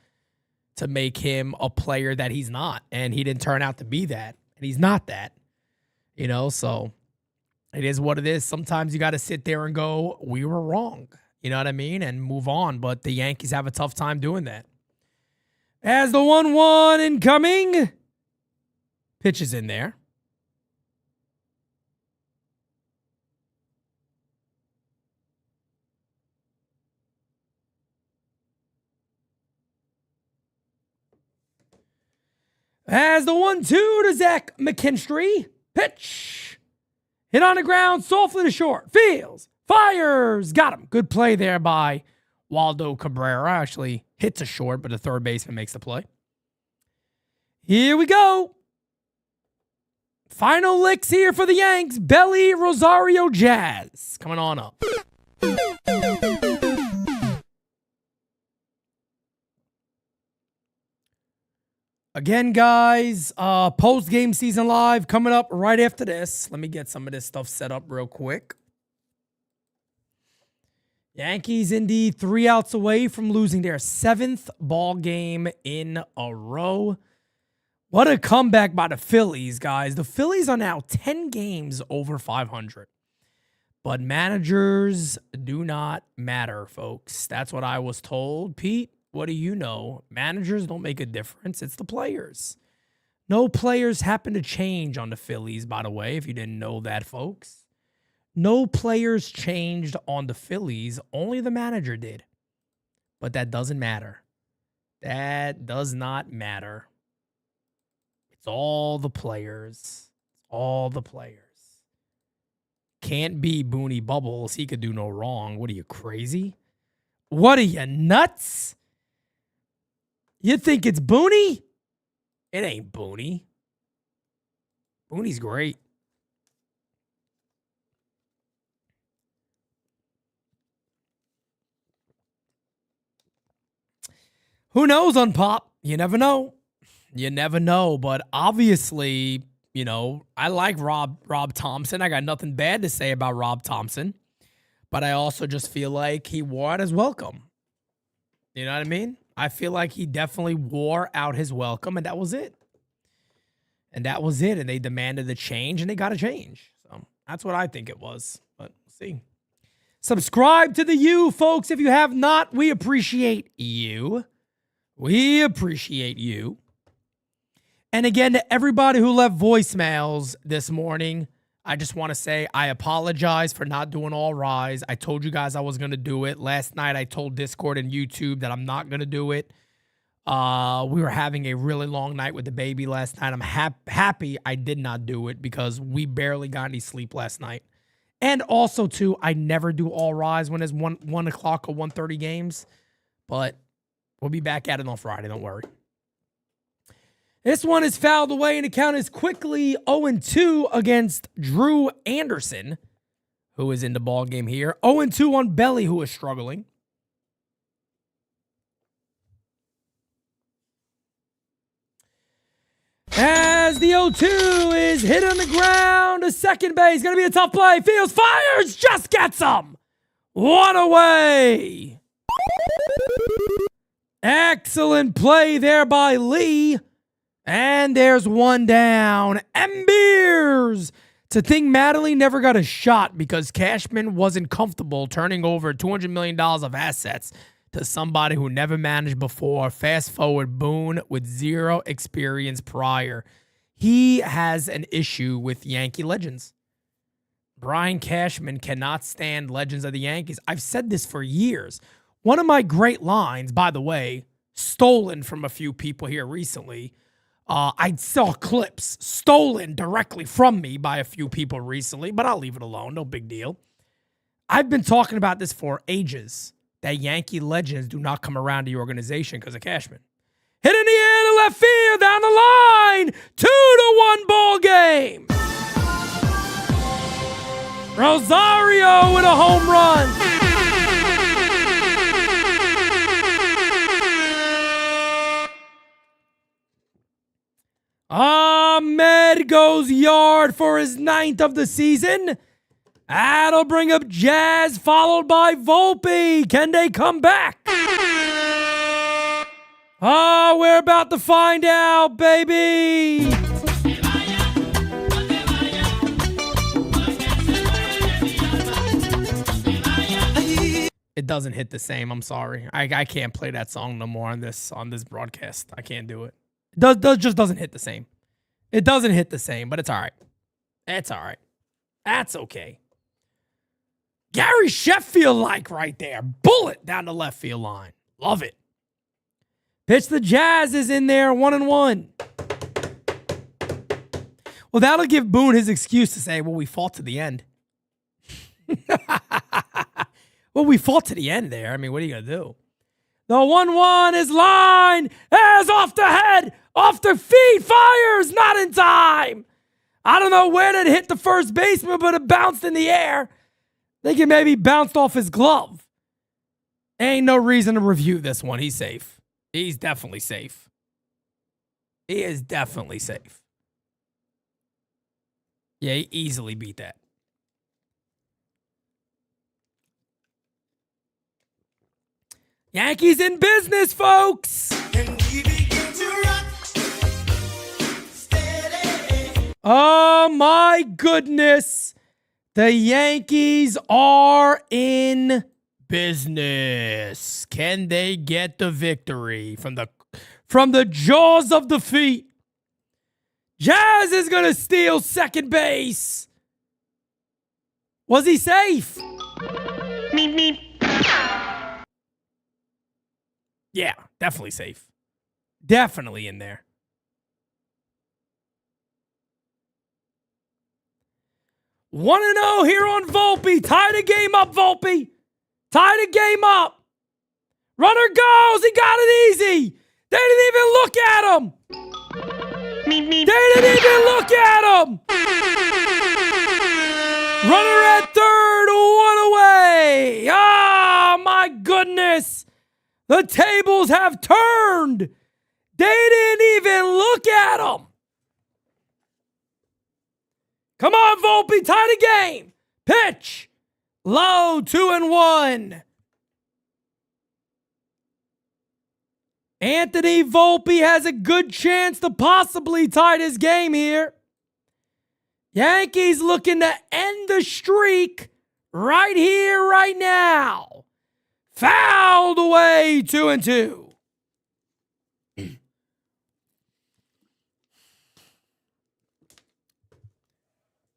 to make him a player that he's not. And he didn't turn out to be that. And he's not that. So it is what it is. Sometimes you got to sit there and go, we were wrong. You know what I mean? And move on. But the Yankees have a tough time doing that. As the 1-1 incoming. Pitch is in there. As the 1-2 to Zach McKinstry. Pitch. Hit on the ground, softly to short. Fields. Fires. Got him. Good play there by Waldo Cabrera. Actually hits a short, but the third baseman makes the play. Here we go. Final licks here for the Yanks. Belly Rosario Jazz. Coming on up. Again, guys, post-game season live coming up right after this. Let me get some of this stuff set up real quick. Yankees indeed 3 outs away from losing their 7th ball game in a row. What a comeback by the Phillies, guys. The Phillies are now 10 games over 500. But managers do not matter, folks. That's what I was told. Pete, what do you know? Managers don't make a difference. It's the players. No players happen to change on the Phillies, by the way, if you didn't know that, folks. No players changed on the Phillies. Only the manager did. But that doesn't matter. That does not matter. It's all the players. All the players. Can't be Booney Bubbles. He could do no wrong. What are you, crazy? What are you, nuts? You think it's Booney? It ain't Booney. Booney's great. Who knows on Pop? You never know. You never know. But obviously, you know, I like Rob Thompson. I got nothing bad to say about Rob Thompson. But I also just feel like he wore out his welcome. You know what I mean? I feel like he definitely wore out his welcome, and that was it. And that was it. And they demanded the change, and they got to change. So that's what I think it was. But we'll see. Subscribe to the U, folks. If you have not, we appreciate you. We appreciate you. And again, to everybody who left voicemails this morning, I just want to say I apologize for not doing All Rise. I told you guys I was going to do it. Last night, I told Discord and YouTube that I'm not going to do it. We were having a really long night with the baby last night. I'm happy I did not do it because we barely got any sleep last night. And also, too, I never do All Rise when it's 1 o'clock or 1:30 games. But we'll be back at it on Friday. Don't worry. This one is fouled away, and the count is quickly 0-2 against Drew Anderson, who is in the ball game here. 0-2 on Belly, who is struggling. As the 0-2 is hit on the ground to second base. Going to be a tough play. Fields, fires, just gets him. One away. Excellent play there by Lee. And there's one down. Beers. To think Mattingly never got a shot because Cashman wasn't comfortable turning over $200 million of assets to somebody who never managed before. Fast forward, Boone with zero experience prior. He has an issue with Yankee legends. Brian Cashman cannot stand legends of the Yankees. I've said this for years. One of my great lines, by the way, stolen from a few people here recently. I saw clips stolen directly from me by a few people recently, but I'll leave it alone. No big deal. I've been talking about this for ages, that Yankee legends do not come around to your organization because of Cashman. Hit in the air to left field, down the line, 2-1 ball game. Rosario with a home run. Ahmed goes yard for his 9th of the season. That'll bring up Jazz, followed by Volpe. Can they come back? Oh, we're about to find out, baby. It doesn't hit the same. I'm sorry. I can't play that song no more on this broadcast. I can't do it. Just doesn't hit the same. It doesn't hit the same, but it's all right. It's all right. That's okay. Gary Sheffield-like right there. Bullet down the left field line. Love it. Pitch the Jazz is in there, 1-1. Well, that'll give Boone his excuse to say, well, we fought to the end. Well, we fought to the end there. I mean, what are you going to do? The 1-1 is line. As off the head, off the feet, fires, not in time. I don't know where that hit the first baseman, but it bounced in the air. I think it maybe bounced off his glove. Ain't no reason to review this one. He's safe. He's definitely safe. He is definitely safe. Yeah, he easily beat that. Yankees in business, folks. Oh my goodness. The Yankees are in business. Can they get the victory from the jaws of defeat? Jazz is going to steal second base. Was he safe? Meep, meep. Yeah, definitely safe. Definitely in there. One and 0 here on Volpe. Tie the game up, Volpe. Tie the game up. Runner goes. He got it easy. They didn't even look at him. They didn't even look at him. Runner at third. One away. Oh, my goodness. The tables have turned. They didn't even look at him. Come on, Volpe, tie the game. Pitch. Low, 2-1. Anthony Volpe has a good chance to possibly tie this game here. Yankees looking to end the streak right here, right now. Fouled away, 2-2.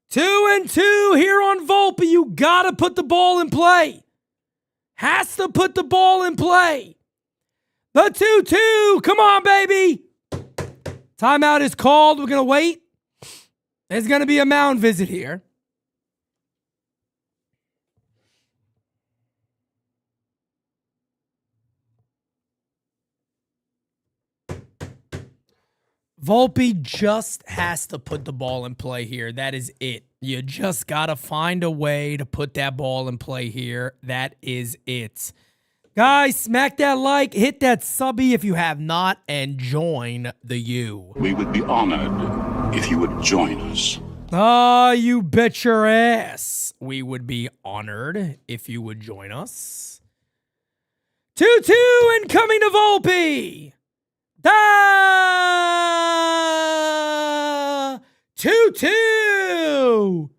2-2 here on Volpe. You got to put the ball in play. Has to put the ball in play. The 2-2. Come on, baby. Timeout is called. We're going to wait. There's going to be a mound visit here. Volpe just has to put the ball in play here. That is it. You just got to find a way to put that ball in play here. That is it. Guys, smack that like, hit that subby if you have not, and join the U. We would be honored if you would join us. Ah, you bet your ass. We would be honored if you would join us. 2-2 and coming to Volpe. 2-2.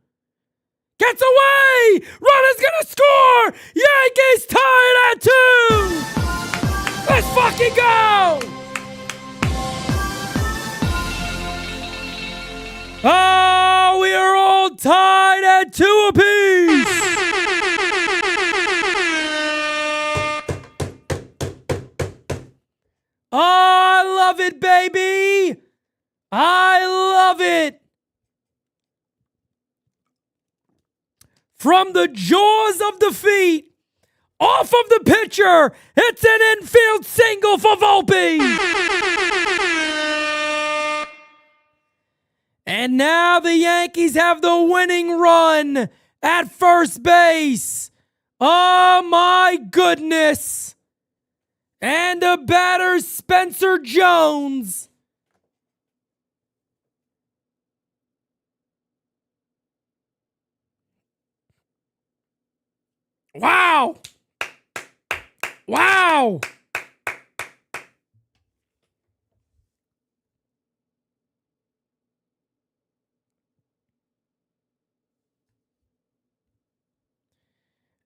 Gets away. Runner's gonna score. Yankees tied at 2. Let's fucking go. Oh, we are all tied at 2 apiece. Oh, I love it, baby. I love it. From the jaws of defeat, off of the pitcher, it's an infield single for Volpe. And now the Yankees have the winning run at first base. Oh, my goodness. And the batter, Spencer Jones. Wow. Wow.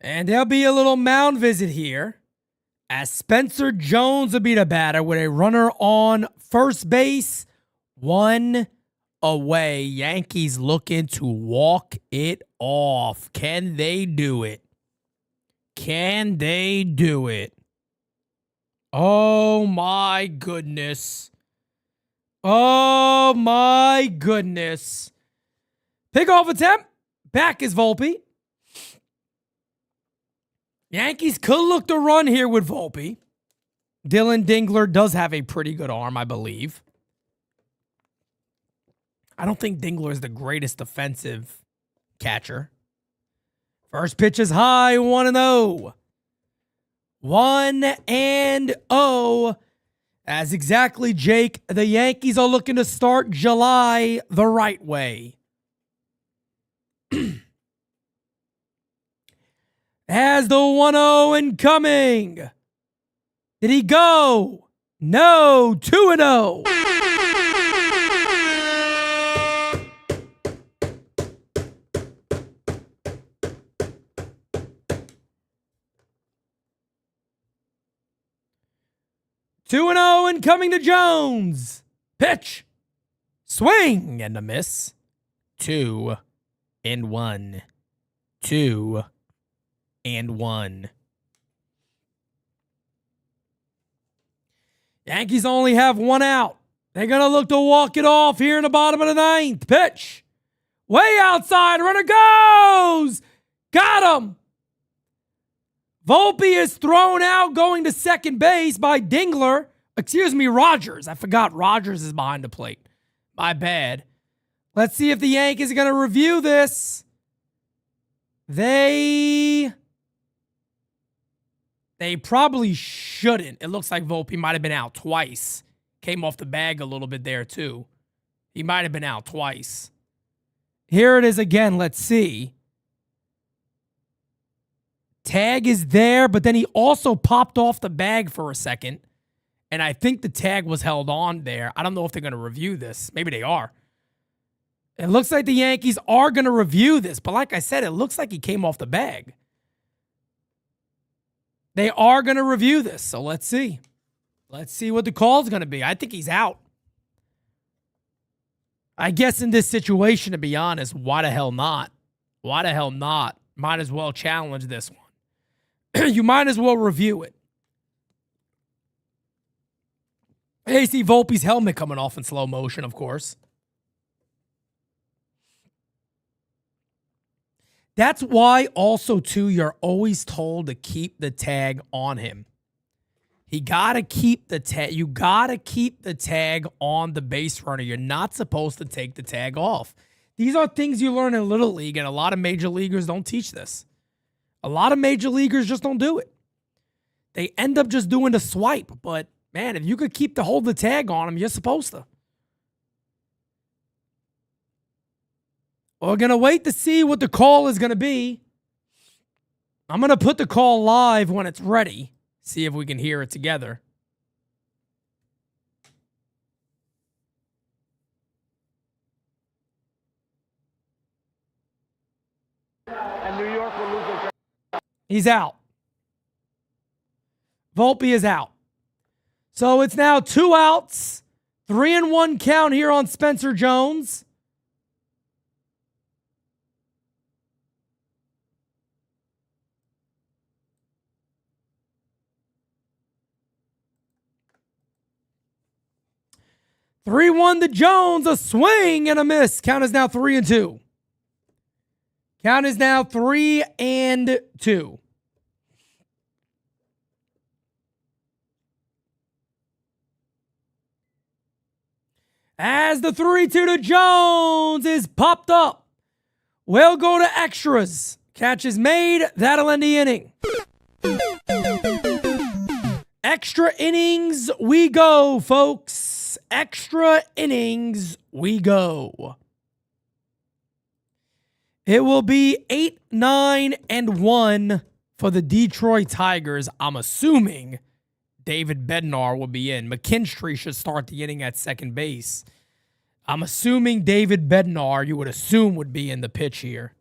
And there'll be a little mound visit here, as Spencer Jones will be the batter with a runner on first base, 1 away. Yankees looking to walk it off. Can they do it? Can they do it? Oh, my goodness. Oh, my goodness. Pickoff attempt. Back is Volpe. Yankees could look to run here with Volpe. Dylan Dingler does have a pretty good arm, I believe. I don't think Dingler is the greatest defensive catcher. First pitch is high, 1-0. 1-0. As exactly, Jake, the Yankees are looking to start July the right way. As the 1-0 incoming. Did he go? No. 2-0. Two and 0 and coming to Jones. Pitch. Swing and a miss. 2-1. 2-1. Yankees only have one out. They're going to look to walk it off here in the bottom of the ninth. Pitch. Way outside. Runner goes. Got him. Volpe is thrown out going to second base by Dingler. Excuse me, Rogers. I forgot Rogers is behind the plate. My bad. Let's see if the Yankees are going to review this. They probably shouldn't. It looks like Volpe might have been out twice. Came off the bag a little bit there, too. He might have been out twice. Here it is again. Let's see. Tag is there, but then he also popped off the bag for a second. And I think the tag was held on there. I don't know if they're going to review this. Maybe they are. It looks like the Yankees are going to review this. But like I said, it looks like he came off the bag. They are going to review this. So let's see. Let's see what the call is going to be. I think he's out. I guess in this situation, to be honest, why the hell not? Why the hell not? Might as well challenge this one. You might as well review it. Hey, see Volpe's helmet coming off in slow motion, of course. That's why also, too, you're always told to keep the tag on him. He got to keep the tag. You got to keep the tag on the base runner. You're not supposed to take the tag off. These are things you learn in Little League, and a lot of major leaguers don't teach this. A lot of major leaguers just don't do it. They end up just doing the swipe. But, man, if you could hold the tag on him, you're supposed to. We're going to wait to see what the call is going to be. I'm going to put the call live when it's ready. See if we can hear it together. And New York will lose their... He's out. Volpe is out. So it's now 2 outs, 3-1 count here on Spencer Jones. Three-one to Jones, a swing and a miss. Count is now 3-2. Count is now 3-2. As the 3-2 to Jones is popped up. We'll go to extras. Catch is made. That'll end the inning. Extra innings we go, folks. Extra innings we go. It will be 8-9-1 for the Detroit Tigers. I'm assuming David Bednar will be in. McKinstry should start the inning at second base. I'm assuming David Bednar, you would assume, would be in the pitch here.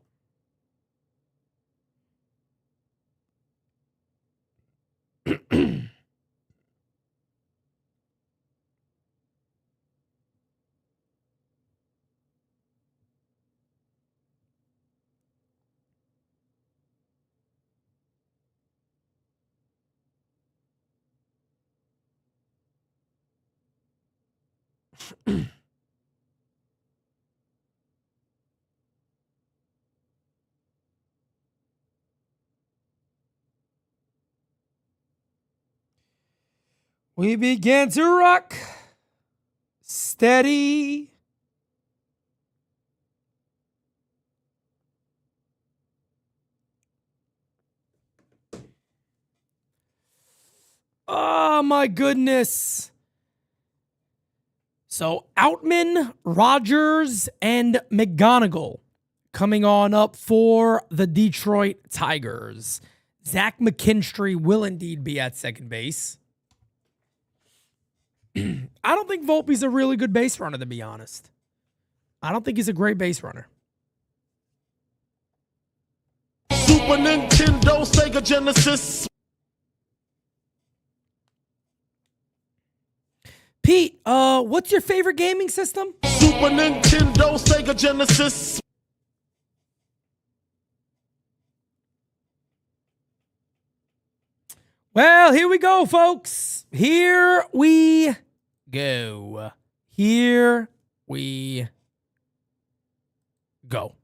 We begin to rock. Steady. Oh, my goodness. So, Outman, Rogers, and McGonigal coming on up for the Detroit Tigers. Zach McKinstry will indeed be at second base. I don't think Volpe's a really good base runner, to be honest. I don't think he's a great base runner. Super Nintendo, Sega Genesis. Pete, what's your favorite gaming system? Super Nintendo, Sega Genesis. Well, here we go, folks. Here we go. Here we go.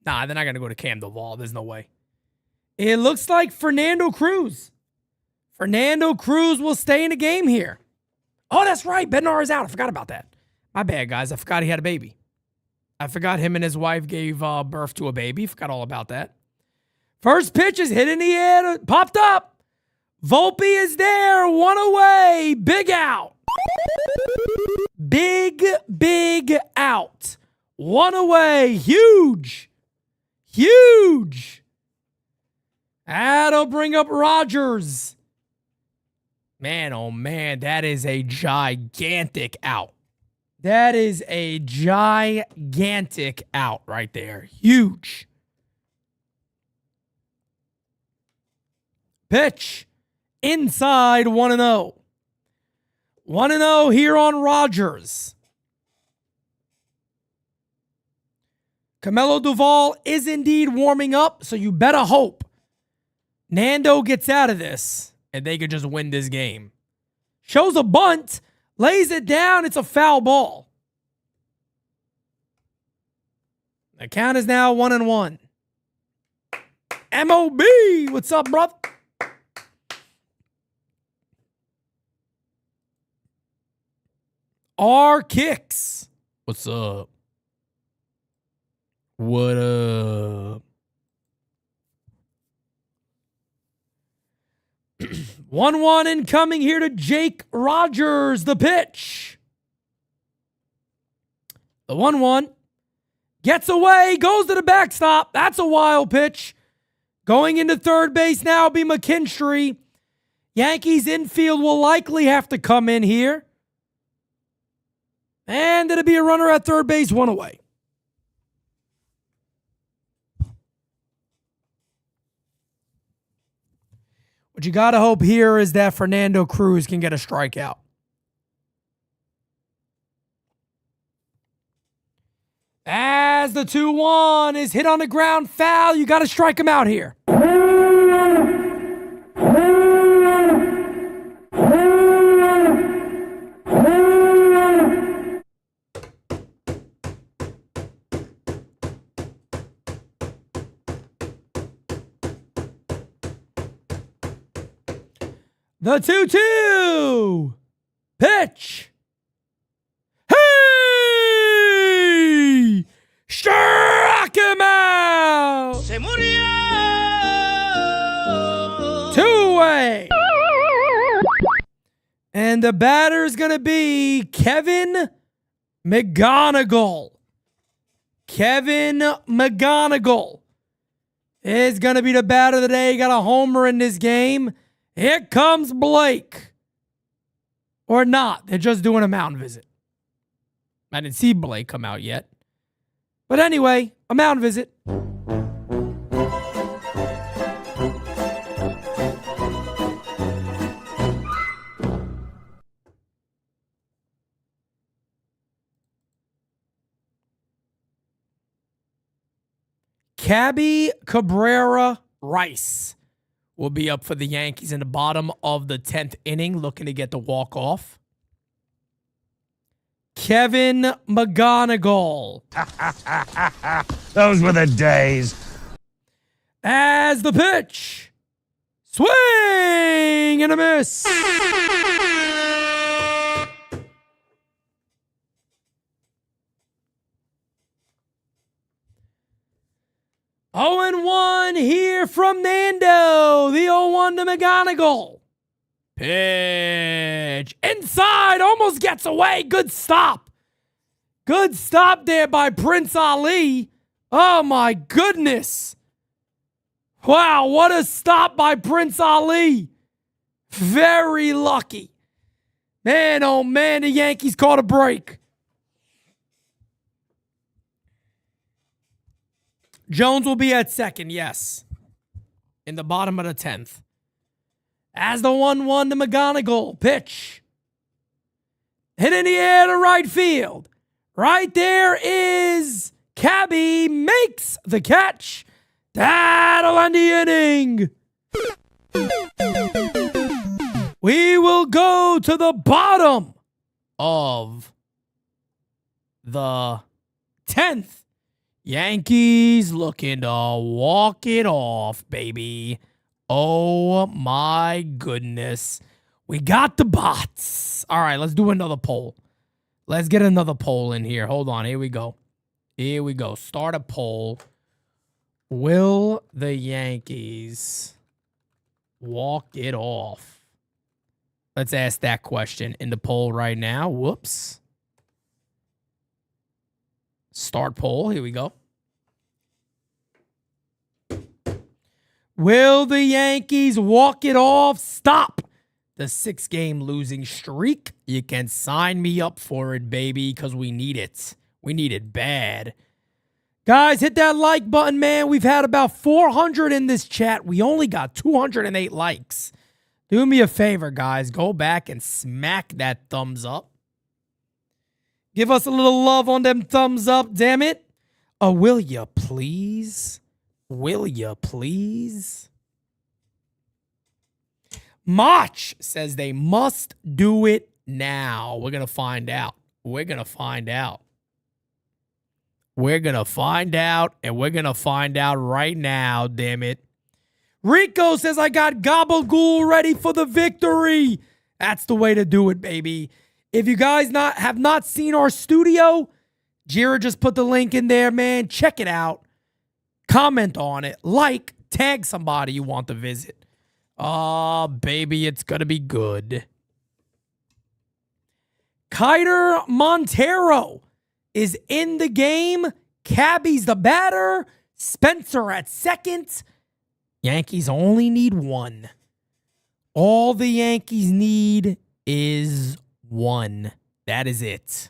Nah, they're not going to go to Cam Duvall. There's no way. It looks like Fernando Cruz. Fernando Cruz will stay in the game here. Oh, that's right. Bednar is out. I forgot about that. My bad, guys. I forgot he had a baby. I forgot him and his wife gave birth to a baby. Forgot all about that. First pitch is hit in the air. Popped up. Volpe is there. One away. Big out. Big out. One away. Huge. Huge. That'll bring up Rogers. Man, oh man, that is a gigantic out. That is a gigantic out right there. Huge. Pitch. Inside 1-0. 1-0 here on Rogers. Camelo Duvall is indeed warming up, so you better hope Nando gets out of this and they could just win this game. Shows a bunt, lays it down, it's a foul ball. The count is now 1-1. MOB, what's up, brother? R Kicks, what's up? What up? 1-1 incoming here to Jake Rogers, the pitch. The 1-1 gets away, goes to the backstop. That's a wild pitch. Going into third base now will be McKinstry. Yankees infield will likely have to come in here. And it'll be a runner at third base, one away. What you got to hope here is that Fernando Cruz can get a strikeout. As the 2-1 is hit on the ground, foul, you got to strike him out here. The 2-2 pitch. Hey! Struck him out. Se murió. 2-away. And the batter is going to be Kevin McGonigal. Kevin McGonigal is going to be the batter of the day. Got a homer in this game. Here comes Blake. Or not. They're just doing a mound visit. I didn't see Blake come out yet. But anyway, a mound visit. Cabby Cabrera Rice will be up for the Yankees in the bottom of the 10th inning, looking to get the walk-off. Kevin McGonigal. Those were the days. As the pitch. Swing and a miss. 0-1 here from Nando. The 0-1 to McGonigal. Pitch. Inside. Almost gets away. Good stop. Good stop there by Prince Ali. Oh, my goodness. Wow, what a stop by Prince Ali. Very lucky. Man, oh man, the Yankees caught a break. Jones will be at second, yes. In the bottom of the 10th. As the 1-1 to McGonigal. Pitch. Hit in the air to right field. Right there is Cabby. Makes the catch. That'll end the inning. We will go to the bottom of the 10th. Yankees looking to walk it off, baby. Oh, my goodness. We got the bots. All right, let's do another poll. Let's get another poll in here. Hold on. Here we go. Here we go. Start a poll. Will the Yankees walk it off? Let's ask that question in the poll right now. Whoops. Start poll. Here we go. Will the Yankees walk it off? Stop the 6-game losing streak. You can sign me up for it, baby, because we need it. We need it bad. Guys, hit that like button, man. We've had about 400 in this chat. We only got 208 likes. Do me a favor, guys. Go back and smack that thumbs up. Give us a little love on them thumbs up, damn it. Will ya please? Will ya please? Mach says they must do it now. We're going to find out. We're going to find out. We're going to find out, and we're going to find out right now, damn it. Rico says, I got Gabagool ready for the victory. That's the way to do it, baby. If you guys have not seen our studio, Jira just put the link in there, man. Check it out. Comment on it. Like, tag somebody you want to visit. Oh, baby, it's going to be good. Kiter Montero is in the game. Cabby's the batter. Spencer at second. Yankees only need one. All the Yankees need is one. That is it.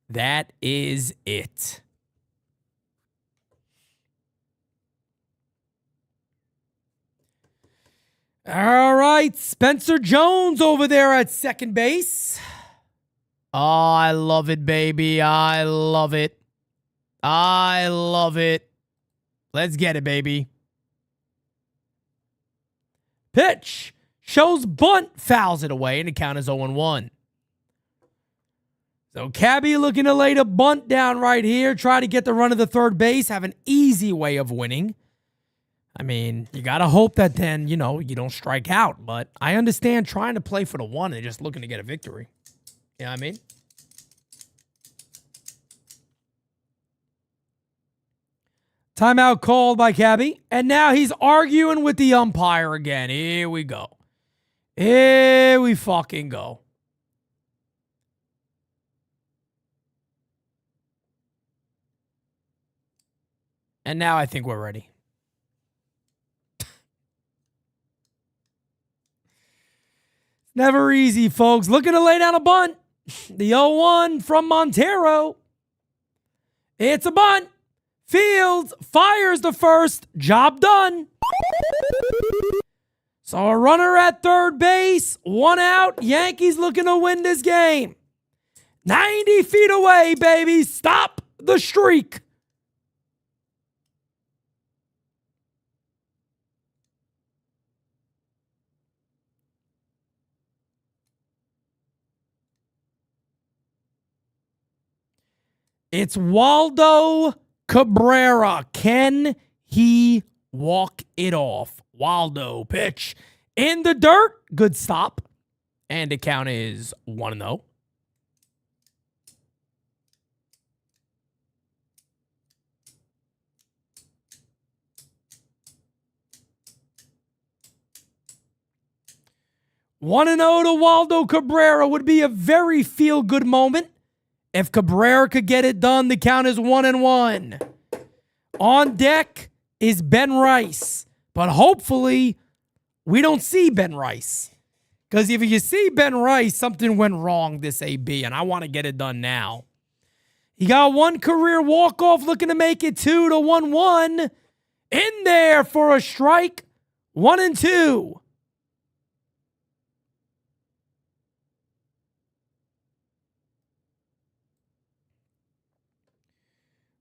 That is it. All right, Spencer Jones over there at second base. Oh, I love it, baby. I love it. I love it. Let's get it, baby. Pitch. Shows bunt. Fouls it away, and the count is 0-1. So Cabby looking to lay the bunt down right here. Try to get the run to the third base. Have an easy way of winning. I mean, you got to hope that then, you don't strike out. But I understand trying to play for the one and just looking to get a victory. You know what I mean? Timeout called by Cabby. And now he's arguing with the umpire again. Here we go. Here we fucking go. And now I think we're ready. Never easy, folks. Looking to lay down a bunt. The 0-1 from Montero. It's a bunt. Fields fires the first. Job done. So a runner at third base. One out. Yankees looking to win this game. 90 feet away, baby. Stop the streak. It's Waldo Cabrera. Can he walk it off? Waldo, pitch in the dirt. Good stop. And the count is 1-0. One and 0 to Waldo Cabrera would be a very feel-good moment. If Cabrera could get it done, the count is 1-1. On deck is Ben Rice. But hopefully, we don't see Ben Rice. Because if you see Ben Rice, something went wrong this AB, and I want to get it done now. He got one career walk-off, looking to make it 2-1-1. In there for a strike. 1-2.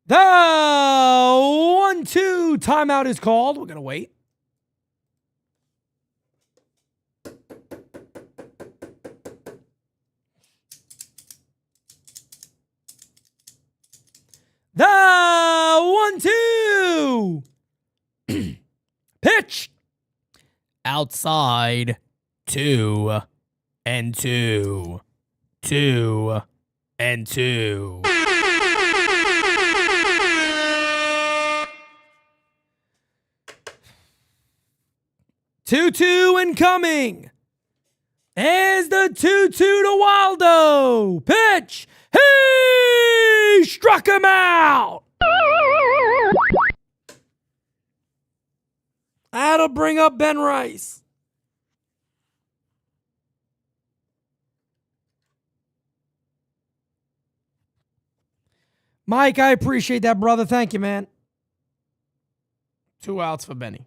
The 1-2 timeout is called. We're going to wait. The 1-2. Pitch. Outside. 2-2. 2-2. 2-2 incoming. As the 2-2 to Waldo. Pitch. He struck him out. That'll bring up Ben Rice. Mike, I appreciate that, brother. Thank you, man. 2 outs for Benny.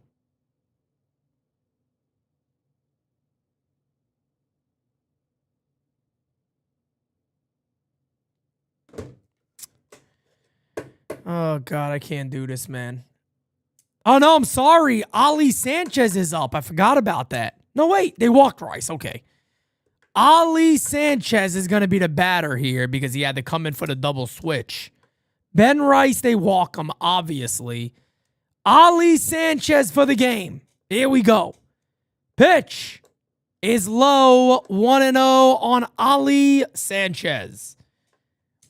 Oh, God, I can't do this, man. Oh, no, I'm sorry. Ali Sanchez is up. I forgot about that. No, wait. They walked Rice. Okay. Ali Sanchez is going to be the batter here because he had to come in for the double switch. Ben Rice, they walk him, obviously. Ali Sanchez for the game. Here we go. Pitch is low. 1-0 on Ali Sanchez.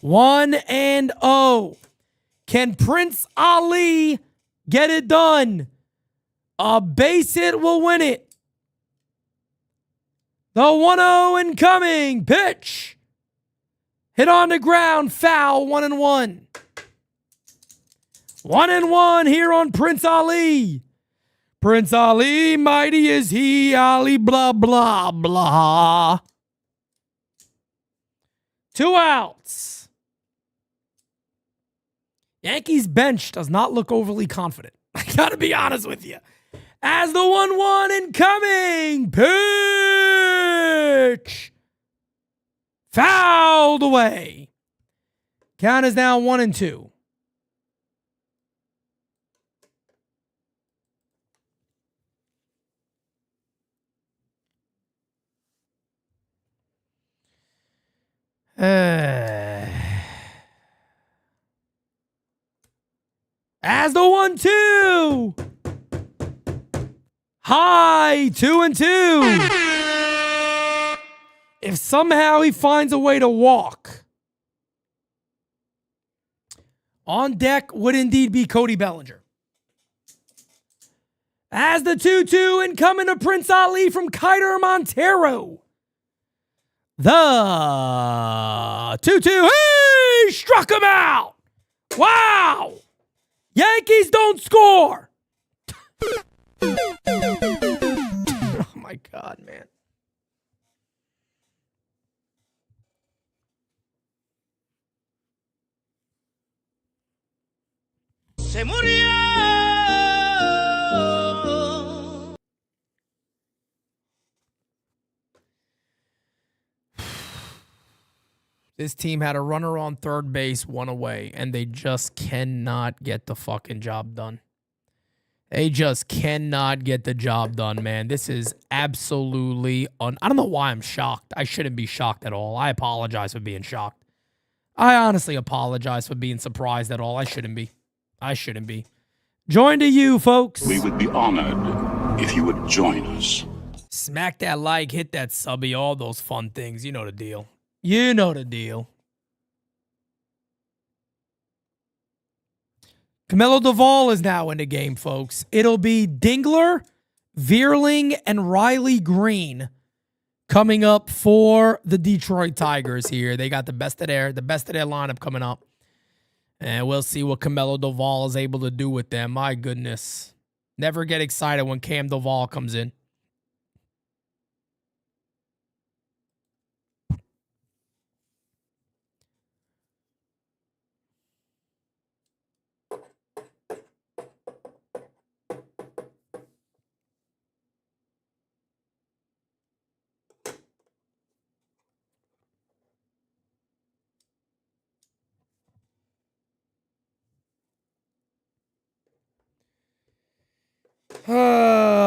1-0. Can Prince Ali get it done? A base hit will win it. The 1-0 incoming. Pitch. Hit on the ground. Foul. 1-1. 1-1 here on Prince Ali. Prince Ali, mighty is he. Ali, blah, blah, blah. 2 outs. Yankees bench does not look overly confident. I gotta be honest with you. As the 1-1 incoming. Pitch. Fouled away. Count is now 1-2. As the 1-2. High. 2-2. If somehow he finds a way to walk, on deck would indeed be Cody Bellinger. As the 2-2 incoming to Prince Ali from Kiter Montero. The 2-2. He struck him out. Wow. Yankees don't score. Oh, my God, man. Se murió. This team had a runner on third base, 1 away, and they just cannot get the fucking job done. They just cannot get the job done, man. This is absolutely I don't know why I'm shocked. I shouldn't be shocked at all. I apologize for being shocked. I honestly apologize for being surprised at all. I shouldn't be. I shouldn't be. Join to you, folks. We would be honored if you would join us. Smack that like, hit that subby, all those fun things. You know the deal. You know the deal. Camilo Duvall is now in the game, folks. It'll be Dingler, Veerling, and Riley Green coming up for the Detroit Tigers here. They got the best of their lineup coming up. And we'll see what Camilo Duvall is able to do with them. My goodness. Never get excited when Cam Duvall comes in.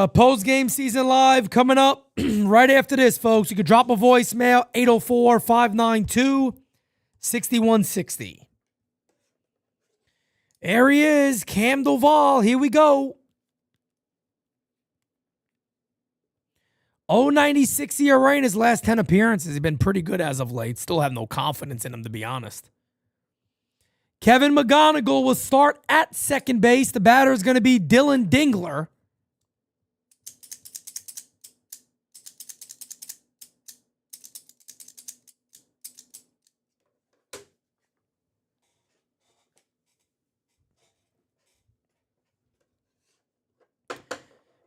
Post-game season live coming up right after this, folks. You can drop a voicemail, 804-592-6160. There he is, Cam Doval. Here we go. 0.96 ERA in his last 10 appearances. He's been pretty good as of late. Still have no confidence in him, to be honest. Kevin McGonigal will start at second base. The batter is going to be Dylan Dingler.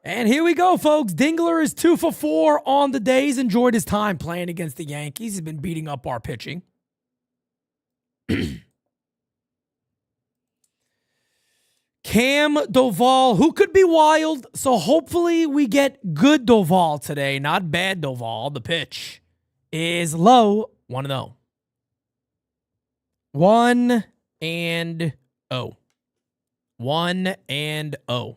And here we go, folks. Dingler is 2 for 4 on the days. Enjoyed his time playing against the Yankees. He's been beating up our pitching. Cam Doval, who could be wild. So hopefully we get good Doval today, not bad Doval. The pitch is low, 1-0. 1-0. 1-0.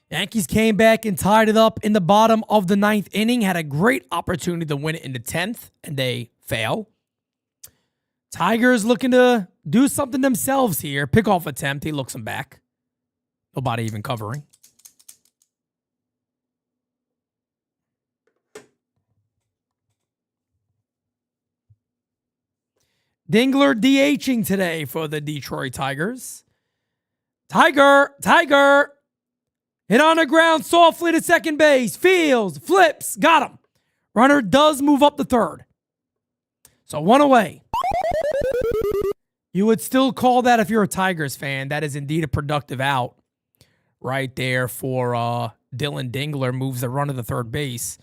Yankees came back and tied it up in the bottom of the 9th inning. Had a great opportunity to win it in the 10th, and they fail. Tigers looking to do something themselves here. Pickoff attempt. He looks him back. Nobody even covering. Dingler DHing today for the Detroit Tigers. Tiger. Hit on the ground softly to second base. Fields, flips, got him. Runner does move up the third. So 1 away. You would still call that, if you're a Tigers fan, that is indeed a productive out right there for Dylan Dingler. Moves the runner to third base.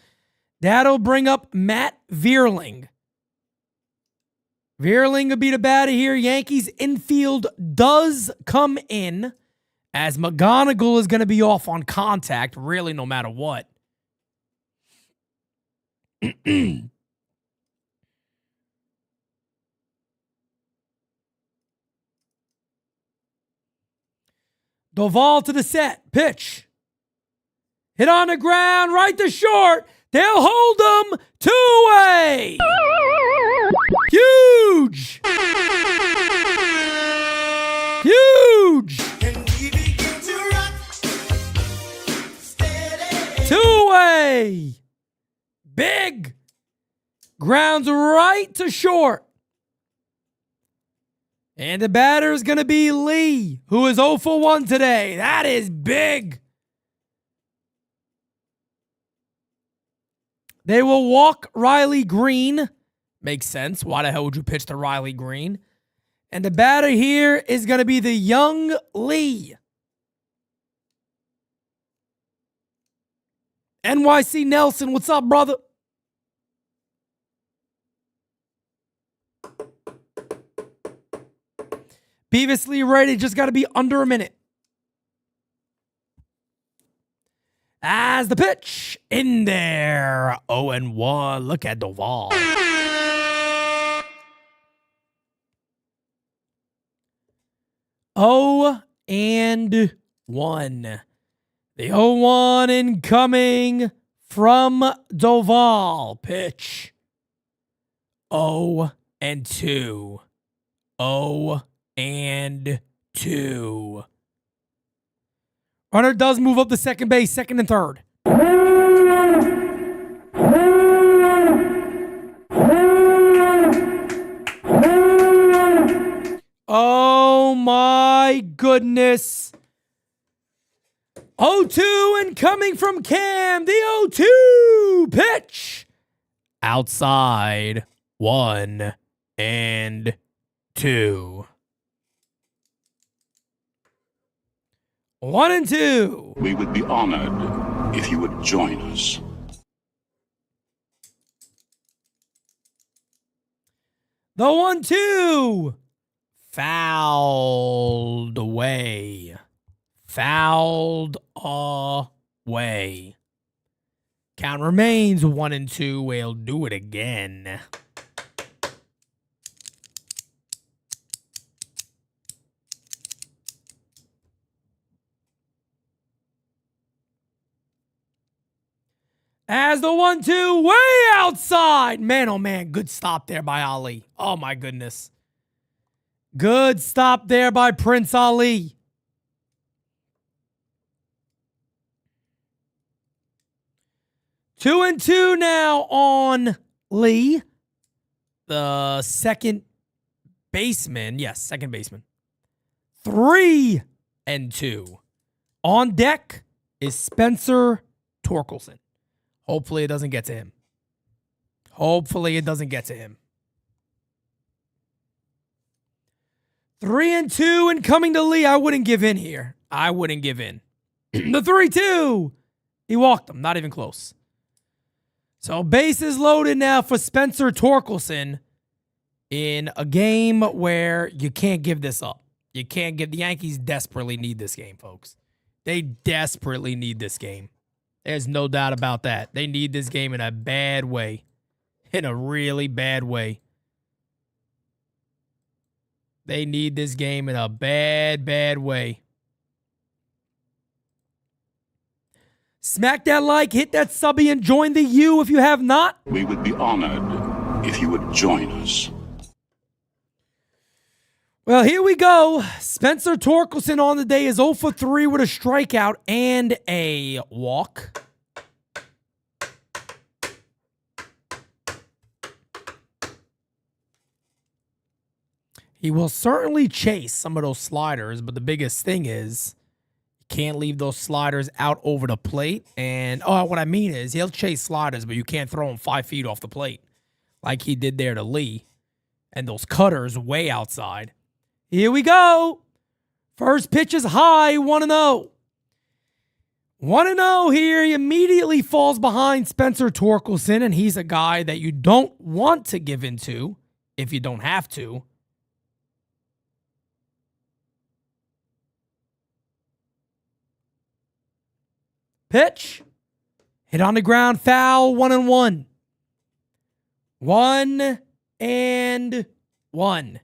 That'll bring up Matt Vierling. Vierling will be the batter here. Yankees infield does come in, as McGonigal is going to be off on contact, really, no matter what. Doval to the set. Pitch. Hit on the ground, right to short. They'll hold him. 2-way. Huge. Huge. 2-way. Big. Grounds right to short. And the batter is going to be Lee, who is 0 for 1 today. That is big. They will walk Riley Green. Makes sense. Why the hell would you pitch to Riley Green? And the batter here is going to be the young Lee. NYC Nelson, what's up, brother? Beavis Lee ready, just got to be under a minute. As the pitch in there. 0-1. Look at Doval. Oh and 1. The 0-1 incoming from Doval. Pitch. 0-2. 0-2. Runner does move up to second base, second and third. Oh my goodness. 0-2 and coming from Cam. The 0-2 pitch. Outside. 1-2. 1-2. We would be honored if you would join us. The 1-2. Fouled away. Fouled away. Count remains 1-2. We'll do it again. As the 1-2 way outside. Man, oh man, good stop there by Ali. Oh my goodness. Good stop there by Prince Ali. Two and two now on Lee, the second baseman. Yes, second baseman. 3 and 2. On deck is Spencer Torkelson. Hopefully it doesn't get to him. Hopefully it doesn't get to him. 3 and 2 and coming to Lee. I wouldn't give in here. I wouldn't give in. The 3-2. He walked him. Not even close. So bases loaded now for Spencer Torkelson in a game where you can't give this up. You can't give. The Yankees desperately need this game, folks. They desperately need this game. There's no doubt about that. They need this game in a bad way. In a really bad way. They need this game in a bad, bad way. Smack that like, hit that subby, and join the U if you have not. We would be honored if you would join us. Well, here we go. Spencer Torkelson on the day is 0 for 3 with a strikeout and a walk. He will certainly chase some of those sliders, but the biggest thing is you can't leave those sliders out over the plate. And, what I mean is he'll chase sliders, but you can't throw them 5 feet off the plate like he did there to Lee. And those cutters way outside. Here we go. First pitch is high, 1-0. 1-0 here. He immediately falls behind Spencer Torkelson, and he's a guy that you don't want to give into if you don't have to. Pitch. Hit on the ground, foul, 1-1. 1-1.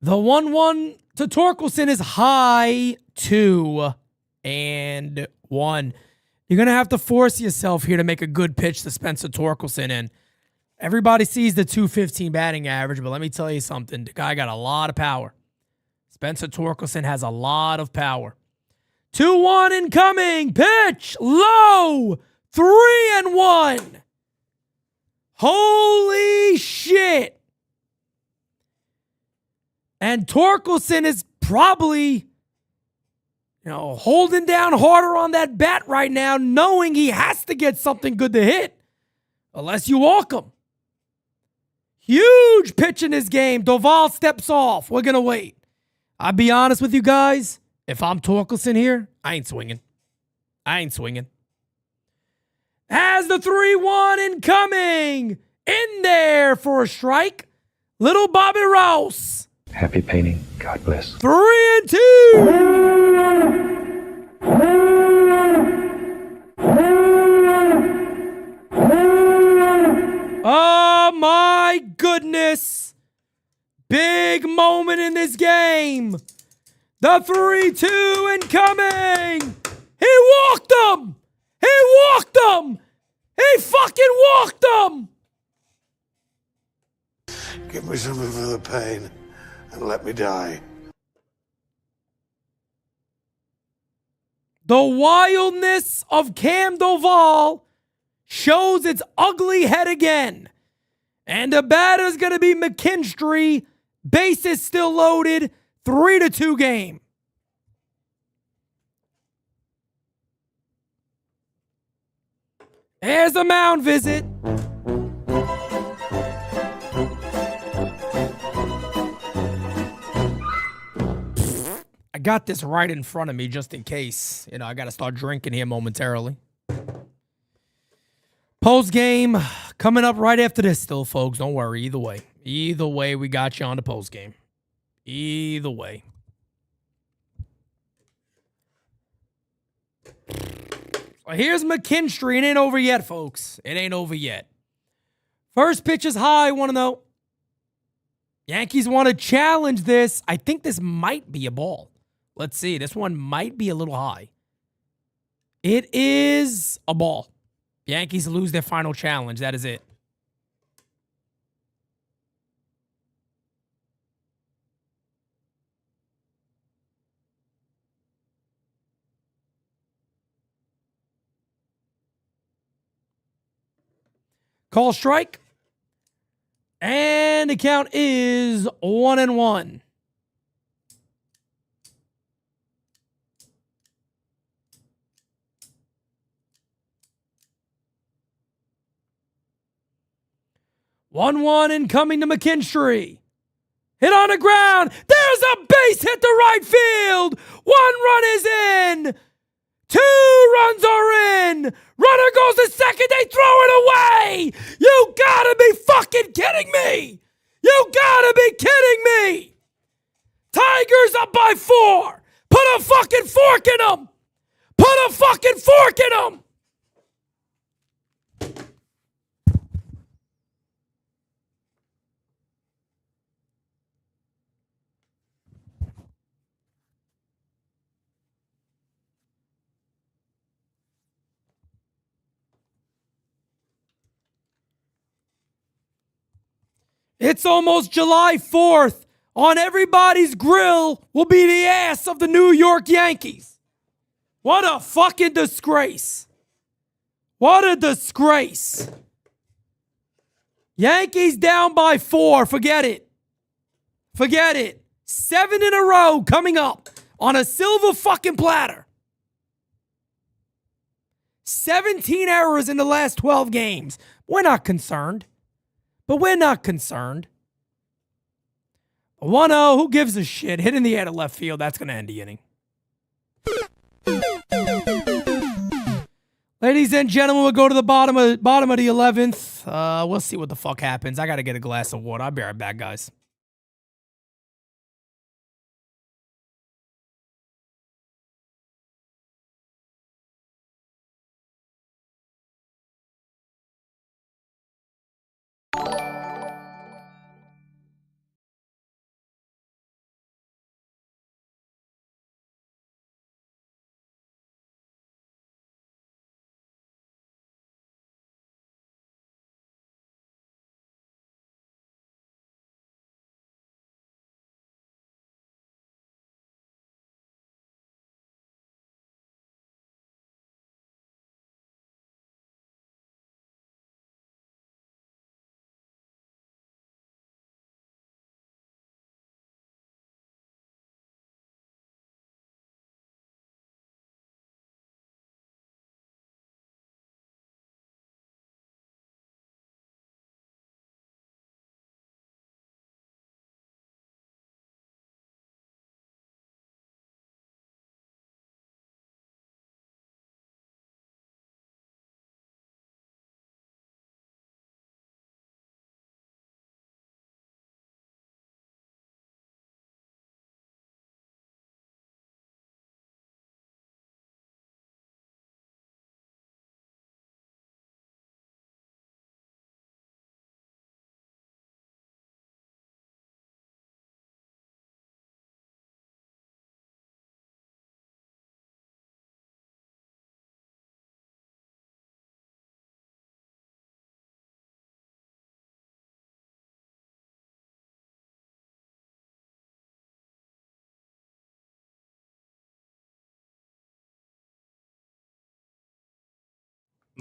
The 1-1 to Torkelson is high, 2-1. You're going to have to force yourself here to make a good pitch to Spencer Torkelson. And everybody sees the 215 batting average, but let me tell you something. The guy got a lot of power. Spencer Torkelson has a lot of power. 2-1 incoming. Pitch. Low. 3-1. Holy shit. And Torkelson is probably, holding down harder on that bat right now, knowing he has to get something good to hit, unless you walk him. Huge pitch in this game. Doval steps off. We're going to wait. I'll be honest with you guys. If I'm Torkelson here, I ain't swinging. As the 3-1 incoming. In there for a strike. Little Bobby Rouse. Happy painting. God bless. 3-2. Oh my goodness. Big moment in this game. The 3-2 incoming. He walked him. He fucking walked him. Give me something for the pain and let me die. The wildness of Cam Doval shows its ugly head again. And the batter's going to be McKinstry. Bases still loaded. 3-2 game. There's a mound visit. I got this right in front of me just in case. I got to start drinking here momentarily. Post game coming up right after this still, folks. Don't worry. Either way, we got you on the post game. Either way. Well, here's McKinstry. It ain't over yet, folks. It ain't over yet. First pitch is high, 1-0. Yankees want to challenge this. I think this might be a ball. Let's see. This one might be a little high. It is a ball. Yankees lose their final challenge. That is it. Call strike. And the count is 1-1. One incoming to McKinstry. Hit on the ground. There's a base hit to right field. 1 run is in. 2 runs are in. Runner goes to second. They throw it away. You gotta be fucking kidding me. You gotta be kidding me. Tigers up by 4. Put a fucking fork in them. Put a fucking fork in them. It's almost July 4th. On everybody's grill will be the ass of the New York Yankees. What a fucking disgrace. What a disgrace. Yankees down by 4. Forget it. Forget it. 7 in a row coming up on a silver fucking platter. 17 errors in the last 12 games. We're not concerned. But we're not concerned. 1-0, who gives a shit? Hit in the air to left field. That's going to end the inning. Ladies and gentlemen, we'll go to the bottom of the 11th. We'll see what the fuck happens. I got to get a glass of water. I'll be right back, guys.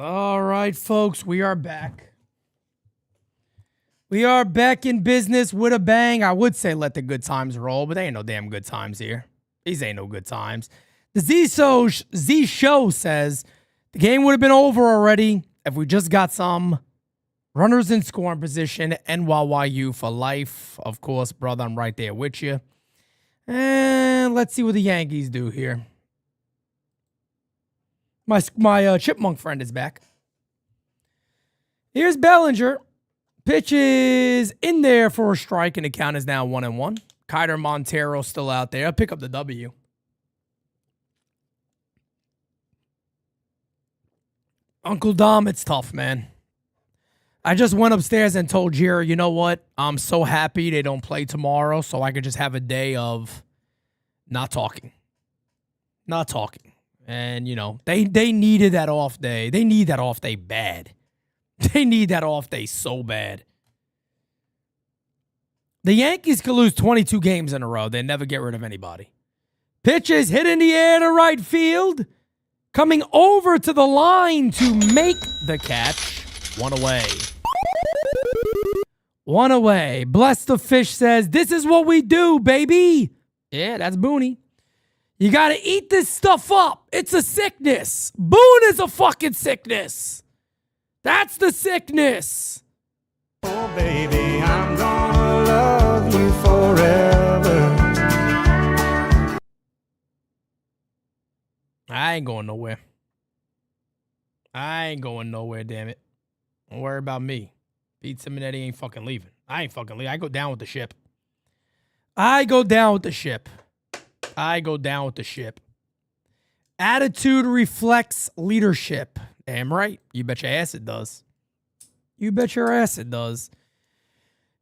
All right, folks, we are back. We are back in business with a bang. I would say let the good times roll, but there ain't no damn good times here. These ain't no good times. The Z Show says the game would have been over already if we just got some runners in scoring position. NYY for life. Of course, brother, I'm right there with you. And let's see what the Yankees do here. My chipmunk friend is back. Here's Bellinger. Pitch is in there for a strike, and the count is now 1-1. Kiter Montero still out there. I'll pick up the W. Uncle Dom, it's tough, man. I just went upstairs and told Jira, you know what? I'm so happy they don't play tomorrow so I could just have a day of not talking. Not talking. And, you know, they needed that off day. They need that off day bad. They need that off day so bad. The Yankees could lose 22 games in a row. They never get rid of anybody. Pitch is hit in the air to right field. Coming over to the line to make the catch. One away. One away. Bless the Fish says, this is what we do, baby. Yeah, that's Booney. You got to eat this stuff up. It's a sickness. Boone is a fucking sickness. That's the sickness. Oh, baby, I'm gonna love you forever. I ain't going nowhere. I ain't going nowhere, damn it. Don't worry about me. PeteSimonetti ain't fucking leaving. I ain't fucking leaving. I go down with the ship. I go down with the ship. I go down with the ship. Attitude reflects leadership. Damn right. You bet your ass it does. You bet your ass it does.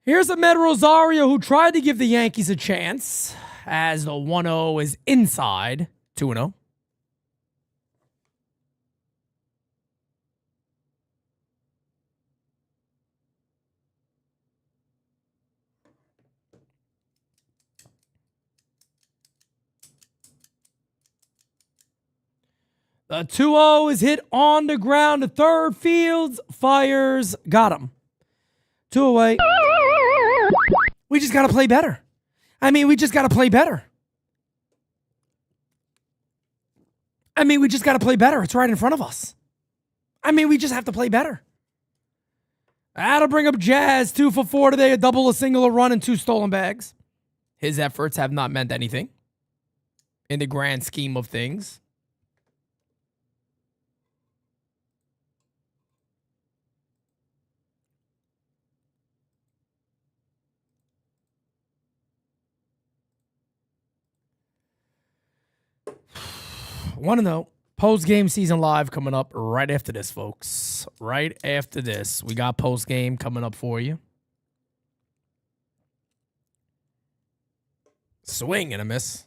Here's Ahmed Rosario, who tried to give the Yankees a chance as the 1-0 is inside. 2-0. The 2-0 is hit on the ground to third. Fields fires. Got him. 2 away. We just got to play better. I mean, we just got to play better. We just got to play better. It's right in front of us. We just have to play better. That'll bring up Jazz. 2 for 4 today. A double, a single, a run, and 2 stolen bags. His efforts have not meant anything in the grand scheme of things. Want to know, post-game season live coming up right after this, folks. Right after this. We got post-game coming up for you. Swing and a miss.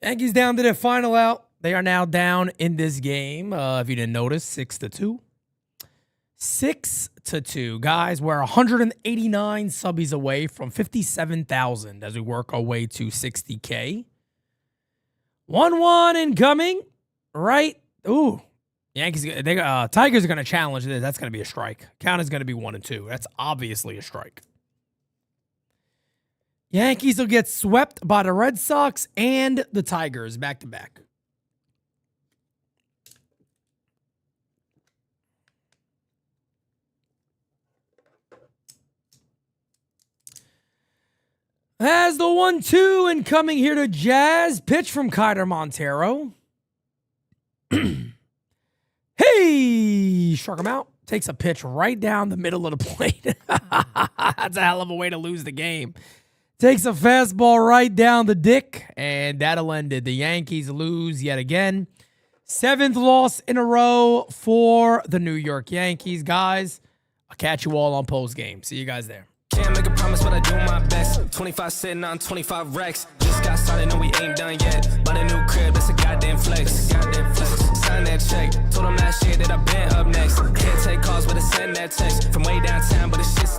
Yankees down to their final out. They are now down in this game. If you didn't notice, 6-2. 6-2. Guys, we're 189 subbies away from 57,000 as we work our way to 60K. 1-1 incoming, right? Ooh, Yankees. Tigers are going to challenge this. That's going to be a strike. Count is going to be 1-2. That's obviously a strike. Yankees will get swept by the Red Sox and the Tigers back to back. As the 1-2 incoming here to Jazz. Pitch from Kiter Montero. Hey! Struck him out. Takes a pitch right down the middle of the plate. That's a hell of a way to lose the game. Takes a fastball right down the dick. And that'll end it. The Yankees lose yet again. 7th loss in a row for the New York Yankees. Guys, I'll catch you all on post game. See you guys there. Can't make a promise, but I do my best. 25 sitting on 25 racks. Just got started, no, we ain't done yet. Bought a new crib, that's a goddamn flex. Sign that check. Told them last year that I been up next. Can't take calls, but I send that text. From way downtown, but the shit's